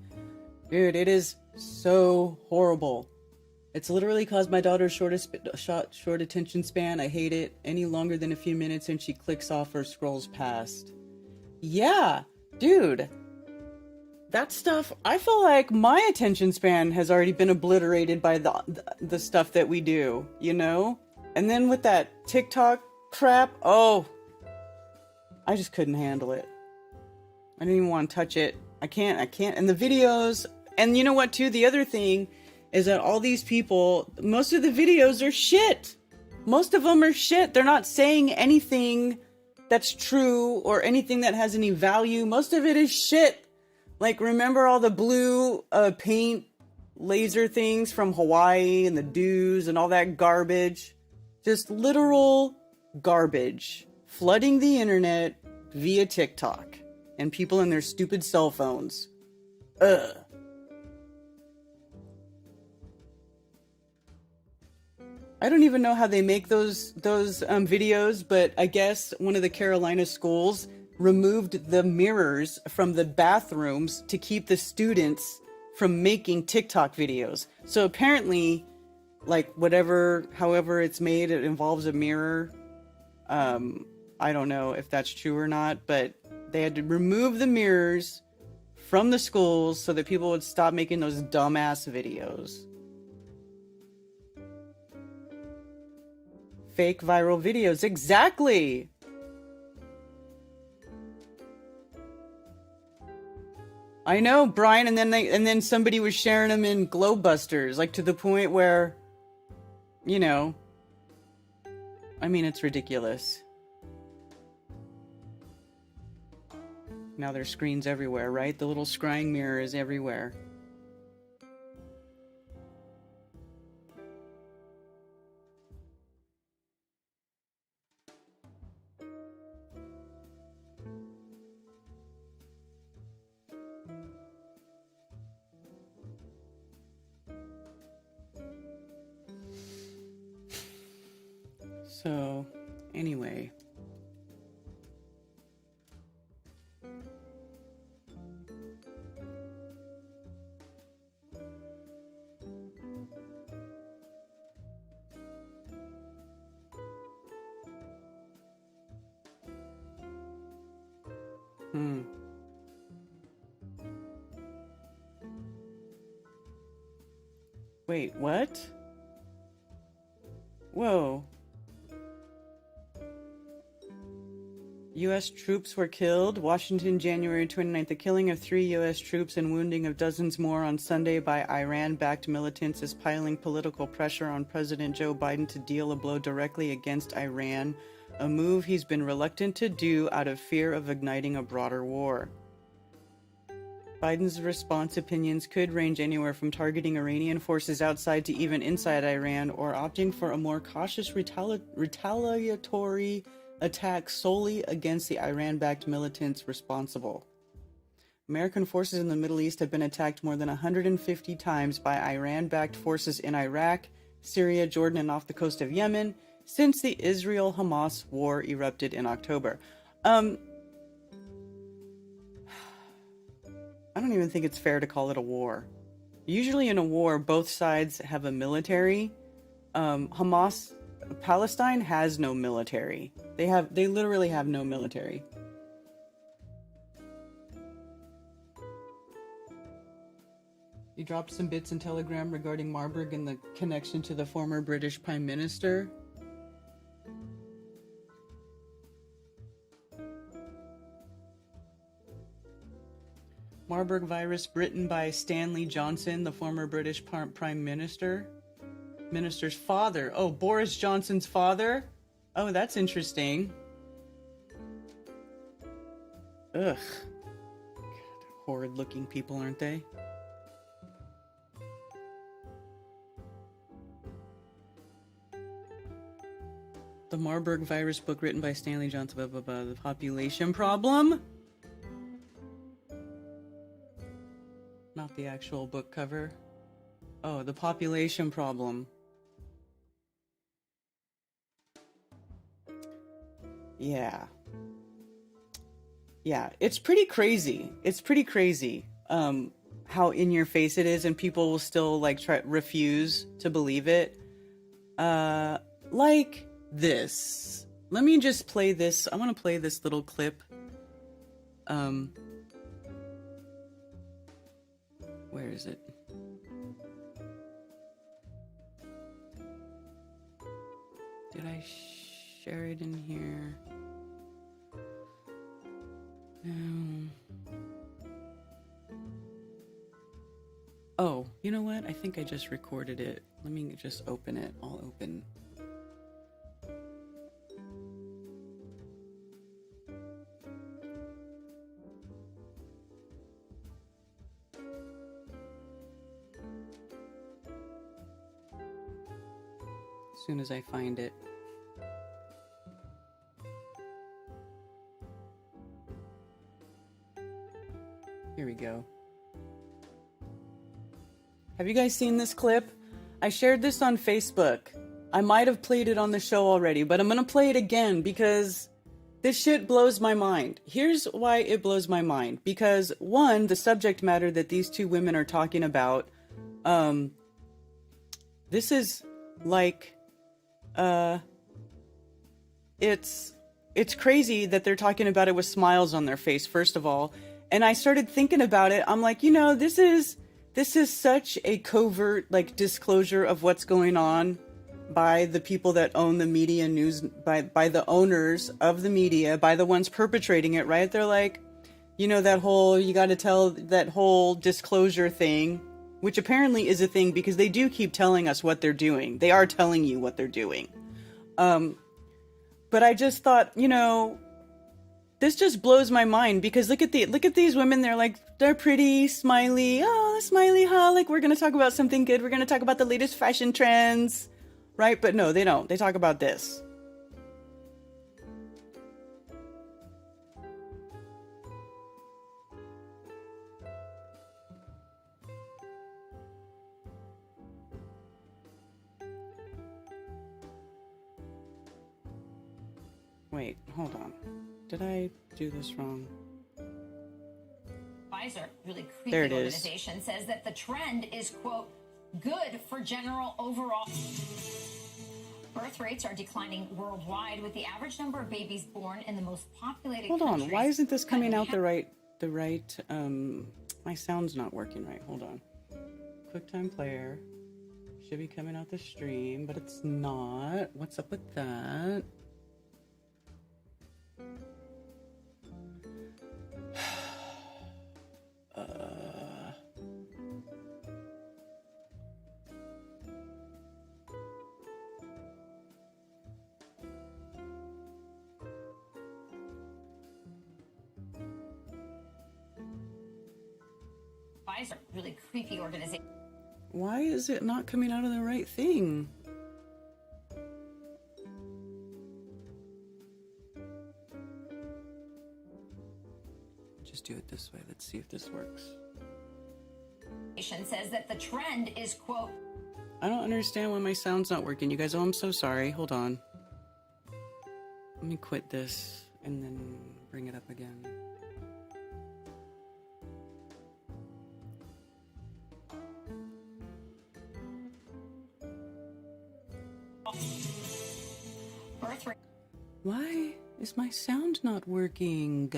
Dude, it is so horrible. It's literally caused my daughter's short attention span. I hate it. Any longer than a few minutes and she clicks off or scrolls past. Yeah, dude. That stuff, I feel like my attention span has already been obliterated by the stuff that we do, you know? And then with that TikTok crap, oh, I just couldn't handle it. I didn't even want to touch it. I can't. And the videos, and you know what too? The other thing is that all these people, most of the videos are shit. Most of them are shit. They're not saying anything that's true or anything that has any value. Most of it is shit. Like, remember all the blue paint laser things from Hawaii and the dews and all that garbage? Just literal garbage flooding the internet via TikTok and people in their stupid cell phones. Ugh. I don't even know how they make those videos, but I guess one of the Carolina schools removed the mirrors from the bathrooms to keep the students from making TikTok videos. So apparently, like however it's made, it involves a mirror. I don't know if that's true or not, but they had to remove the mirrors from the schools so that people would stop making those dumbass videos. Fake viral videos, exactly! I know, Brian, and then somebody was sharing them in Globebusters, like to the point where, you know, I mean, it's ridiculous. Now there's screens everywhere, right? The little scrying mirror is everywhere. So, anyway. Wait, what? Whoa. U.S. troops were killed. Washington, January 29th. The killing of 3 U.S. troops and wounding of dozens more on Sunday by Iran-backed militants is piling political pressure on President Joe Biden to deal a blow directly against Iran, a move he's been reluctant to do out of fear of igniting a broader war. Biden's response opinions could range anywhere from targeting Iranian forces outside to even inside Iran, or opting for a more cautious retaliatory attack solely against the Iran-backed militants responsible. American forces in the Middle East have been attacked more than 150 times by Iran-backed forces in Iraq, Syria, Jordan, and off the coast of Yemen since the Israel-Hamas war erupted in October. I don't even think it's fair to call it a war. Usually in a war, both sides have a military. Palestine has no military. They literally have no military. You dropped some bits in Telegram regarding Marburg and the connection to the former British Prime Minister. Marburg virus written by Stanley Johnson, the former British Prime Minister. Minister's father. Oh, Boris Johnson's father? Oh, that's interesting. Ugh. God, horrid-looking people, aren't they? The Marburg virus book written by Stanley Johnson. Blah, blah, blah. The population problem? Not the actual book cover. Oh, the population problem. Yeah. Yeah, it's pretty crazy. It's pretty crazy how in your face it is, and people will still like refuse to believe it. Like this. Let me just play this. I want to play this little clip. Where is it? Did I share it in here? Oh, you know what? I think I just recorded it. Let me just open it. I'll open. As soon as I find it. Here we go. Have you guys seen this clip? I shared this on Facebook. I might have played it on the show already, but I'm gonna play it again because this shit blows my mind. Here's why it blows my mind. Because one, the subject matter that these two women are talking about, this is like, it's crazy that they're talking about it with smiles on their face, first of all. And I started thinking about it. I'm like, you know, this is such a covert, like, disclosure of what's going on by the people that own the media news, by the owners of the media, by the ones perpetrating it, right? They're like, You know, that whole, you got to tell that whole disclosure thing, which apparently is a thing because they do keep telling us what they're doing. They are telling you what they're doing. But I just thought, you know, this just blows my mind because look at these women. They're pretty, smiley. Oh, smiley, huh? Like, we're going to talk about something good. We're going to talk about the latest fashion trends, right? But no, they don't. They talk about this. Wait, hold on. Did I do this wrong? Pfizer, really There creepy it is. organization, says that the trend is, quote, good for general overall. Birth rates are declining worldwide, with the average number of babies born in the most populated Hold on, countries why isn't this coming cut in out the right, my sound's not working right. Hold on. QuickTime Player. Should be coming out the stream, but it's not. What's up with that? Pfizer, really creepy organization. Why is it not coming out of the right thing? Just do it this way. Let's see if this works. Says that the trend is, quote, I don't understand why my sound's not working. You guys, oh, I'm so sorry. Hold on. Let me quit this and then bring it up again. birth rate. Why is my sound not working?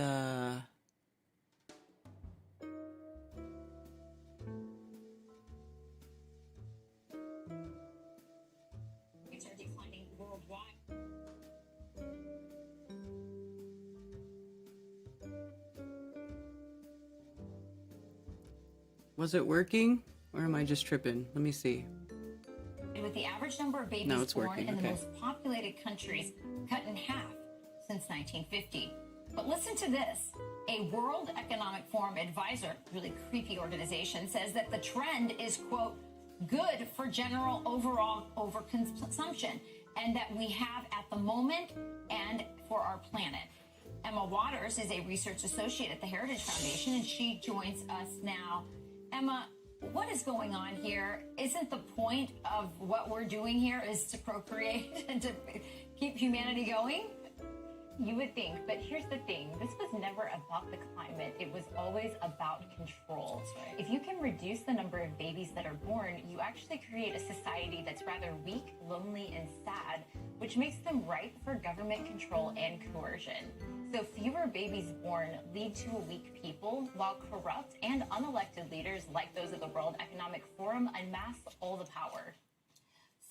Rates are declining worldwide. Was it working? Or am I just tripping? Let me see. With the average number of babies No, it's born working, in the okay. most populated countries cut in half since 1950. But listen to this. A World Economic Forum advisor, really creepy organization, says that the trend is, quote, good for general overall overconsumption, and that we have at the moment and for our planet. Emma Waters is a research associate at the Heritage Foundation, and she joins us now. Emma, what is going on here? Isn't the point of what we're doing here is to procreate and to keep humanity going? You would think, but here's the thing. This was never about the climate. It was always about control. Right. If you can reduce the number of babies that are born, you actually create a society that's rather weak, lonely, and sad, which makes them ripe for government control and coercion. So fewer babies born lead to a weak people, while corrupt and unelected leaders like those of the World Economic Forum amass all the power.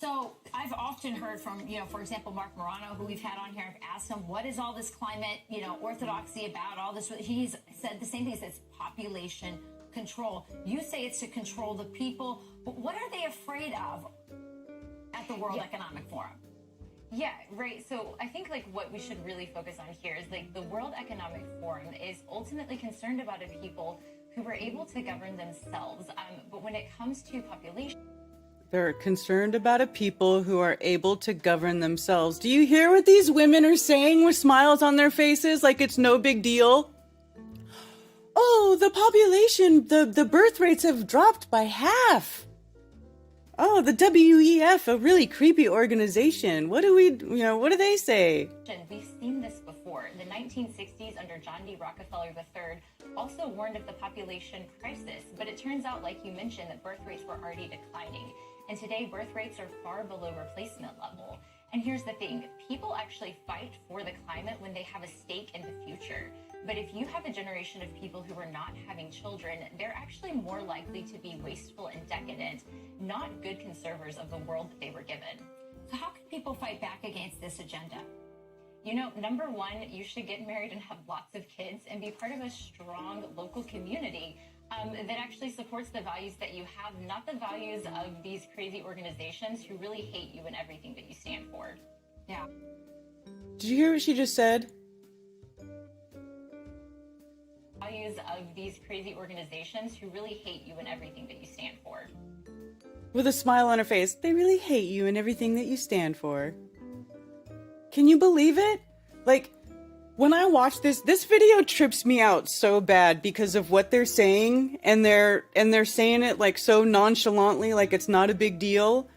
So I've often heard from, for example, Mark Morano, who we've had on here. I've asked him, what is all this climate, orthodoxy about, all this? He's said the same thing. He says population control. You say it's to control the people, but what are they afraid of at the World Economic Forum? Yeah, right. So I think what we should really focus on here is the World Economic Forum is ultimately concerned about a people who were able to govern themselves. But when it comes to population, They're concerned about a people who are able to govern themselves. Do you hear what these women are saying with smiles on their faces like it's no big deal? Oh, the population, the birth rates have dropped by half. Oh, the WEF, a really creepy organization. What do they say? we've seen this before. The 1960s under John D. Rockefeller III also warned of the population crisis, but it turns out, like you mentioned, that birth rates were already declining. And today, birth rates are far below replacement level. And here's the thing, people actually fight for the climate when they have a stake in the future. But if you have a generation of people who are not having children, they're actually more likely to be wasteful and decadent, not good conservers of the world that they were given. So how can people fight back against this agenda? You know, number one, you should get married and have lots of kids and be part of a strong local community that actually supports the values that you have, not the values of these crazy organizations who really hate you and everything that you stand for. Yeah. Did you hear what she just said? Values of these crazy organizations who really hate you and everything that you stand for. With a smile on her face. They really hate you and everything that you stand for. Can you believe it? Like, when I watch this video trips me out so bad because of what they're saying, and they're saying it like so nonchalantly, like it's not a big deal.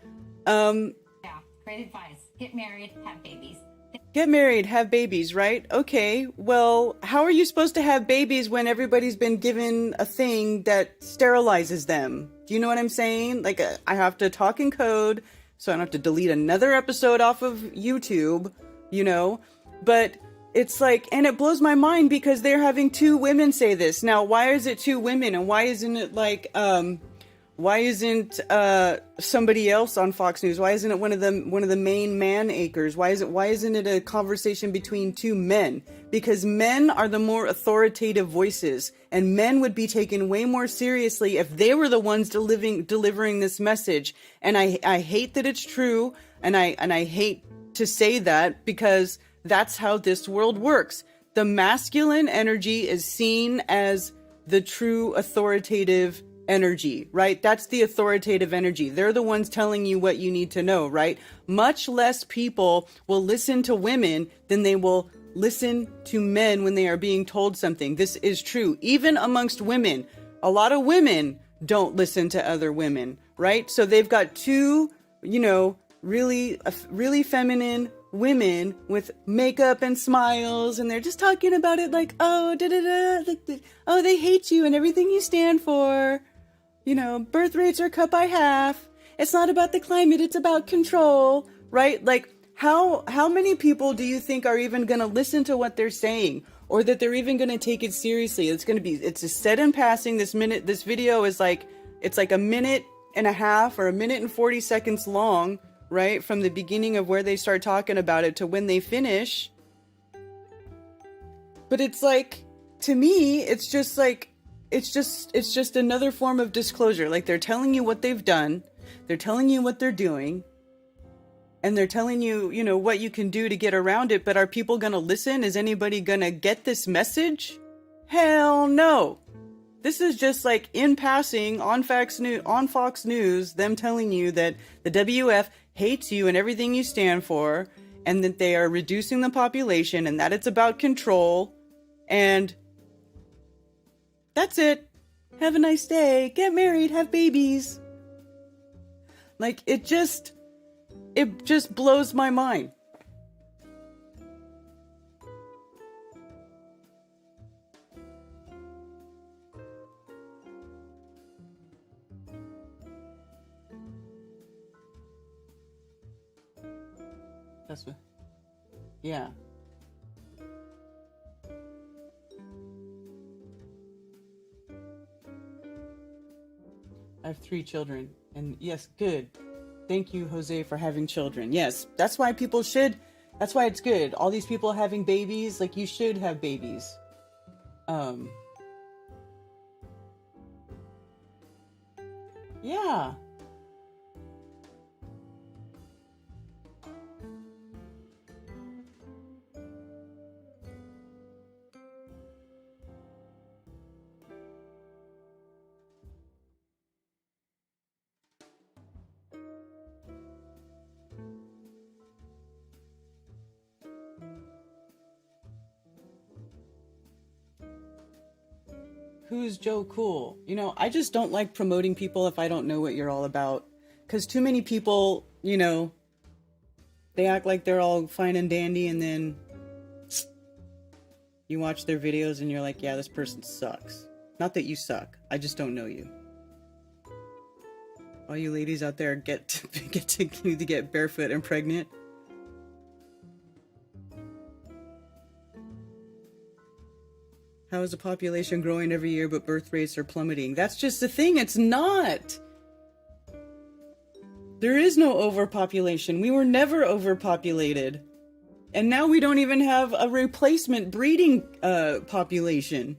Yeah, great advice. Get married, have babies. Get married, have babies, right? Okay, well, how are you supposed to have babies when everybody's been given a thing that sterilizes them? Do you know what I'm saying? Like, I have to talk in code, so I don't have to delete another episode off of YouTube, you know? But it's like, and it blows my mind because they're having two women say this. Now, why is it two women? And why isn't it like, why isn't somebody else on Fox News? Why isn't it one of the main man anchors? Why isn't it a conversation between two men? Because men are the more authoritative voices, and men would be taken way more seriously if they were the ones delivering this message. And I hate that it's true, and I hate to say that because that's how this world works. The masculine energy is seen as the true authoritative energy, right? That's the authoritative energy. They're the ones telling you what you need to know, right? Much less people will listen to women than they will listen to men when they are being told something. This is true. Even amongst women, a lot of women don't listen to other women, right? So they've got two, you know, really feminine women with makeup and smiles, and they're just talking about it like, oh, oh, they hate you and everything you stand for. You know, birth rates are cut by half. It's not about the climate, it's about control, right? Like, how many people do you think are even going to listen to what they're saying, or that they're even going to take it seriously? It's a said in passing. This video is like, it's like a minute and a half or a minute and 40 seconds long, right? From the beginning of where they start talking about it to when they finish. But it's like, to me, it's just like, it's just another form of disclosure. Like, they're telling you what they've done, they're telling you what they're doing, and they're telling you, you know, what you can do to get around it. But are people going to listen? Is anybody going to get this message? Hell no. This is just like in passing on Fox News, them telling you that the WF hates you and everything you stand for, and that they are reducing the population, and that it's about control, and that's it. Have a nice day. Get married. Have babies. Like, it just blows my mind. That's what. Yeah. I have 3 children, and yes, good. Thank you, Jose, for having children. Yes, that's why that's why it's good. All these people having babies, like, you should have babies. Yeah. Who's Joe Cool? You know, I just don't like promoting people if I don't know what you're all about. Because too many people, you know, they act like they're all fine and dandy, and then you watch their videos and you're like, yeah, this person sucks. Not that you suck. I just don't know you. All you ladies out there need to get barefoot and pregnant. How is the population growing every year but birth rates are plummeting? That's just the thing. It's not. There is no overpopulation. We were never overpopulated. And now we don't even have a replacement breeding population.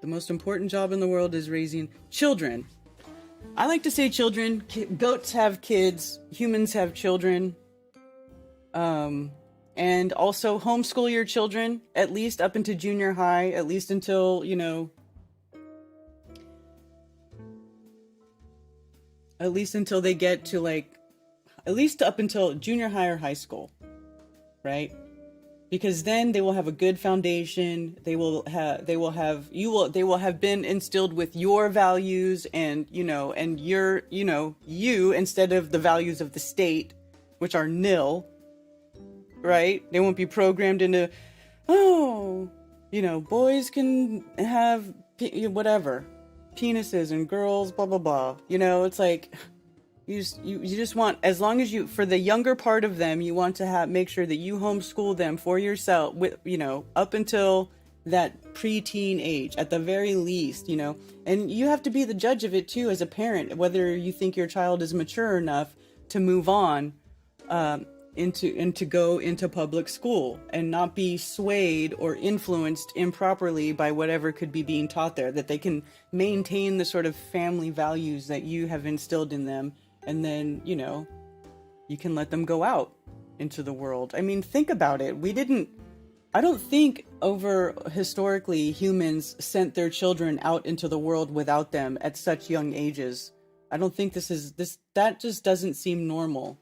The most important job in the world is raising children. I like to say children. Goats have kids. Humans have children. And also homeschool your children, at least up into junior high, at least until, at least until they get to at least up until junior high or high school, right? Because then they will have a good foundation. They will have been instilled with your values and, and your, you instead of the values of the state, which are nil. Right? They won't be programmed into, boys can have whatever, penises and girls, blah, blah, blah. It's like, you just want, as long as for the younger part of them, you want to make sure that you homeschool them for yourself, up until that preteen age, at the very least, and you have to be the judge of it too, as a parent, whether you think your child is mature enough to move on, to go into public school and not be swayed or influenced improperly by whatever could be being taught there, that they can maintain the sort of family values that you have instilled in them. And then, you can let them go out into the world. I mean, think about it. I don't think historically humans sent their children out into the world without them at such young ages. I don't think that just doesn't seem normal.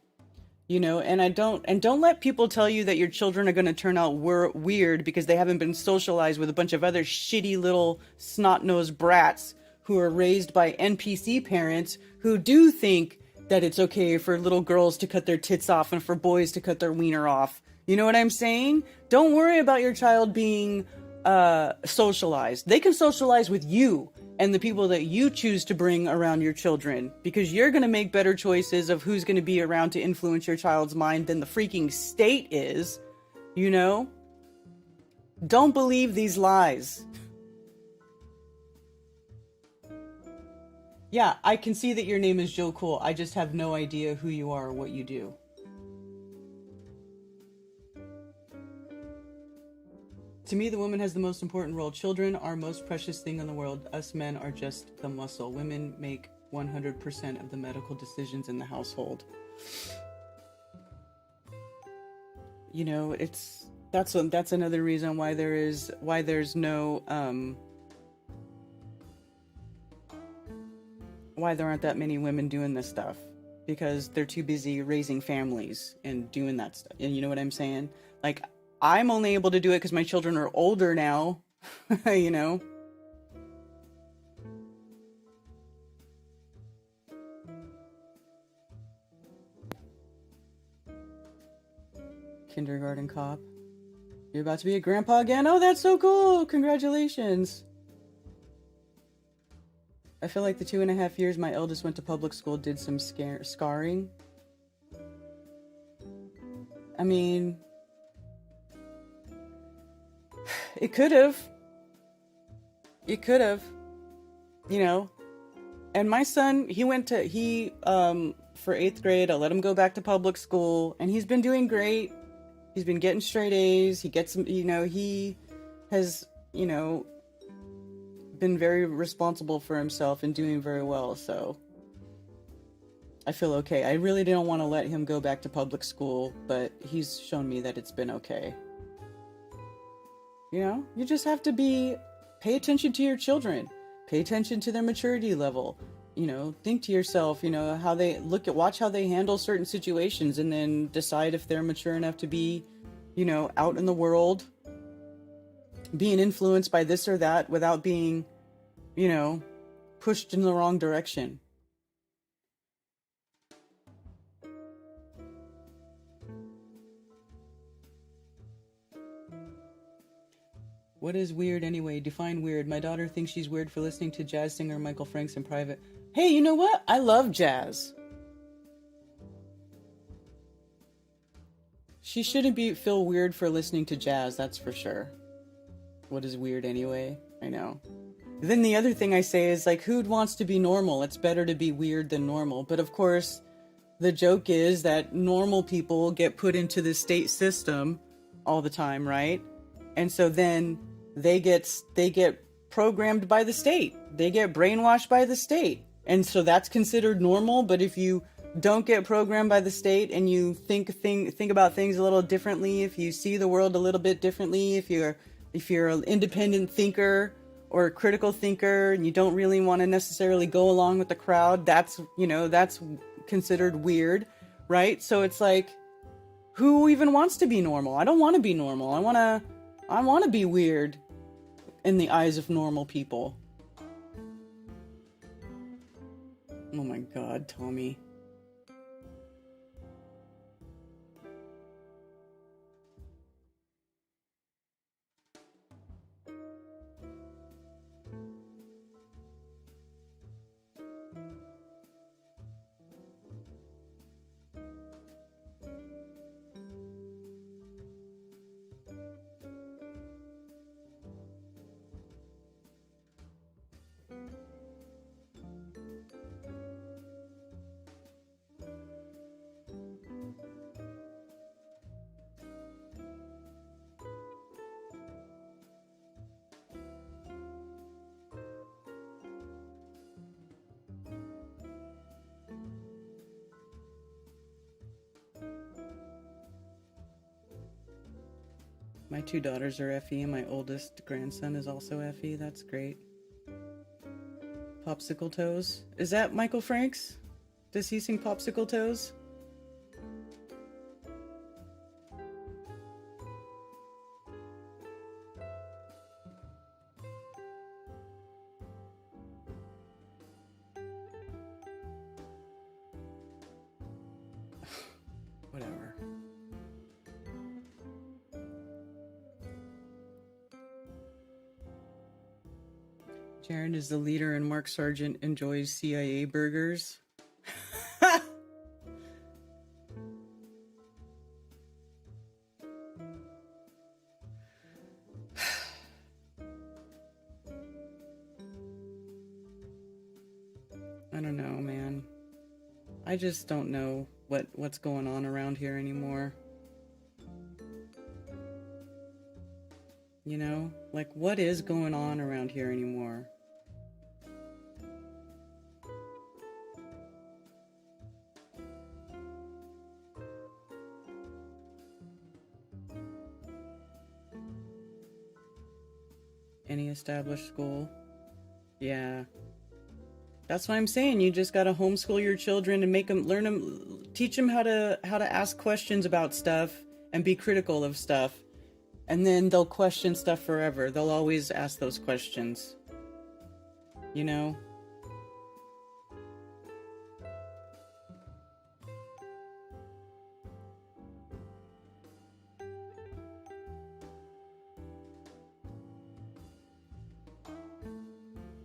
And don't let people tell you that your children are going to turn out weird because they haven't been socialized with a bunch of other shitty little snot-nosed brats who are raised by NPC parents who do think that it's okay for little girls to cut their tits off and for boys to cut their wiener off. You know what I'm saying? Don't worry about your child being socialized. They can socialize with you and the people that you choose to bring around your children, because you're going to make better choices of who's going to be around to influence your child's mind than the freaking state is, Don't believe these lies. Yeah, I can see that your name is Joe Cool. I just have no idea who you are or what you do. To me, the woman has the most important role. Children are most precious thing in the world. Us men are just the muscle. Women make 100% of the medical decisions in the household. That's another reason why there's no why there aren't that many women doing this stuff, because they're too busy raising families and doing that stuff. And you know what I'm saying? Like, I'm only able to do it because my children are older now, Kindergarten cop. You're about to be a grandpa again? Oh, that's so cool! Congratulations! I feel like the 2.5 years my eldest went to public school did some scarring. I mean, it could have. And my son, for 8th grade, I let him go back to public school, and he's been doing great. He's been getting straight A's. He gets, he has, been very responsible for himself and doing very well. So I feel okay. I really didn't want to let him go back to public school, but he's shown me that it's been okay. You just have to pay attention to your children, pay attention to their maturity level, think to yourself, watch how they handle certain situations, and then decide if they're mature enough to be, out in the world, being influenced by this or that without being, pushed in the wrong direction. What is weird anyway? Define weird. My daughter thinks she's weird for listening to jazz singer Michael Franks in private. Hey, you know what? I love jazz. She shouldn't feel weird for listening to jazz, that's for sure. What is weird anyway? I know. Then the other thing I say is like, who wants to be normal? It's better to be weird than normal. But of course, the joke is that normal people get put into the state system all the time, right? And so then they get programmed by the state. They get brainwashed by the state. And so that's considered normal. But if you don't get programmed by the state and you think about things a little differently, if you see the world a little bit differently, if you're an independent thinker or a critical thinker and you don't really want to necessarily go along with the crowd, that's considered weird, right? So it's like, who even wants to be normal? I don't want to be normal. I want to be weird in the eyes of normal people. Oh my God, Tommy. My 2 daughters are FE and my oldest grandson is also FE. That's great. Popsicle Toes. Is that Michael Franks? Does he sing Popsicle Toes? Whatever. Jaron is the leader and Mark Sargent enjoys CIA burgers. I don't know, man. I just don't know what's going on around here anymore. You know? Like, what is going on around here anymore? Any established school? Yeah. That's what I'm saying. You just gotta homeschool your children and make them teach them how to ask questions about stuff and be critical of stuff. And then they'll question stuff forever. They'll always ask those questions. You know?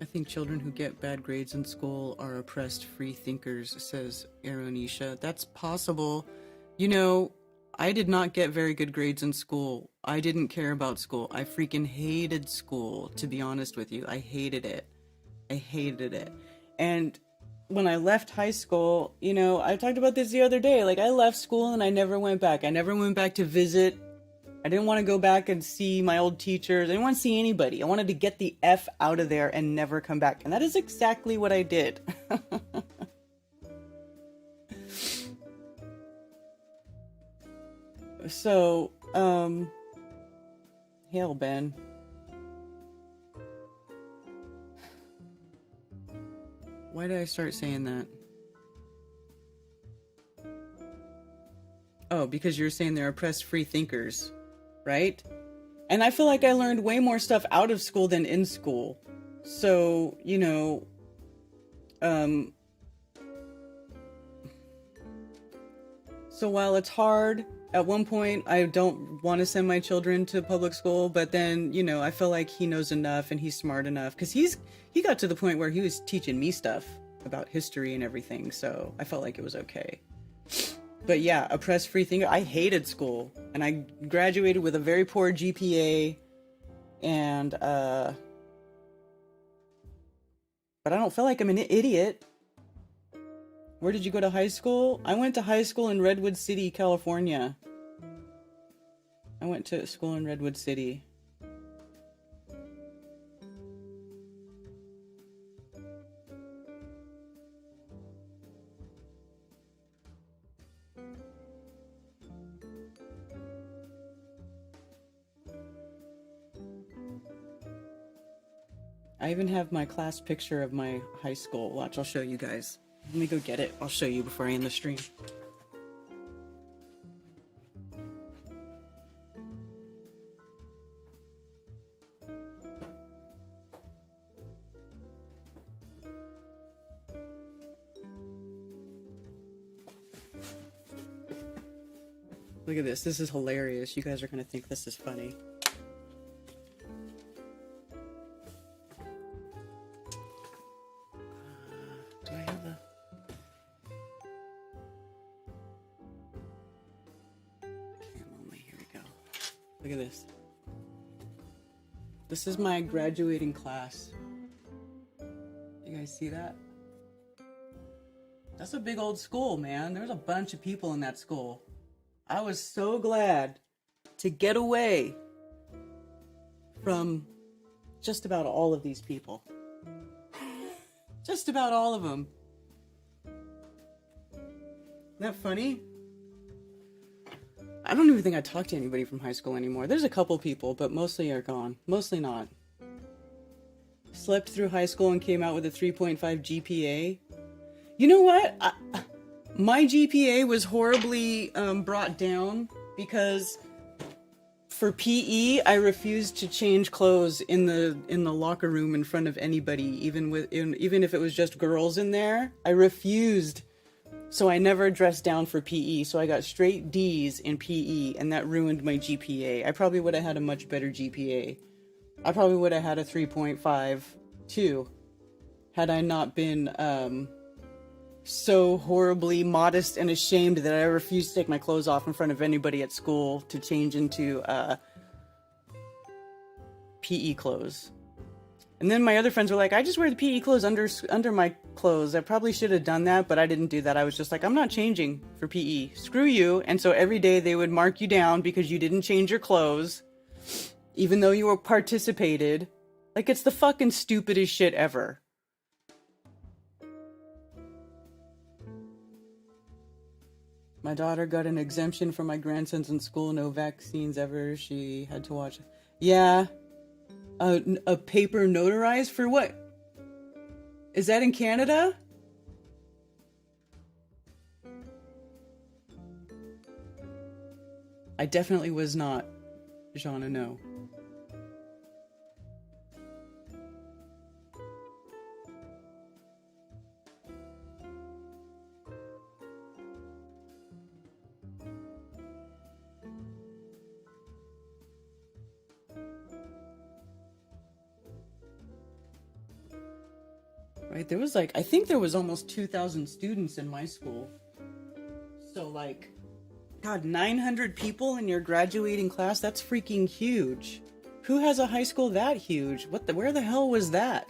I think children who get bad grades in school are oppressed free thinkers, says Aronisha. That's possible. You know, I did not get very good grades in school. I didn't care about school. I freaking hated school, to be honest with you. I hated it. I hated it. And when I left high school, you know, I talked about this the other day. Like, I left school and I never went back. I never went back to visit. I didn't want to go back and see my old teachers. I didn't want to see anybody. I wanted to get the F out of there and never come back. And that is exactly what I did. So, hail, Ben. Why did I start saying that? Oh, because you're saying they're oppressed free thinkers, right? And I feel like I learned way more stuff out of school than in school. So, you know, so while it's hard, at one point, I don't want to send my children to public school, but then, you know, I feel like he knows enough and he's smart enough, because he got to the point where he was teaching me stuff about history and everything, so I felt like it was okay. But yeah, oppressed free thinker. I hated school, and I graduated with a very poor GPA, And but I don't feel like I'm an idiot. Where did you go to high school? I went to high school in Redwood City, California. I went to school in Redwood City. I even have my class picture of my high school. Watch, I'll show you guys. Let me go get it. I'll show you before I end the stream. Look at this. This is hilarious. You guys are going to think this is funny. Do I have the... Cam only. Here we go. Look at this. This is my graduating class. You guys see that? That's a big old school, man. There's a bunch of people in that school. I was so glad to get away from just about all of these people. Just about all of them. Isn't that funny? I don't even think I talk to anybody from high school anymore. There's a couple people, but mostly are gone. Mostly not. Slept through high school and came out with a 3.5 GPA. You know what? My GPA was horribly brought down because for PE I refused to change clothes in the locker room in front of anybody, even if it was just girls in there. I refused, so I never dressed down for PE. So I got straight D's in PE, and that ruined my GPA. I probably would have had a much better GPA. I probably would have had a 3.5 too, had I not been so horribly modest and ashamed that I refused to take my clothes off in front of anybody at school to change into PE clothes. And then my other friends were like, I just wear the PE clothes under my clothes. I probably should have done that, but I didn't do that. I was just like, I'm not changing for PE. Screw you. And so every day they would mark you down because you didn't change your clothes, even though you were participated. Like, it's the fucking stupidest shit ever. My daughter got an exemption for my grandsons in school. No vaccines ever. She had to watch. Yeah. A paper notarized for what? Is that in Canada? I definitely was not. Jana, no. Right, there was like, I think there was almost 2,000 students in my school. So like, God, 900 people in your graduating class? That's freaking huge. Who has a high school that huge? Where the hell was that?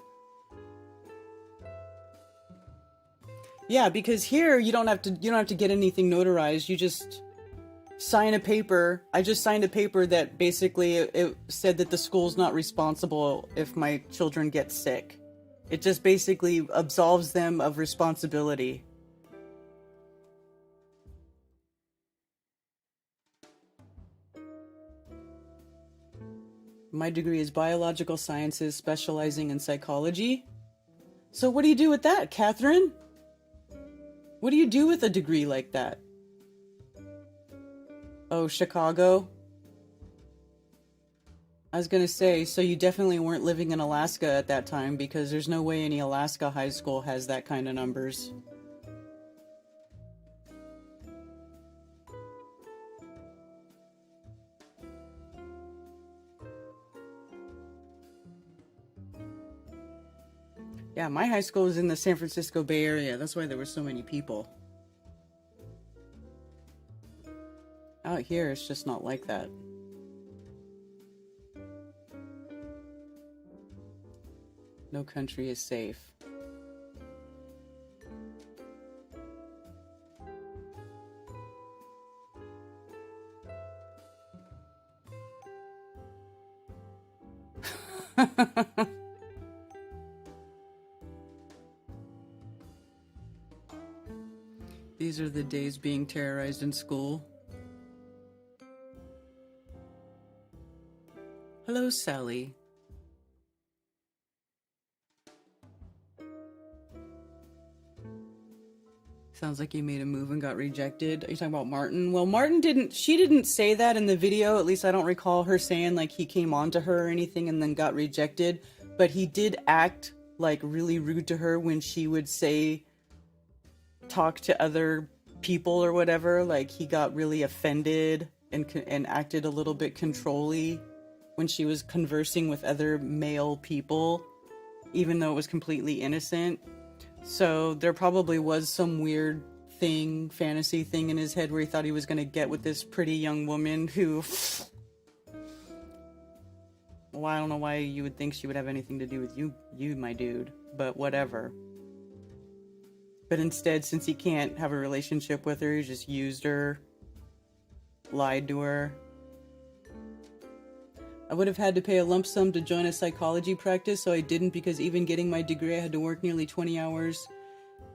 Yeah, because here you don't have to get anything notarized. You just sign a paper. I just signed a paper that basically it said that the school's not responsible if my children get sick. It just basically absolves them of responsibility. My degree is biological sciences, specializing in psychology. So what do you do with that, Catherine? What do you do with a degree like that? Oh, Chicago? I was gonna say, so you definitely weren't living in Alaska at that time, because there's no way any Alaska high school has that kind of numbers. Yeah, my high school was in the San Francisco Bay Area. That's why there were so many people. Out here, it's just not like that. No country is safe. These are the days being terrorized in school. Hello, Sally. Sounds like you made a move and got rejected. Are you talking about Martin? Well, she didn't say that in the video. At least I don't recall her saying like he came on to her or anything and then got rejected. But he did act like really rude to her when she would talk to other people or whatever. Like he got really offended and acted a little bit controlly when she was conversing with other male people, even though it was completely innocent. So there probably was some weird fantasy thing in his head where he thought he was going to get with this pretty young woman who, well, I don't know why you would think she would have anything to do with you, my dude, but whatever. But instead, since he can't have a relationship with her, he just used her, lied to her. I would have had to pay a lump sum to join a psychology practice, so I didn't, because even getting my degree, I had to work nearly 20 hours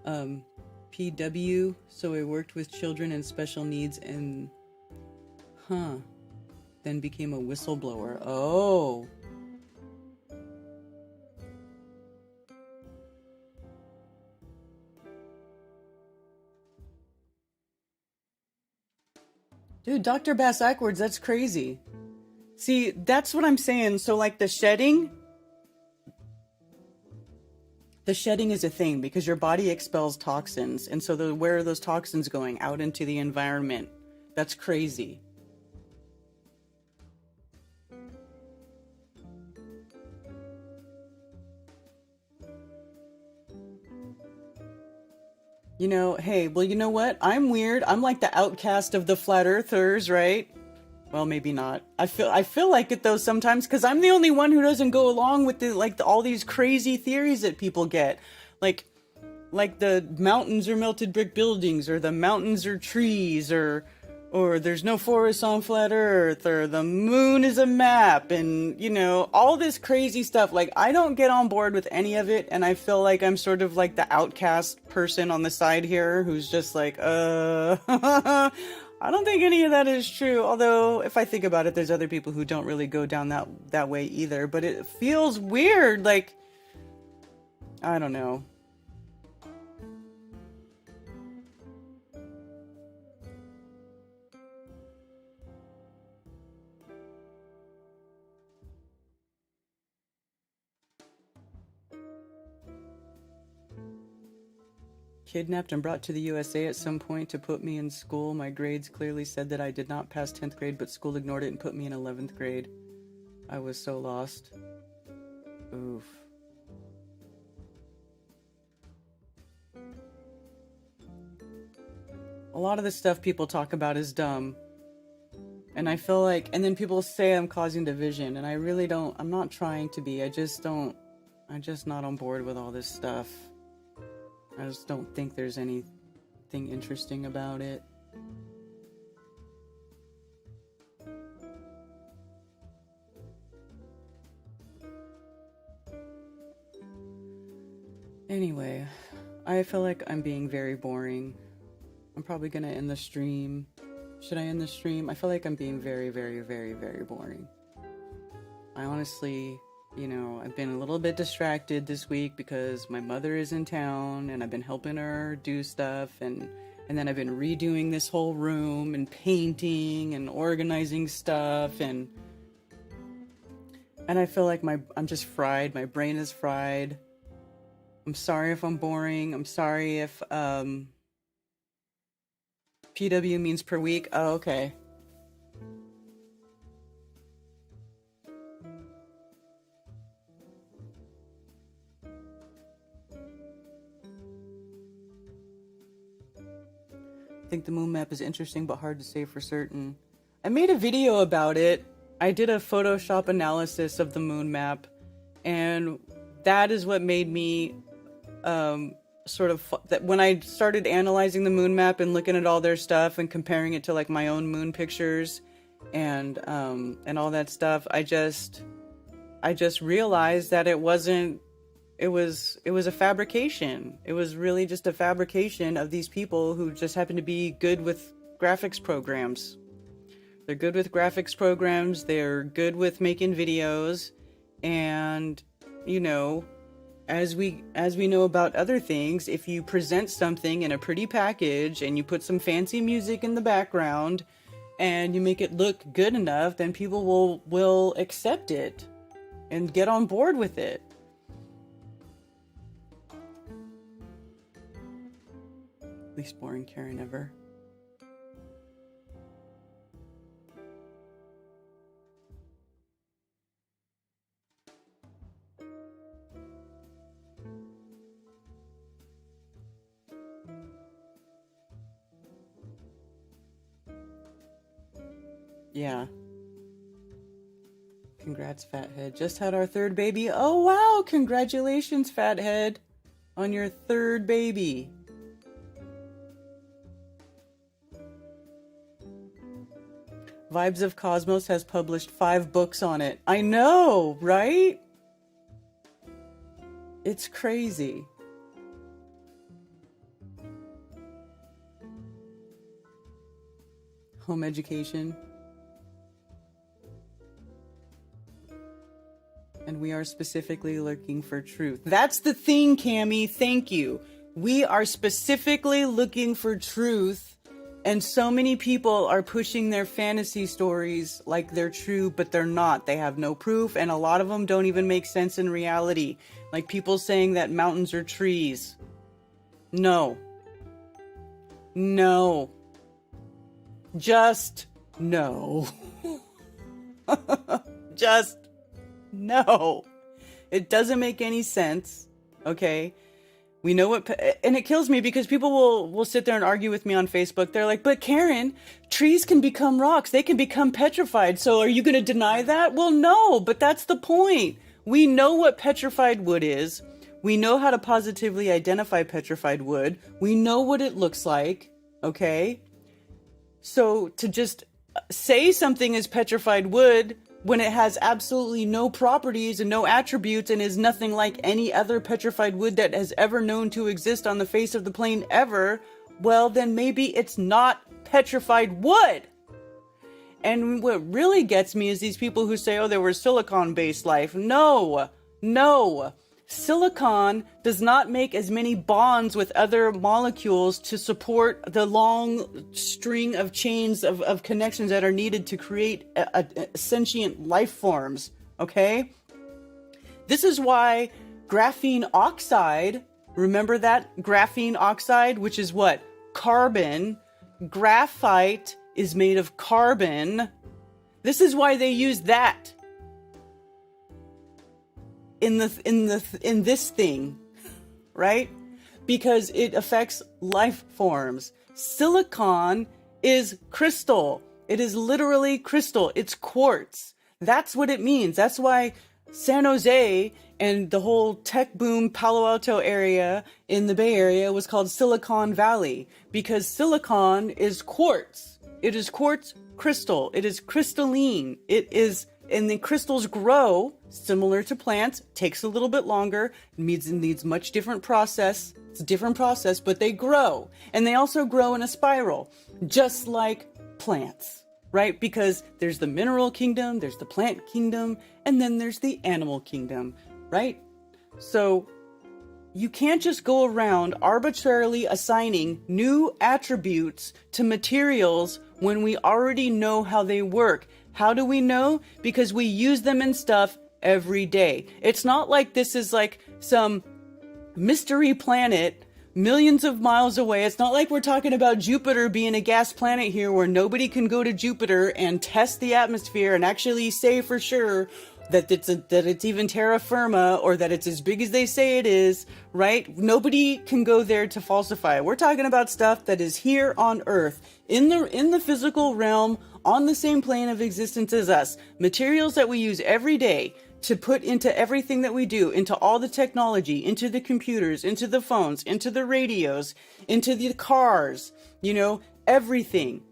PW, so I worked with children and special needs and, then became a whistleblower. Oh. Dude, Dr. Bass Ackwards, that's crazy. See, that's what I'm saying. So, like, the shedding is a thing because your body expels toxins. And so where are those toxins going? Out into the environment. That's crazy. You know, hey, well, you know what? I'm weird. I'm like the outcast of the flat earthers, right? Well, maybe not. I feel like it though sometimes because I'm the only one who doesn't go along with all these crazy theories that people get, like the mountains are melted brick buildings, or the mountains are trees, or there's no forests on flat Earth, or the moon is a map, and you know all this crazy stuff. Like I don't get on board with any of it, and I feel like I'm sort of like the outcast person on the side here who's just like, I don't think any of that is true. Although, if I think about it, there's other people who don't really go down that way either. But it feels weird. Like, I don't know. Kidnapped and brought to the USA at some point to put me in school. My grades clearly said that I did not pass 10th grade, but school ignored it and put me in 11th grade. I was so lost. Oof. A lot of the stuff people talk about is dumb. And I feel like, and then people say I'm causing division, and I really don't, I'm not trying to be. I'm just not on board with all this stuff. I just don't think there's anything interesting about it. Anyway, I feel like I'm being very boring. I'm probably gonna end the stream. Should I end the stream? I feel like I'm being very, very, very, very boring. I honestly, you know, I've been a little bit distracted this week because my mother is in town and I've been helping her do stuff, and then I've been redoing this whole room and painting and organizing stuff, and I feel like I'm just fried. My brain is fried. I'm sorry if I'm boring. I'm sorry if PW means per week. Oh, okay. I think the moon map is interesting but hard to say for certain. I made a video about it. I did a Photoshop analysis of the moon map, and that is what made me that when I started analyzing the moon map and looking at all their stuff and comparing it to like my own moon pictures and all that stuff, I just realized that it was a fabrication. It was really just a fabrication of these people who just happen to be good with graphics programs. They're good with graphics programs, they're good with making videos, and you know, as we know about other things, if you present something in a pretty package and you put some fancy music in the background and you make it look good enough, then people will accept it and get on board with it. Least boring Karen ever. Yeah. Congrats, Fathead. Just had our third baby. Oh, wow. Congratulations, Fathead, on your third baby. Vibes of Cosmos has published 5 books on it. I know, right? It's crazy. Home education. And we are specifically looking for truth. That's the thing, Cammie. Thank you. We are specifically looking for truth. And so many people are pushing their fantasy stories like they're true, but they're not. They have no proof. And a lot of them don't even make sense in reality. Like people saying that mountains are trees. No. No. Just no. Just no. It doesn't make any sense. Okay. We know what, and it kills me because people will sit there and argue with me on Facebook. They're like, but Karen, trees can become rocks. They can become petrified. So are you going to deny that? Well, no, but that's the point. We know what petrified wood is. We know how to positively identify petrified wood. We know what it looks like. Okay. So to just say something is petrified wood when it has absolutely no properties and no attributes and is nothing like any other petrified wood that has ever known to exist on the face of the plane ever, well, then maybe it's not petrified wood. And what really gets me is these people who say, oh, there was silicon-based life. No. Silicon does not make as many bonds with other molecules to support the long string of chains of connections that are needed to create a sentient life forms, okay? This is why graphene oxide, remember that? Graphene oxide, which is what? Carbon. Graphite is made of carbon. This is why they use that in this thing, right? Because it affects life forms. Silicon is crystal. It is literally crystal. It's quartz. That's what it means. That's why San Jose and the whole tech boom Palo Alto area in the Bay Area was called Silicon Valley, because silicon is quartz. It is quartz crystal. It is crystalline. It is, and the crystals grow similar to plants, takes a little bit longer, needs much different process. It's a different process, but they grow. And they also grow in a spiral, just like plants, right? Because there's the mineral kingdom, there's the plant kingdom, and then there's the animal kingdom, right? So you can't just go around arbitrarily assigning new attributes to materials when we already know how they work. How do we know? Because we use them in stuff every day. It's not like this is like some mystery planet millions of miles away. It's not like we're talking about Jupiter being a gas planet here where nobody can go to Jupiter and test the atmosphere and actually say for sure that it's even terra firma or that it's as big as they say it is, right? Nobody can go there to falsify it. We're talking about stuff that is here on Earth, in the physical realm, on the same plane of existence as us. Materials that we use every day. to put into everything that we do, into all the technology, into the computers, into the phones, into the radios, into the cars, you know, everything.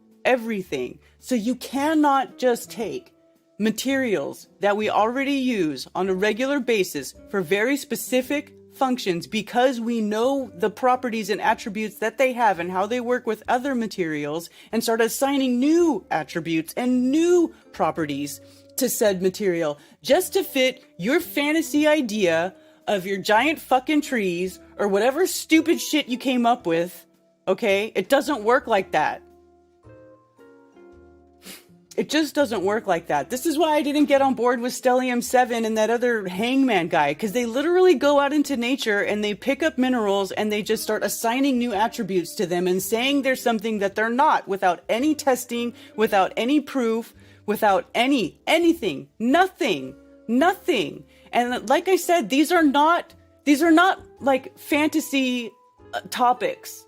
So you cannot just take materials that we already use on a regular basis for very specific functions because we know the properties and attributes that they have and how they work with other materials and start assigning new attributes and new properties to said material just to fit your fantasy idea of your giant fucking trees or whatever stupid shit you came up with. Okay? It doesn't work like that. It just doesn't work like that. This is why I didn't get on board with Stellium 7 and that other hangman guy, because they literally go out into nature and they pick up minerals and they just start assigning new attributes to them and saying they're something that they're not without any testing, without any proof, without anything, nothing. And like I said, these are not like fantasy topics.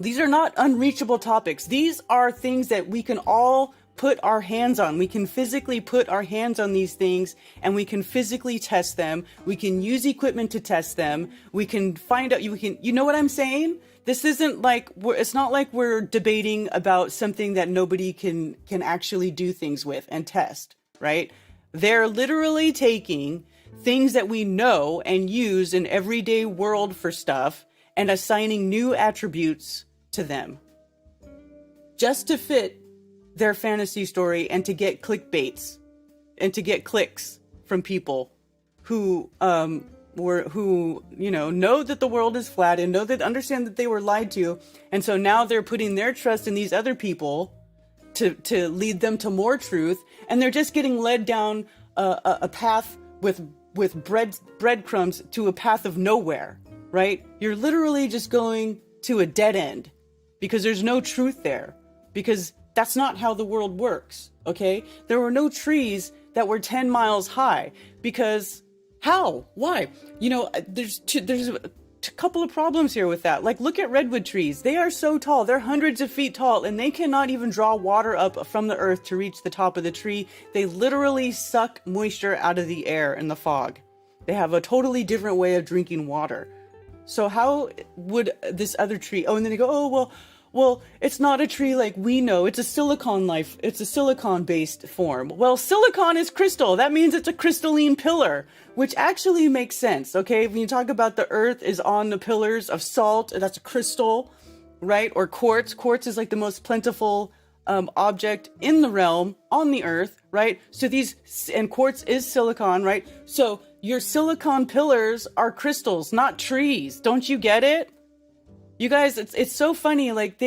These are not unreachable topics. These are things that we can all put our hands on. We can physically put our hands on these things and we can physically test them. We can use equipment to test them. We can find out, you know what I'm saying? This isn't like, it's not like we're debating about something that nobody can actually do things with and test, right? They're literally taking things that we know and use in everyday world for stuff and assigning new attributes to them just to fit their fantasy story and to get clickbaits and to get clicks from people who know that the world is flat and understand that they were lied to, and so now they're putting their trust in these other people to lead them to more truth, and they're just getting led down a path with breadcrumbs to a path of nowhere, right? You're literally just going to a dead end because there's no truth there, because that's not how the world works, okay? There were no trees that were 10 miles high because how? Why? You know, there's a couple of problems here with that. Like, look at redwood trees. They are so tall. They're hundreds of feet tall, and they cannot even draw water up from the earth to reach the top of the tree. They literally suck moisture out of the air and the fog. They have a totally different way of drinking water. So how would this other tree... Oh, and then they go, oh, well, it's not a tree like we know. It's a silicon-based form. Well, silicon is crystal. That means it's a crystalline pillar, which actually makes sense, okay? When you talk about the earth is on the pillars of salt, that's a crystal, right? Or quartz. Quartz is like the most plentiful object in the realm on the earth, right? So and quartz is silicon, right? So your silicon pillars are crystals, not trees. Don't you get it? You guys, it's so funny. Like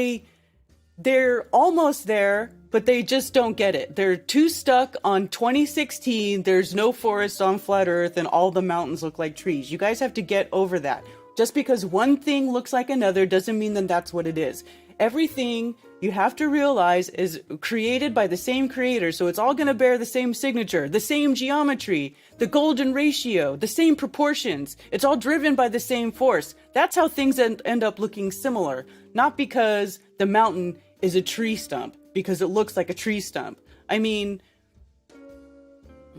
they're almost there, but they just don't get it. They're too stuck on 2016. There's no forest on flat Earth, and all the mountains look like trees. You guys have to get over that. Just because one thing looks like another doesn't mean that that's what it is. Everything, you have to realize, is created by the same creator, so it's all going to bear the same signature, the same geometry, the golden ratio, the same proportions. It's all driven by the same force. That's how things end up looking similar, not because the mountain is a tree stump, because it looks like a tree stump. I mean,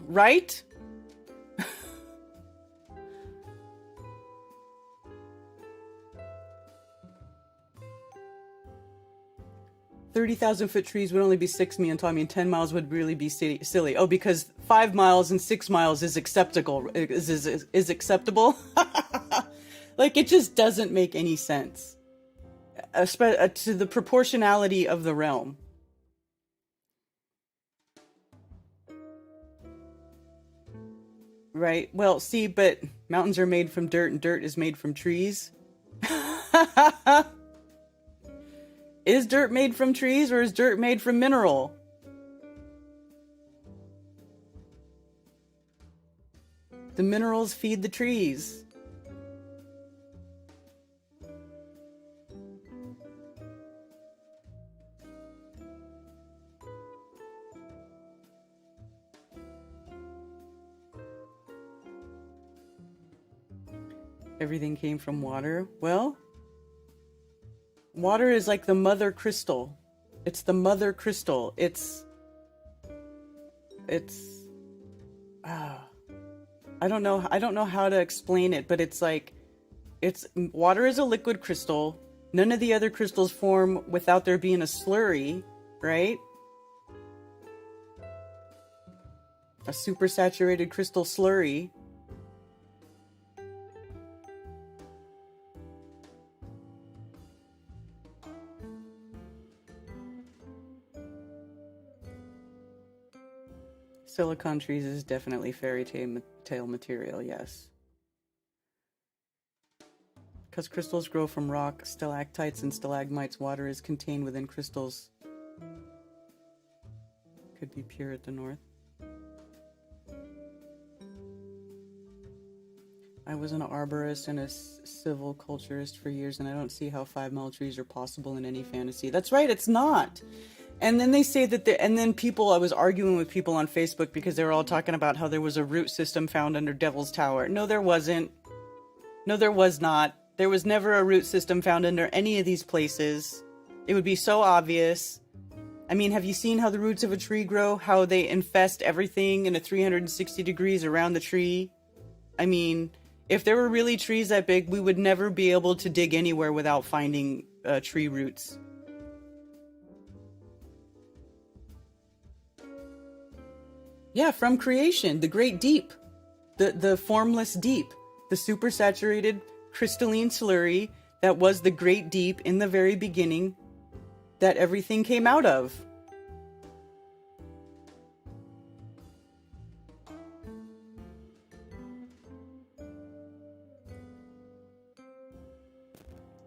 right? 30,000-foot trees would only be 6 me until 10 miles would really be silly. Oh, because 5 miles and 6 miles is acceptable. Is acceptable? Like, it just doesn't make any sense. To the proportionality of the realm. Right? Well, see, but mountains are made from dirt and dirt is made from trees. Is dirt made from trees or is dirt made from mineral? The minerals feed the trees. Everything came from water. Well, water is like the mother crystal. It's the mother crystal. I don't know how to explain it, but it's like, water is a liquid crystal. None of the other crystals form without there being a slurry, right? A supersaturated crystal slurry. Silicon trees is definitely fairy tale material, yes. Because crystals grow from rock, stalactites and stalagmites, water is contained within crystals. Could be pure at the north. I was an arborist and a civil culturist for years, and I don't see how 5 Mile trees are possible in any fantasy. That's right, it's not. And then they say that I was arguing with people on Facebook because they were all talking about how there was a root system found under Devil's Tower. No, there wasn't. No, there was not. There was never a root system found under any of these places. It would be so obvious. I mean, have you seen how the roots of a tree grow? How they infest everything in a 360 degrees around the tree? I mean, if there were really trees that big, we would never be able to dig anywhere without finding tree roots. Yeah, from creation, the great deep, the formless deep, the supersaturated crystalline slurry that was the great deep in the very beginning that everything came out of.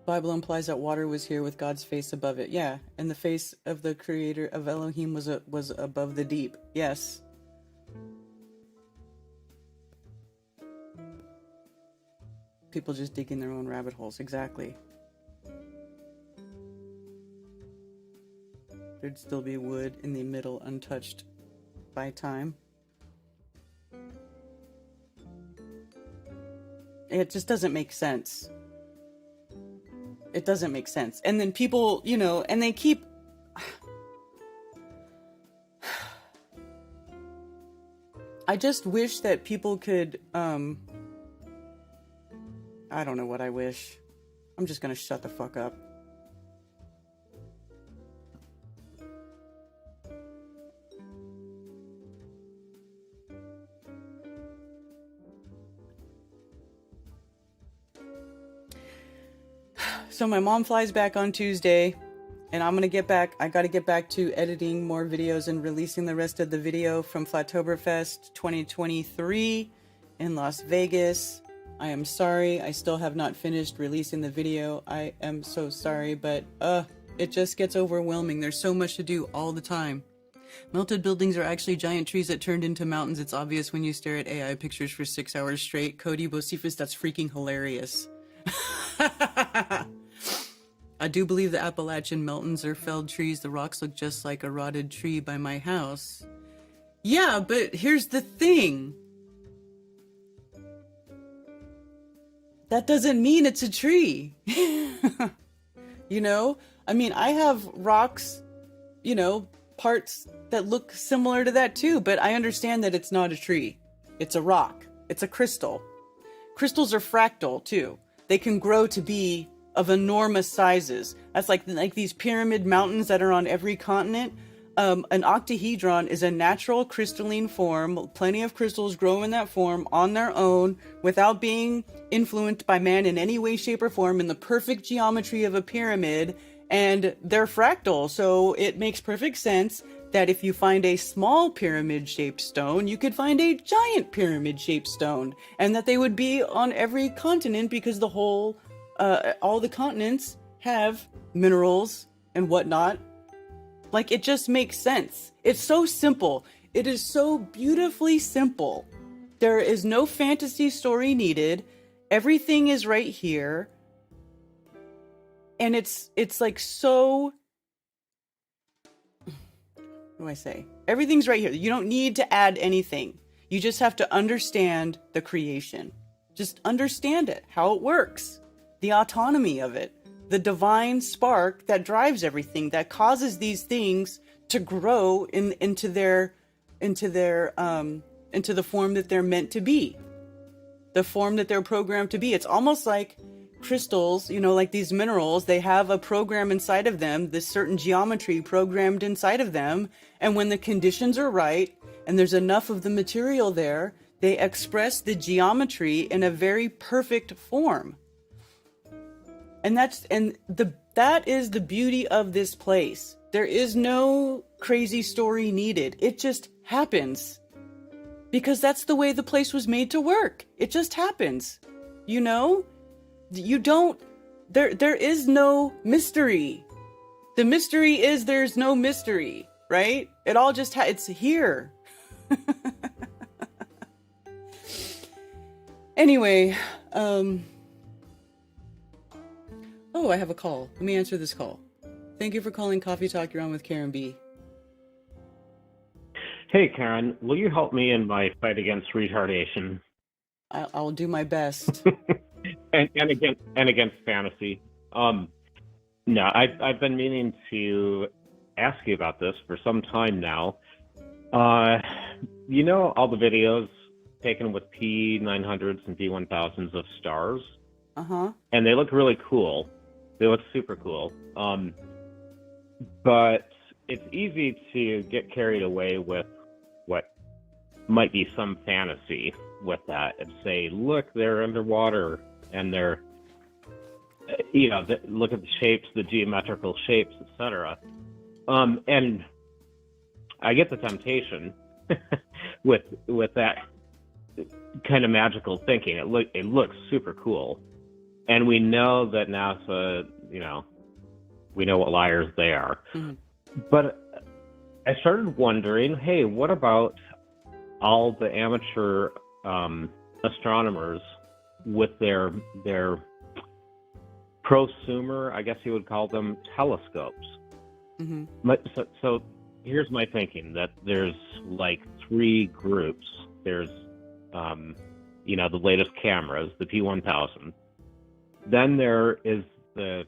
Bible implies that water was here with God's face above it. Yeah, and the face of the creator of Elohim was above the deep. Yes. People just digging their own rabbit holes. Exactly. There'd still be wood in the middle untouched by time. It just doesn't make sense. It doesn't make sense. And then people, and they keep... I just wish that people could, I don't know what I wish. I'm just gonna shut the fuck up. So my mom flies back on Tuesday, and I gotta get back to editing more videos and releasing the rest of the video from Flattoberfest 2023 in Las Vegas. I am sorry, I still have not finished releasing the video. I am so sorry, but it just gets overwhelming. There's so much to do all the time. Melted buildings are actually giant trees that turned into mountains. It's obvious when you stare at AI pictures for 6 hours straight. Cody Bocephus, that's freaking hilarious. I do believe the Appalachian mountains are felled trees. The rocks look just like a rotted tree by my house. Yeah, but here's the thing. That doesn't mean it's a tree. I mean, I have rocks, parts that look similar to that too, but I understand that it's not a tree. It's a rock. It's a crystal. Crystals are fractal too. They can grow to be of enormous sizes. That's like these pyramid mountains that are on every continent. An octahedron is a natural crystalline form. Plenty of crystals grow in that form on their own without being influenced by man in any way, shape, or form in the perfect geometry of a pyramid, and they're fractal. So it makes perfect sense that if you find a small pyramid-shaped stone, you could find a giant pyramid-shaped stone, and that they would be on every continent because all the continents have minerals and whatnot. Like, it just makes sense. It's so simple. It is so beautifully simple. There is no fantasy story needed. Everything is right here. And it's like so... What do I say? Everything's right here. You don't need to add anything. You just have to understand the creation. Just understand it, how it works, the autonomy of it, the divine spark that drives everything, that causes these things to grow into the form that they're meant to be. the form that they're programmed to be. It's almost like crystals, you know, like these minerals, they have a program inside of them, this certain geometry programmed inside of them. And when the conditions are right and there's enough of the material there, they express the geometry in a very perfect form. And that is the beauty of this place. There is no crazy story needed. It just happens. Because that's the way the place was made to work. It just happens. You know? You don't, there is no mystery. The mystery is there's no mystery, right? It all just, it's here. Anyway, oh, I have a call. Let me answer this call. Thank you for calling Coffee Talk. You're on with Karen B. Hey, Karen, will you help me in my fight against retardation? I'll do my best. and against fantasy. No, I've been meaning to ask you about this for some time now. You know all the videos taken with P900s and P1000s of stars? Uh-huh. And they look really cool. They look super cool. But it's easy to get carried away with what might be some fantasy with that and say, look, they're underwater and they're, you know, look at the shapes, the geometrical shapes, etc. And I get the temptation with that kind of magical thinking. It looks super cool, and we know that NASA, you know, we know what liars they are. Mm-hmm. But I started wondering, hey, what about all the amateur astronomers with their prosumer, I guess you would call them, telescopes? Mm-hmm. So here's my thinking, that there's like three groups. There's, you know, the latest cameras, the P1000. Then there is the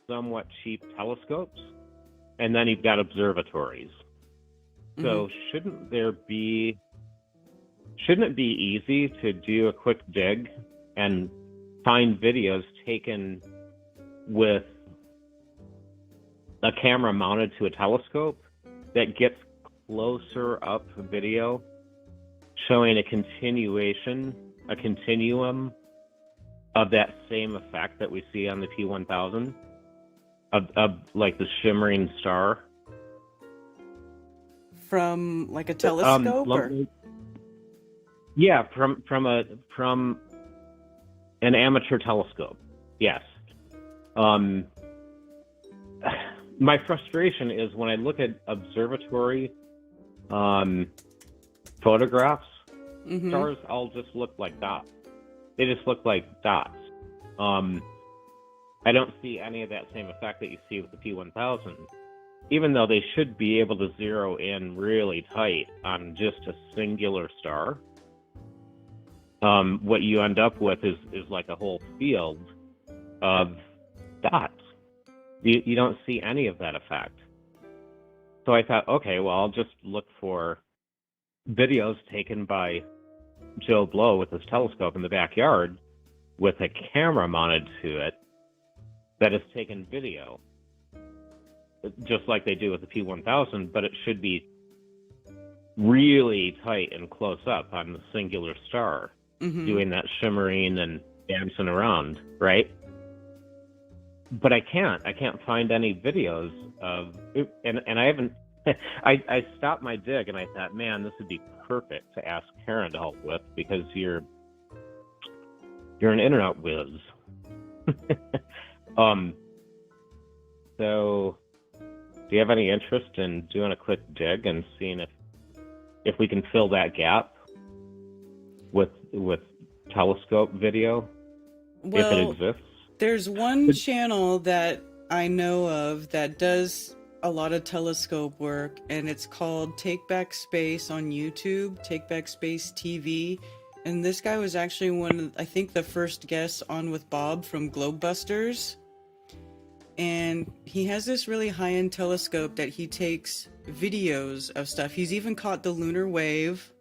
somewhat cheap telescopes. And then you've got observatories. Mm-hmm. So shouldn't it be easy to do a quick dig and find videos taken with a camera mounted to a telescope that gets closer up video showing a continuum of that same effect that we see on the P1000 of like the shimmering star from like a telescope? Yeah, from an amateur telescope. Yes. My frustration is when I look at observatory photographs, mm-hmm. stars all just look like dots. They just look like dots. I don't see any of that same effect that you see with the P1000, even though they should be able to zero in really tight on just a singular star. What you end up with is like a whole field of dots. You don't see any of that effect. So I thought, okay, well, I'll just look for videos taken by Joe Blow with his telescope in the backyard with a camera mounted to it that has taken video, just like they do with the P1000, but it should be really tight and close up on the singular star, mm-hmm. doing that shimmering and dancing around, right? But I can't find any videos of it, and I haven't. I stopped my dig and I thought, man, this would be perfect to ask Karen to help with, because you're an internet whiz. So do you have any interest in doing a quick dig and seeing if we can fill that gap with telescope video, if it exists? There's one channel that I know of that does a lot of telescope work, and it's called Take Back Space on YouTube, Take Back Space TV. And this guy was actually one of, I think, the first guests on with Bob from Globebusters. And he has this really high-end telescope that he takes videos of stuff. He's even caught the lunar wave.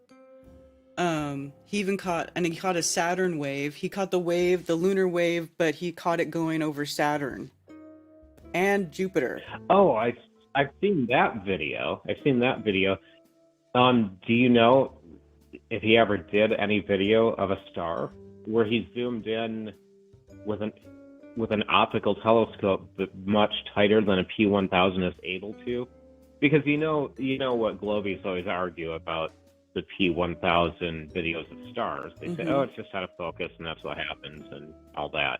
He even caught a Saturn wave. He caught the lunar wave, but he caught it going over Saturn and Jupiter. Oh, I've seen that video. Do you know if he ever did any video of a star where he zoomed in with an optical telescope, but much tighter than a P1000 is able to? Because you know what Globies always argue about the P1000 videos of stars. They say, oh, it's just out of focus, and that's what happens, and all that.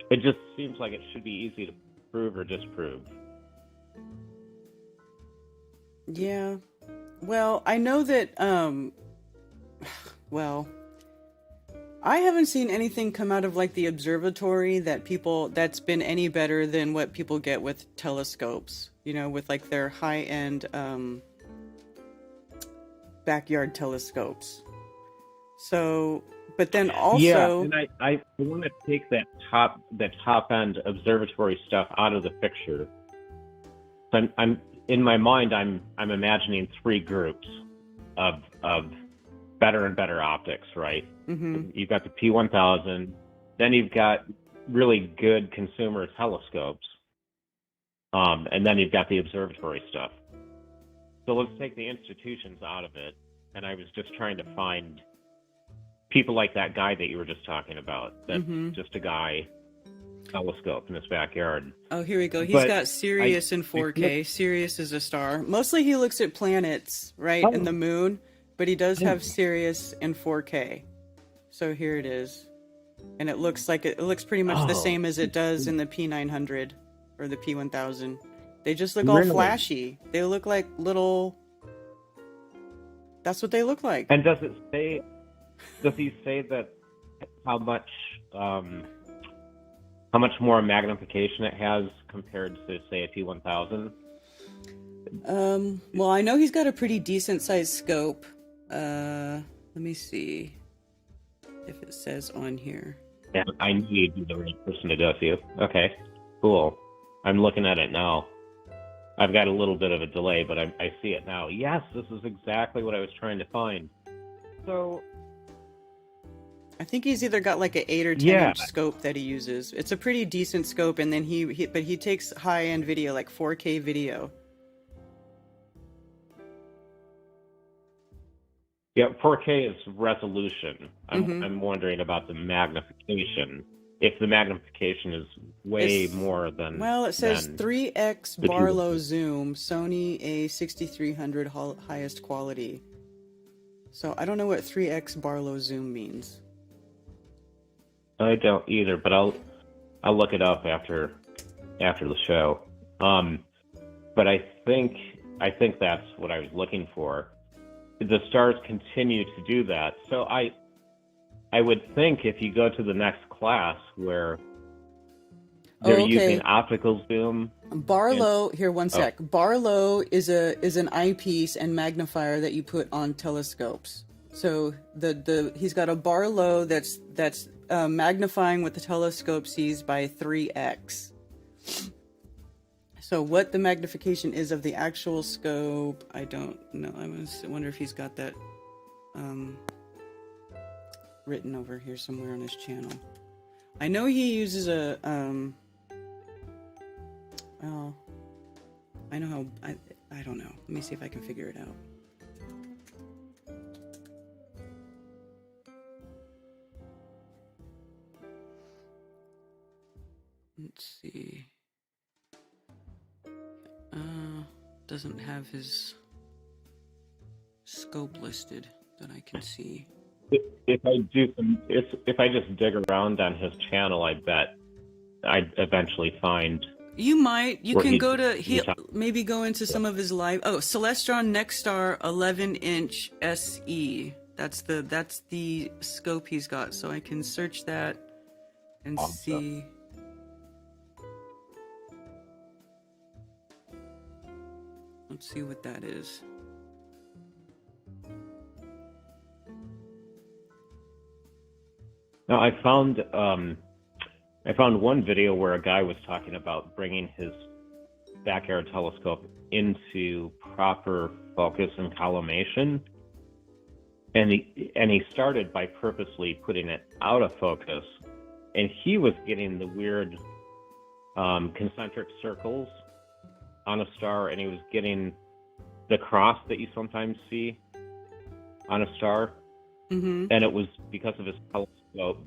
It just seems like it should be easy to prove or disprove. Yeah. Well, I know that, I haven't seen anything come out of like the observatory that's been any better than what people get with telescopes, with like their high-end, backyard telescopes. So, but then also... Yeah, and I want to take that top-end observatory stuff out of the picture. I'm in my mind, I'm imagining three groups of better and better optics, right? Mm-hmm. You've got the P1000, then you've got really good consumer telescopes, and then you've got the observatory stuff. So let's take the institutions out of it, and I was just trying to find people like that guy that you were just talking about. That's just a guy, telescope in his backyard. Oh, here we go. He's got Sirius in 4K. Sirius is a star. Mostly he looks at planets, right, and the moon, but he does have Sirius in 4K. So here it is. And it looks pretty much the same as it does in the P900 or the P1000. They just look all flashy. They look like little... That's what they look like. And does he say that how much more magnification it has compared to, say, a P1000? Well, I know he's got a pretty decent sized scope. Let me see if it says on here. Yeah, I knew you'd be the right person to go to. Okay, cool. I'm looking at it now. I've got a little bit of a delay, but I see it now. Yes, this is exactly what I was trying to find. So... I think he's either got like an 8 or 10 inch scope that he uses. It's a pretty decent scope, and then he takes high end video, like 4K video. Yeah, 4K is resolution. I'm wondering about the magnification. If the magnification is way more than... Well, it says 3x Barlow zoom, Sony A6300 highest quality. So I don't know what 3x Barlow zoom means. I don't either, but I'll look it up after the show. But I think that's what I was looking for. The stars continue to do that. So I would think if you go to the next class where they're using optical zoom. Barlow, here one sec. Barlow is an eyepiece and magnifier that you put on telescopes. So he's got a Barlow that's magnifying what the telescope sees by 3x. So what the magnification is of the actual scope, I don't know. I wonder if he's got that written over here somewhere on his channel. I know he uses a I know how I don't know. Let me see if I can figure it out. Let's see. Doesn't have his scope listed that I can see. If I just dig around on his channel, I bet I'd eventually find. You might. You can go to maybe go into some of his live. Oh, Celestron Nexstar 11-inch SE. That's the scope he's got. So I can search that and see. Let's see what that is. Now I found one video where a guy was talking about bringing his backyard telescope into proper focus and collimation. And he started by purposely putting it out of focus, and he was getting the weird concentric circles on a star, and he was getting the cross that you sometimes see on a star. Mm-hmm. And it was because of his telescope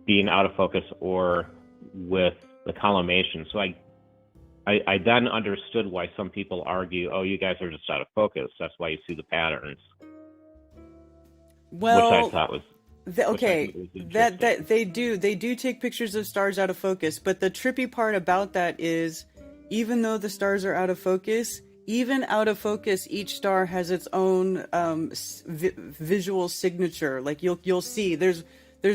being out of focus or with the collimation. So I then understood why some people argue, oh, you guys are just out of focus. That's why you see the patterns. Well, which I thought was that they do take pictures of stars out of focus, but the trippy part about that is, even though the stars are out of focus, even out of focus, each star has its own visual signature. Like you'll see, there's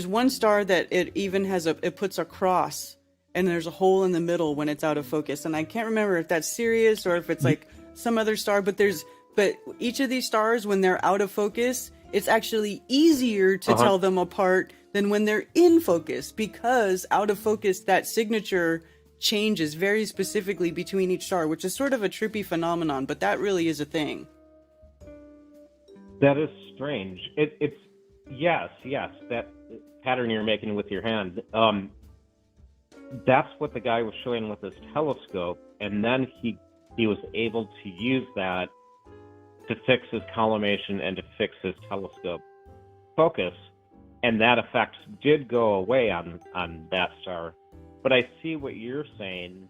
one star that it even has it puts a cross, and there's a hole in the middle when it's out of focus. And I can't remember if that's Sirius or if it's like some other star, but each of these stars, when they're out of focus, it's actually easier to tell them apart than when they're in focus, because out of focus, that signature changes very specifically between each star, which is sort of a trippy phenomenon, but that really is a thing. That is strange. It's yes, that pattern you're making with your hand. That's what the guy was showing with his telescope, and then he was able to use that to fix his collimation and to fix his telescope focus, and that effect did go away on that star. But I see what you're saying.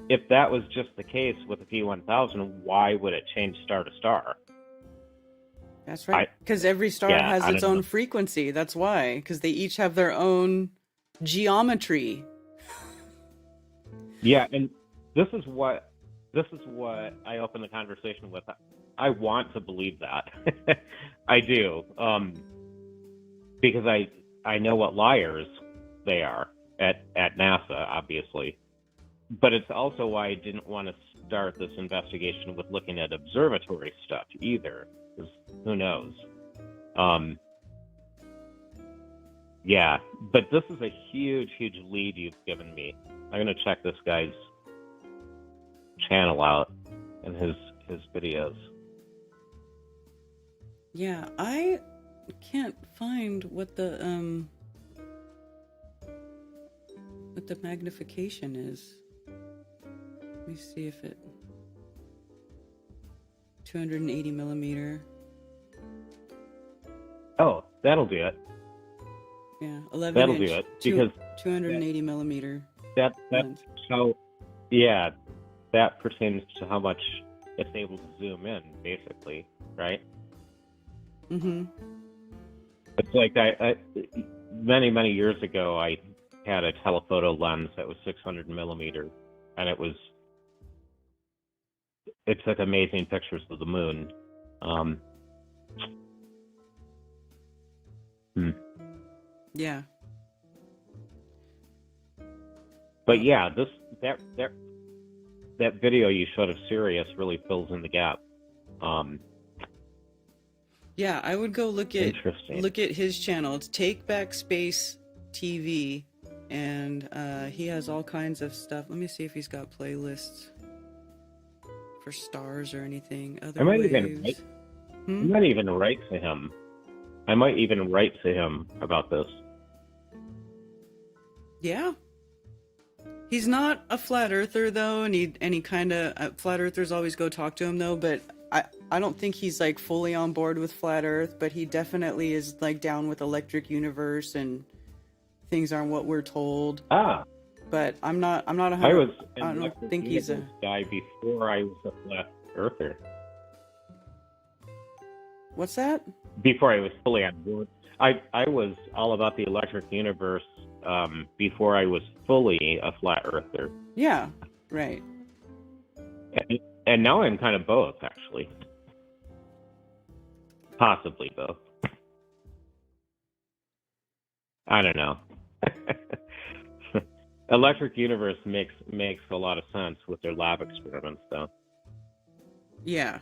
If that was just the case with the P1000, why would it change star to star? That's right, because every star has its own frequency. That's why, because they each have their own geometry. Yeah, and this is what I open the conversation with. I want to believe that. I do, because I know what liars they are at NASA, obviously. But it's also why I didn't want to start this investigation with looking at observatory stuff either, because who knows? Yeah, but this is a huge lead you've given me. I'm going to check this guy's channel out and his videos. Yeah, I can't find what the magnification is. Let me see if it 280 millimeter. Oh, that'll do it. Yeah, 11 that'll inch, do it, because 280 millimeter. That's how. Yeah, that pertains to how much it's able to zoom in, basically, right? Mm-hmm. It's like I many years ago, I had a telephoto lens that was 600 millimeter, and it took amazing pictures of the moon. Yeah. But yeah, that video you showed of Sirius really fills in the gap. Yeah, I would go look at his channel. It's Take Back Space TV, and he has all kinds of stuff. Let me see if he's got playlists for stars or anything. I might even write to him. I might even write to him about this. Yeah. He's not a flat earther though, and he kind of flat earthers always go talk to him though, but I don't think he's like fully on board with flat earth, but he definitely is like down with electric universe and things aren't what we're told. But I'm not 100. I don't think he's a guy before I was a flat earther. What's that? Before I was fully on board. I was all about the electric universe before I was fully a flat earther. Yeah, right. And now I'm kind of both, actually. Possibly both. I don't know. Electric universe makes a lot of sense with their lab experiments, though. Yeah.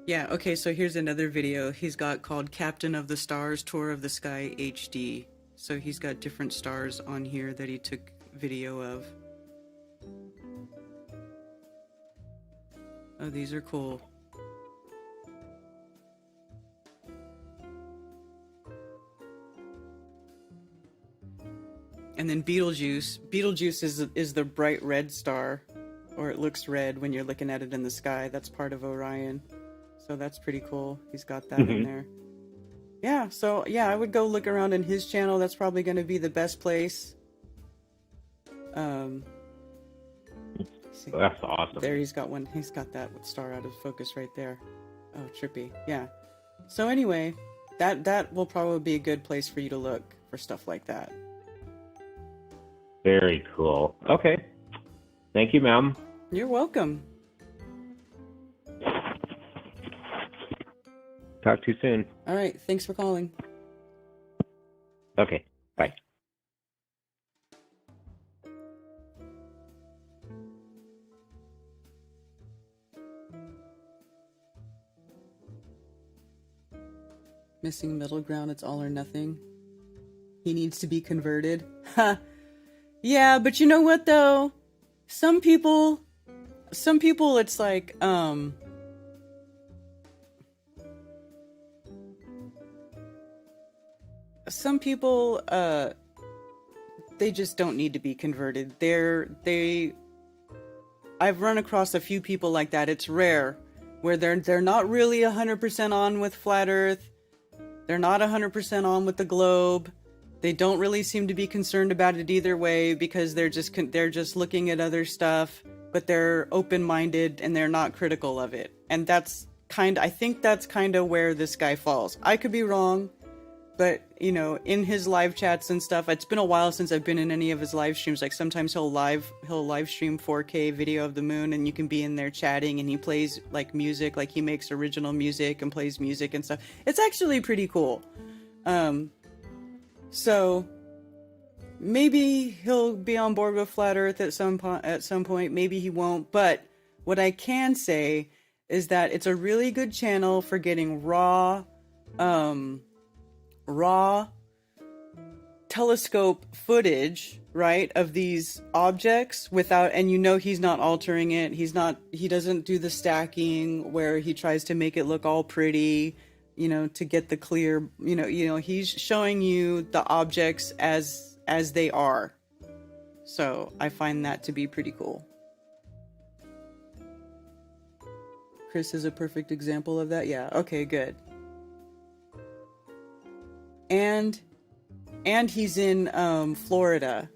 Yeah, okay, so here's another video he's got called Captain of the Stars Tour of the Sky HD. So he's got different stars on here that he took video of. Oh, these are cool. And then Betelgeuse. Betelgeuse is the bright red star, or it looks red when you're looking at it in the sky. That's part of Orion. So that's pretty cool. He's got that in there. Yeah, so yeah, I would go look around in his channel. That's probably going to be the best place. That's awesome. There, he's got one. He's got that star out of focus right there. Oh, trippy. Yeah. So anyway, that will probably be a good place for you to look for stuff like that. Very cool. Okay. Thank you, ma'am. You're welcome. Talk to you soon. All right. Thanks for calling. Okay. Bye. Missing middle ground. It's all or nothing. He needs to be converted. Ha. Yeah, but you know what though? Some people it's like, some people, they just don't need to be converted. I've run across a few people like that. It's rare, where they're not really 100% on with flat Earth. They're not 100% on with the globe. They don't really seem to be concerned about it either way, because they're just looking at other stuff, but they're open-minded and they're not critical of it. And I think that's kind of where this guy falls. I could be wrong, but you know, in his live chats and stuff, it's been a while since I've been in any of his live streams. Like sometimes he'll live stream 4K video of the moon, and you can be in there chatting, and he plays like music, like he makes original music and plays music and stuff. It's actually pretty cool. So maybe he'll be on board with flat Earth at some point. Maybe he won't. But what I can say is that it's a really good channel for getting raw telescope footage, right, of these objects without, and you know he's not altering it. He doesn't do the stacking where he tries to make it look all pretty, you know, to get the clear, you know, he's showing you the objects as they are. So I find that to be pretty cool. Chris is a perfect example of that. Yeah. Okay, good. And he's in Florida.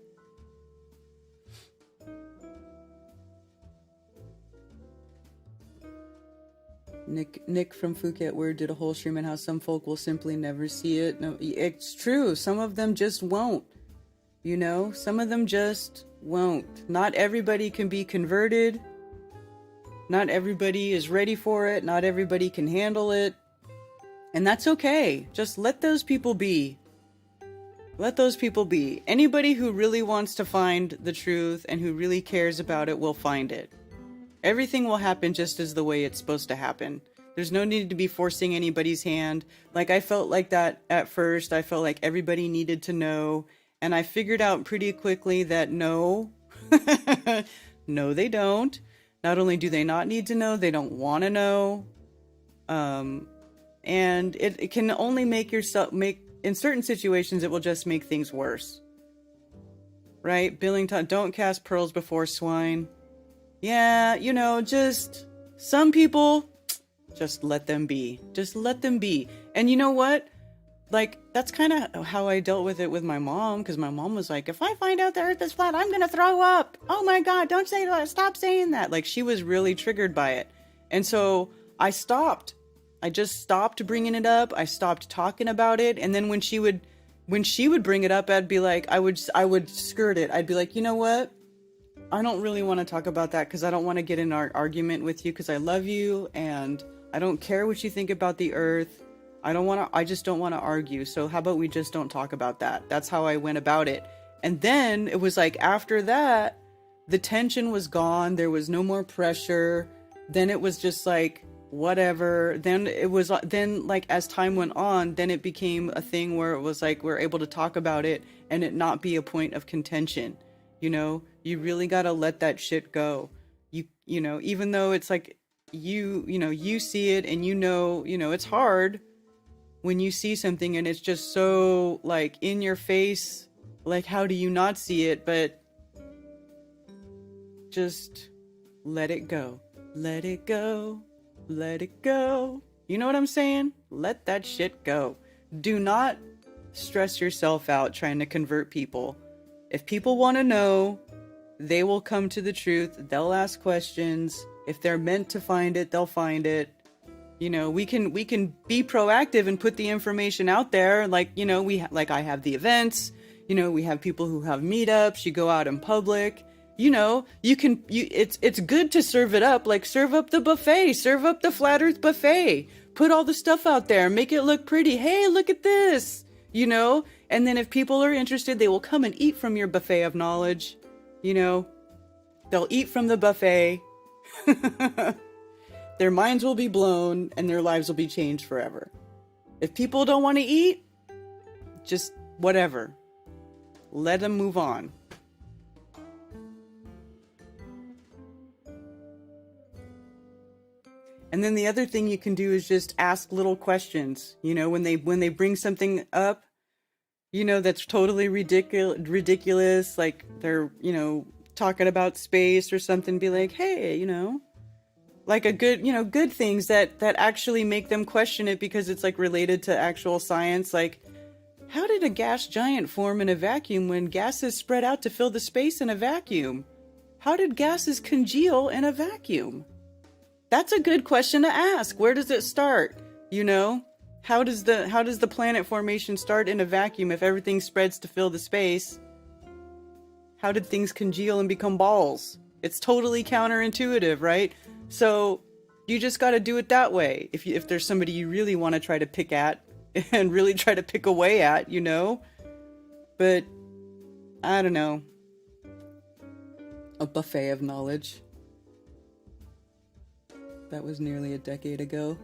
Nick from Phuket Word did a whole stream on how some folk will simply never see it. No, it's true. Some of them just won't. You know, some of them just won't. Not everybody can be converted. Not everybody is ready for it. Not everybody can handle it. And that's okay. Just let those people be. Let those people be. Anybody who really wants to find the truth and who really cares about it will find it. Everything will happen just as the way it's supposed to happen. There's no need to be forcing anybody's hand. Like, I felt like that at first. I felt like everybody needed to know. And I figured out pretty quickly that no. No, they don't. Not only do they not need to know, they don't want to know. And it can only in certain situations, it will just make things worse. Right? Billington, don't cast pearls before swine. Yeah, you know, just some people, just let them be. Just let them be. And you know what? Like, that's kind of how I dealt with it with my mom, because my mom was like, if I find out the earth is flat, I'm going to throw up. Oh my God, don't say that. Stop saying that. Like, she was really triggered by it. And so I stopped. I just stopped bringing it up. I stopped talking about it. And then when she would bring it up, I'd be like, I would skirt it. I'd be like, you know what? I don't really want to talk about that because I don't want to get in an argument with you because I love you and I don't care what you think about the earth. I just don't want to argue. So how about we just don't talk about that? That's how I went about it. And then it was like, after that, the tension was gone. There was no more pressure. Then it was just like, whatever. Then it was, then like as time went on, then it became a thing where it was like we're able to talk about it and it not be a point of contention. You know, you really got to let that shit go. You know, even though it's like you know, you see it and you know, it's hard when you see something and it's just so like in your face. Like, how do you not see it? But just let it go. Let it go. Let it go. You know what I'm saying? Let that shit go. Do not stress yourself out trying to convert people. If people want to know, they will come to the truth. They'll ask questions. If they're meant to find it, they'll find it. You know, we can be proactive and put the information out there. Like, you know, I have the events. You know, we have people who have meetups. You go out in public. You know, it's good to serve it up. Like, serve up the buffet. Serve up the Flat Earth buffet. Put all the stuff out there. Make it look pretty. Hey, look at this. You know, and then if people are interested, they will come and eat from your buffet of knowledge. You know, they'll eat from the buffet. Their minds will be blown and their lives will be changed forever. If people don't want to eat, just whatever. Let them move on. And then the other thing you can do is just ask little questions. You know, when they bring something up, you know, that's totally ridiculous, like they're, you know, talking about space or something, be like, hey, you know, like a good, you know, good things that actually make them question it because it's like related to actual science. Like, how did a gas giant form in a vacuum when gases spread out to fill the space in a vacuum? How did gases congeal in a vacuum? That's a good question to ask. Where does it start? You know, how does the planet formation start in a vacuum if everything spreads to fill the space? How did things congeal and become balls? It's totally counterintuitive, right? So you just got to do it that way. If there's somebody you really want to try to pick at and really try to pick away at, you know, but I don't know, a buffet of knowledge. That was nearly a decade ago,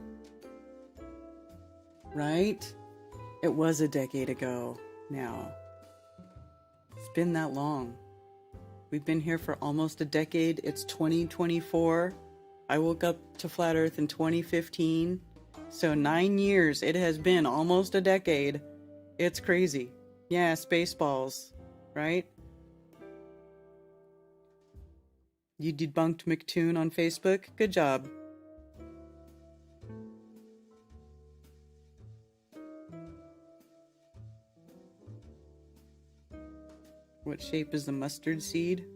right? It was a decade ago now. It's been that long. We've been here for almost a decade. It's 2024. I woke up to Flat Earth in 2015. So 9 years. It has been almost a decade. It's crazy. Yeah, Spaceballs, right? You debunked McToon on Facebook. Good job. What shape is the mustard seed?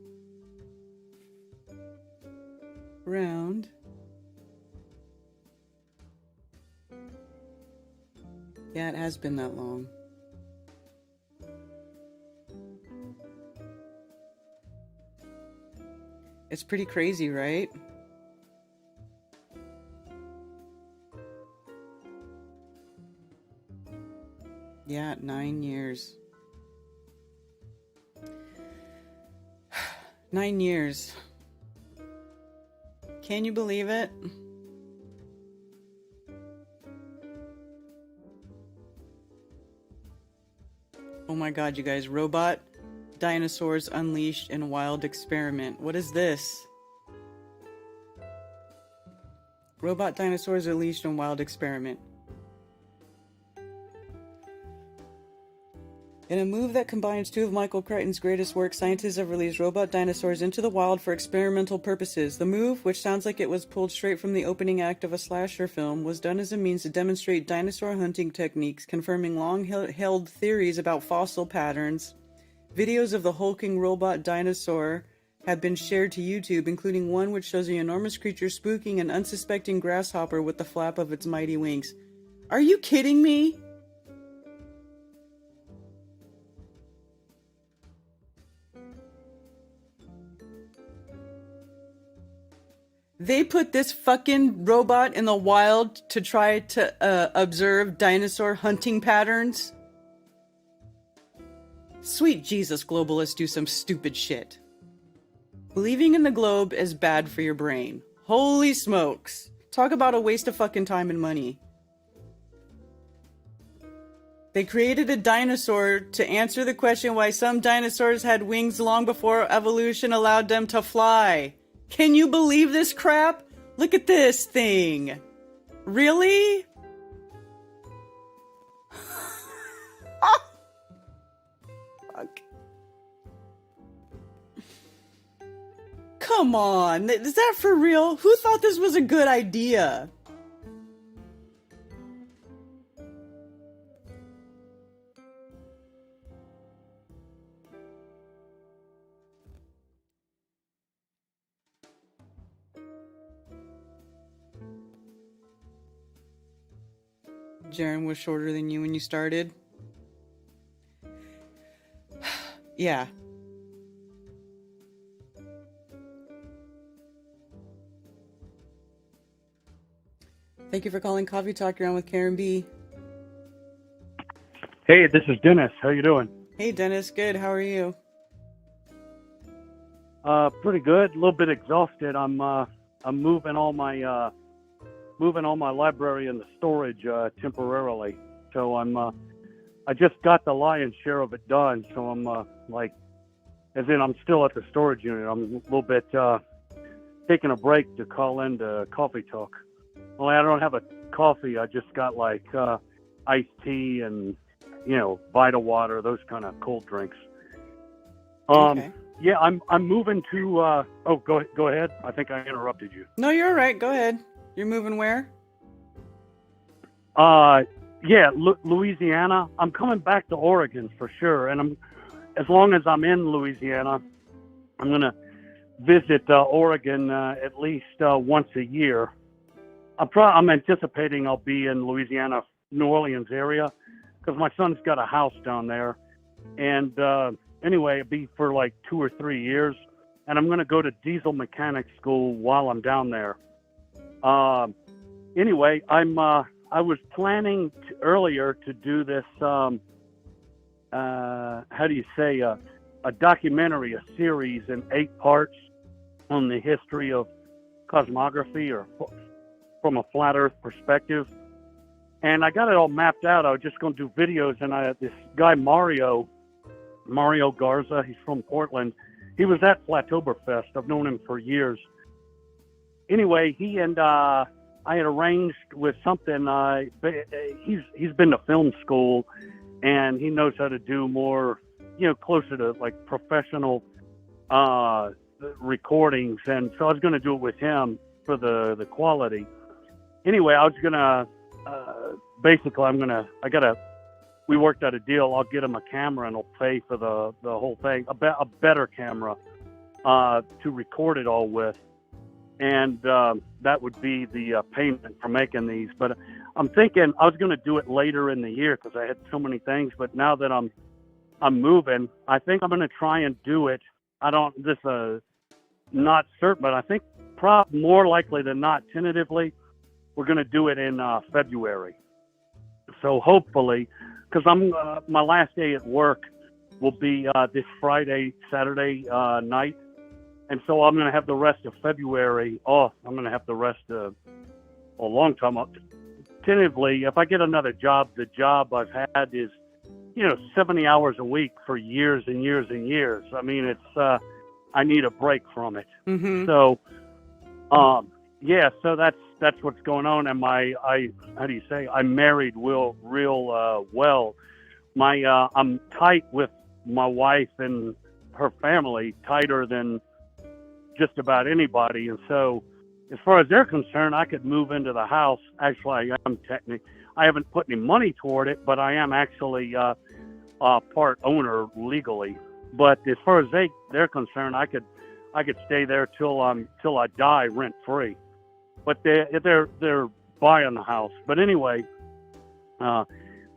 Round. Yeah, it has been that long. It's pretty crazy, right? Yeah, 9 years. 9 years. Can you believe it? Oh my god, you guys. Robot dinosaurs unleashed in wild experiment. What is this? Robot dinosaurs unleashed in wild experiment. In a move that combines two of Michael Crichton's greatest works, scientists have released robot dinosaurs into the wild for experimental purposes. The move, which sounds like it was pulled straight from the opening act of a slasher film, was done as a means to demonstrate dinosaur hunting techniques, confirming long-held theories about fossil patterns. Videos of the hulking robot dinosaur have been shared to YouTube, including one which shows the enormous creature spooking an unsuspecting grasshopper with the flap of its mighty wings. Are you kidding me? They put this fucking robot in the wild to try to observe dinosaur hunting patterns? Sweet Jesus, globalists do some stupid shit. Believing in the globe is bad for your brain. Holy smokes. Talk about a waste of fucking time and money. They created a dinosaur to answer the question why some dinosaurs had wings long before evolution allowed them to fly. Can you believe this crap? Look at this thing. Really? Fuck. Come on. Is that for real? Who thought this was a good idea? Jaren was shorter than you when you started. Yeah. Thank you for calling Coffee Talk. You're on with Karen B. Hey, this is Dennis. How you doing? Hey, Dennis. Good. How are you? Pretty good. A little bit exhausted. I'm moving all my library into storage temporarily. So I just got the lion's share of it done. So I'm I'm still at the storage unit. I'm a little bit taking a break to call into Coffee Talk. Only I don't have a coffee. I just got iced tea and Vita water, those kind of cold drinks. Okay. Yeah, I'm moving to. Go ahead. I think I interrupted you. No, you're all right. Go ahead. You're moving where? Louisiana. I'm coming back to Oregon for sure, and as long as I'm in Louisiana, I'm gonna visit Oregon at least once a year. I'm anticipating I'll be in Louisiana, New Orleans area, because my son's got a house down there, and anyway, it'll be for like 2 or 3 years, and I'm gonna go to diesel mechanic school while I'm down there. Anyway, I was planning earlier to do this, a documentary, a series in 8 parts on the history of cosmography or from a flat Earth perspective. And I got it all mapped out. I was just going to do videos, and this guy, Mario Garza, he's from Portland. He was at Flattoberfest. I've known him for years. Anyway, he and I had arranged with something. He's been to film school, and he knows how to do more, closer to like professional recordings. And so I was going to do it with him for the quality. Anyway, I was gonna we worked out a deal. I'll get him a camera, and I'll pay for the whole thing, a better camera to record it all with. And that would be the payment for making these. But I'm thinking I was going to do it later in the year because I had so many things. But now that I'm moving, I think I'm going to try and do it. Not certain, but I think more likely than not, tentatively, we're going to do it in February. So hopefully, because my last day at work will be this Saturday night. And so I'm going to have the rest of February off. I'm going to have the rest of a long time off. Tentatively, if I get another job, the job I've had is, 70 hours a week for years and years and years. I mean, it's, I need a break from it. Mm-hmm. So, so that's what's going on. And I'm married real well. I'm tight with my wife and her family, tighter than just about anybody. And so as far as they're concerned, I could move into the house. Actually, I haven't put any money toward it, but I am actually part owner legally. But as far as they're concerned, I could stay there till I die rent free. But they're buying the house. But anyway, I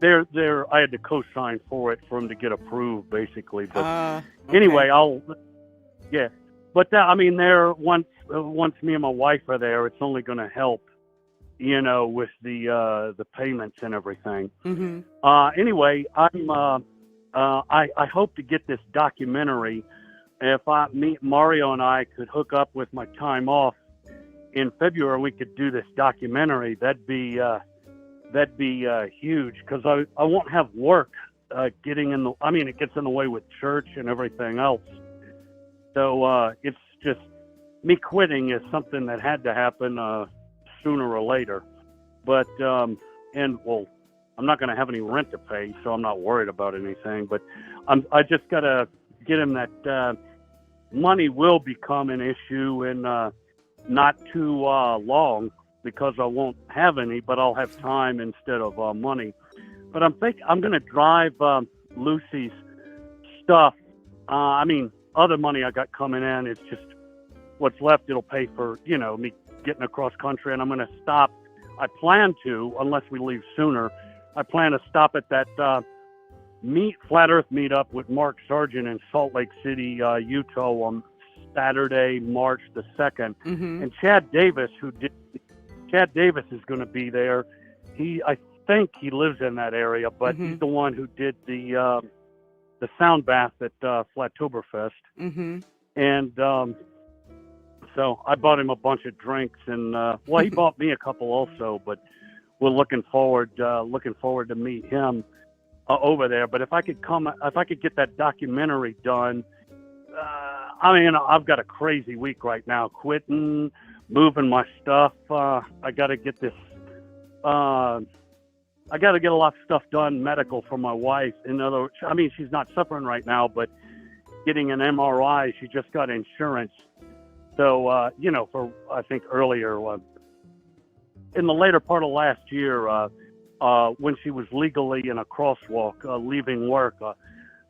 had to co-sign for them to get approved, basically. But okay. Anyway, But there once me and my wife are there, it's only going to help, with the payments and everything. Mm-hmm. Anyway, I hope to get this documentary. If Mario and I could hook up with my time off in February we could do this documentary, that'd be huge, because I won't have work getting in the. I mean, it gets in the way with church and everything else. So it's just me quitting is something that had to happen sooner or later. But and well, I'm not going to have any rent to pay, so I'm not worried about anything. But I just got to get him that money will become an issue in not too long, because I won't have any, but I'll have time instead of money. But I'm going to drive Lucy's stuff. I mean, other money I got coming in. It's just what's left. It'll pay for, me getting across country, and I'm going to stop. I plan to, unless we leave sooner, I plan to stop at that Flat Earth meetup with Mark Sargent in Salt Lake City, Utah on Saturday, March the 2nd. Mm-hmm. And Chad Davis is going to be there. I think he lives in that area, but Mm-hmm. he's the one who did the sound bath at Flattoberfest. Mm-hmm. And so I bought him a bunch of drinks, and he bought me a couple also. But we're looking forward to meet him over there. But if I could get that documentary done, I've got a crazy week right now, quitting, moving my stuff. I got to get this. I got to get a lot of stuff done medical for my wife. In other words, I mean, she's not suffering right now, but getting an MRI, she just got insurance. So, I think earlier, in the later part of last year, when she was legally in a crosswalk, leaving work,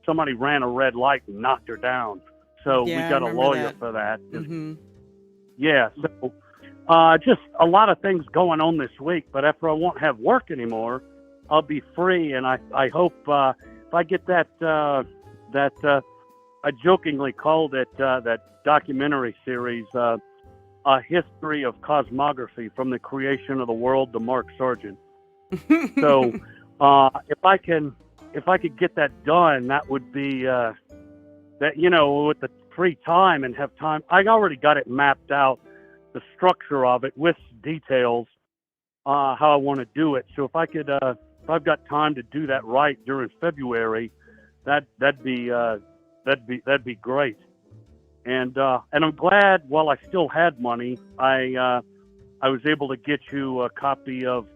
somebody ran a red light and knocked her down. So Yeah, we got I a remember lawyer that. for that. Mm-hmm. Yeah, so just a lot of things going on this week. But after I won't have work anymore, I'll be free. And I hope if I get that I jokingly called it that documentary series, A History of Cosmography, from the creation of the world to Mark Sargent. So if I could get that done, that would be that, with the free time and have time. I already got it mapped out, the structure of it with details, how I want to do it. So if I've got time to do that right during February, that'd be great. And I'm glad, while I still had money, I was able to get you a copy of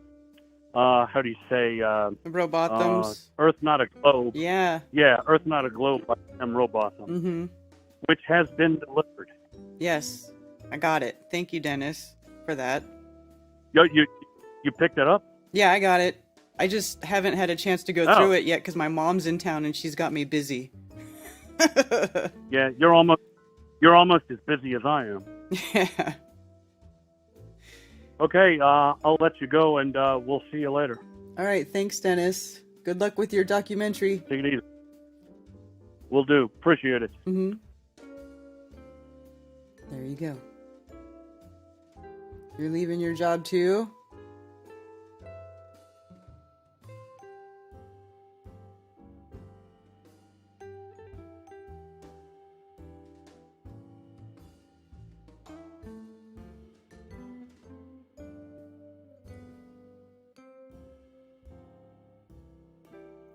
how do you say, Robothams. Earth Not a Globe. Yeah. Yeah, Earth Not a Globe by M. Robotham, Mm-hmm. which has been delivered. Yes, I got it. Thank you, Dennis, for that. You picked it up? Yeah, I got it. I just haven't had a chance to go through it yet because my mom's in town and she's got me busy. Yeah, you're almost as busy as I am. Yeah. Okay, I'll let you go, and we'll see you later. All right. Thanks, Dennis. Good luck with your documentary. Take it easy. Will do. Appreciate it. Mm-hmm. There you go. You're leaving your job too?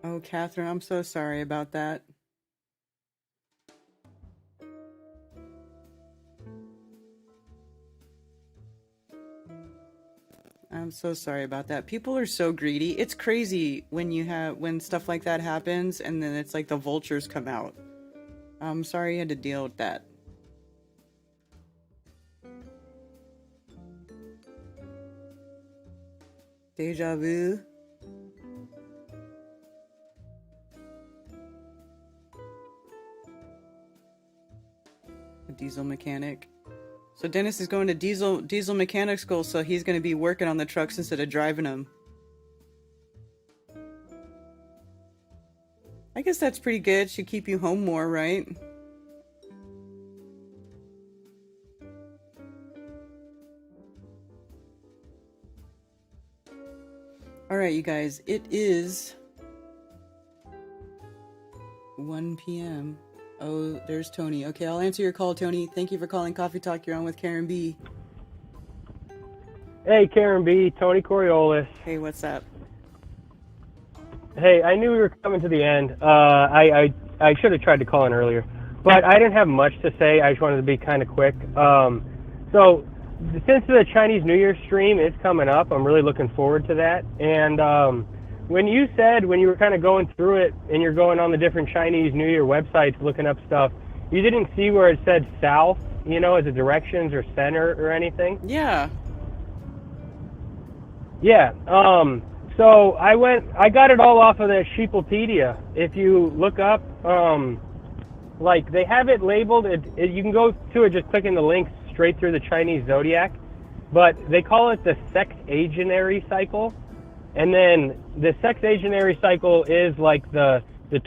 Oh, Catherine, I'm so sorry about that. I'm so sorry about that. People are so greedy. It's crazy when stuff like that happens and then it's like the vultures come out. I'm sorry you had to deal with that. Deja vu. A diesel mechanic. So Dennis is going to diesel mechanic school, so he's going to be working on the trucks instead of driving them. I guess that's pretty good. Should keep you home more, right? All right, you guys. It is 1 p.m. Oh, there's Tony. Okay, I'll answer your call, Tony. Thank you for calling Coffee Talk. You're on with Karen B. Hey, Karen B, Tony Coriolis. Hey, what's up? Hey, I knew we were coming to the end. I should have tried to call in earlier, but I didn't have much to say. I just wanted to be kind of quick. So since the Chinese New Year stream is coming up, I'm really looking forward to that. And when you were kind of going through it and you're going on the different Chinese New Year websites looking up stuff, you didn't see where it said south, as a directions or center or anything? Yeah. Yeah. So I got it all off of the Sheeplepedia. If you look up, they have it labeled, you can go to it just clicking the links straight through the Chinese zodiac, but they call it the sexagenary cycle. And then the sexagenary cycle is like the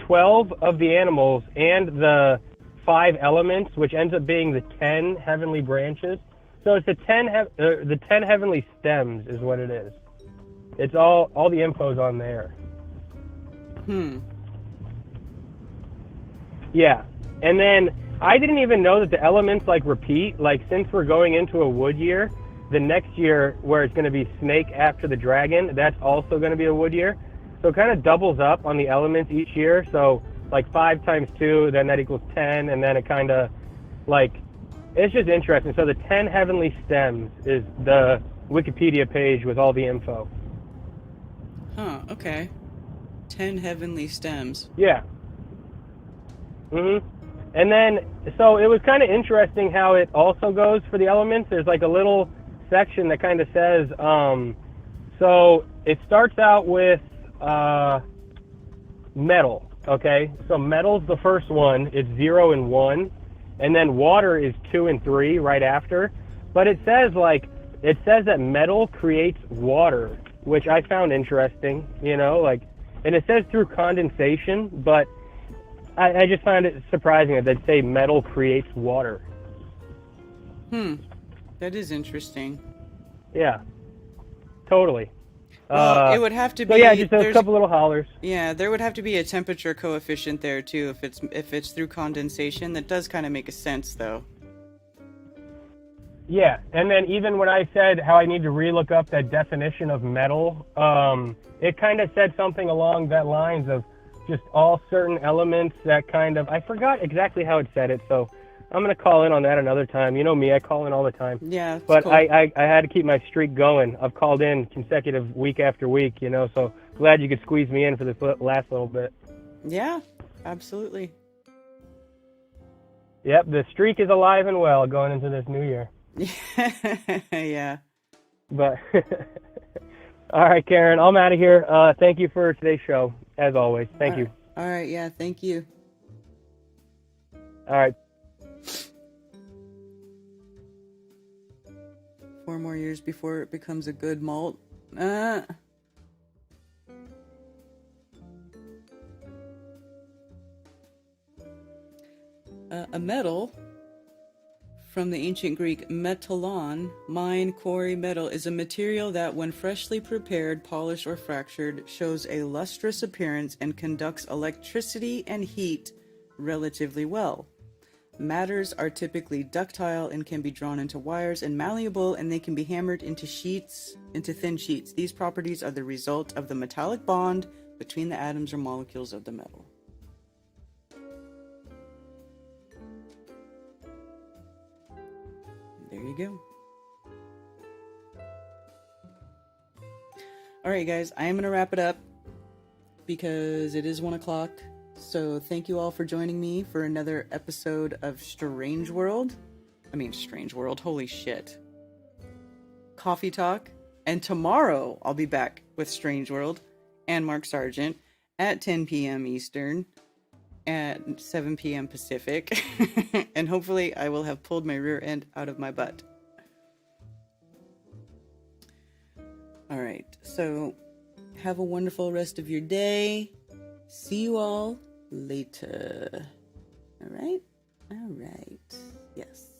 12 of the animals and the 5 elements, which ends up being the 10 heavenly branches. So it's the 10 heavenly stems is what it is. It's all the info's on there. Yeah. And then I didn't even know that the elements repeat. Since we're going into a wood year, the next year where it's going to be snake after the dragon, that's also going to be a wood year. So it kind of doubles up on the elements each year. So 5 times 2, then that equals 10. And then it kind of it's just interesting. So the 10 heavenly stems is the Wikipedia page with all the info. Huh, okay. 10 heavenly stems. Yeah. And then, so it was kind of interesting how it also goes for the elements. There's a little section that kind of says, so it starts out with metal, okay? So metal's the first one. It's 0 and 1. And then water is 2 and 3 right after. But it says that metal creates water, which I found interesting, and it says through condensation, but I just found it surprising that they'd say metal creates water. That is interesting. Yeah, totally. Well, it would have to be. So yeah, just a couple little hollers. Yeah, there would have to be a temperature coefficient there too. If it's through condensation, that does kind of make a sense, though. Yeah, and then even when I said how I need to relook up that definition of metal, it kind of said something along that lines of just all certain elements that kind of, I forgot exactly how it said it, so I'm going to call in on that another time. You know me, I call in all the time. Yeah, but cool. I had to keep my streak going. I've called in consecutive week after week, so glad you could squeeze me in for this last little bit. Yeah, absolutely. Yep, the streak is alive and well going into this new year. Yeah. But all right, Karen, I'm out of here. Thank you for today's show, as always. Thank you. All right, yeah, thank you. All right. 4 more years before it becomes a good malt. A metal from the ancient Greek metallon, mine, quarry, metal, is a material that, when freshly prepared, polished, or fractured, shows a lustrous appearance and conducts electricity and heat relatively well. Matters are typically ductile and can be drawn into wires, and malleable, and they can be hammered into thin sheets. These properties are the result of the metallic bond between the atoms or molecules of the metal. There you go. Alright guys, I am going to wrap it up because it is 1 o'clock. So thank you all for joining me for another episode of Strange World. Holy shit. Coffee Talk. And tomorrow I'll be back with Strange World and Mark Sargent at 10 p.m. Eastern at 7 p.m. Pacific. And hopefully I will have pulled my rear end out of my butt. Alright, so have a wonderful rest of your day. See you all later. Alright? Alright. Yes.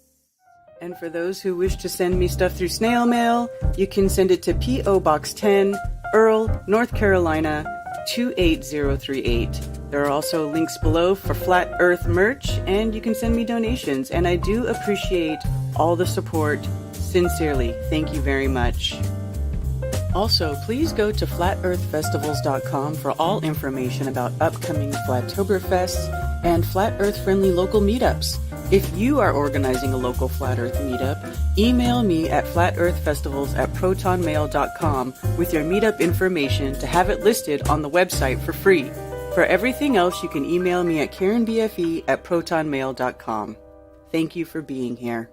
And for those who wish to send me stuff through snail mail, you can send it to P.O. Box 10, Earl, North Carolina, 28038. There are also links below for Flat Earth merch, and you can send me donations. And I do appreciate all the support Sincerely, thank you very much. Also, please go to flatearthfestivals.com for all information about upcoming Flattoberfests and Flat Earth-friendly local meetups. If you are organizing a local Flat Earth meetup, email me at flatearthfestivals@protonmail.com with your meetup information to have it listed on the website for free. For everything else, you can email me at karenbfe@protonmail.com. Thank you for being here.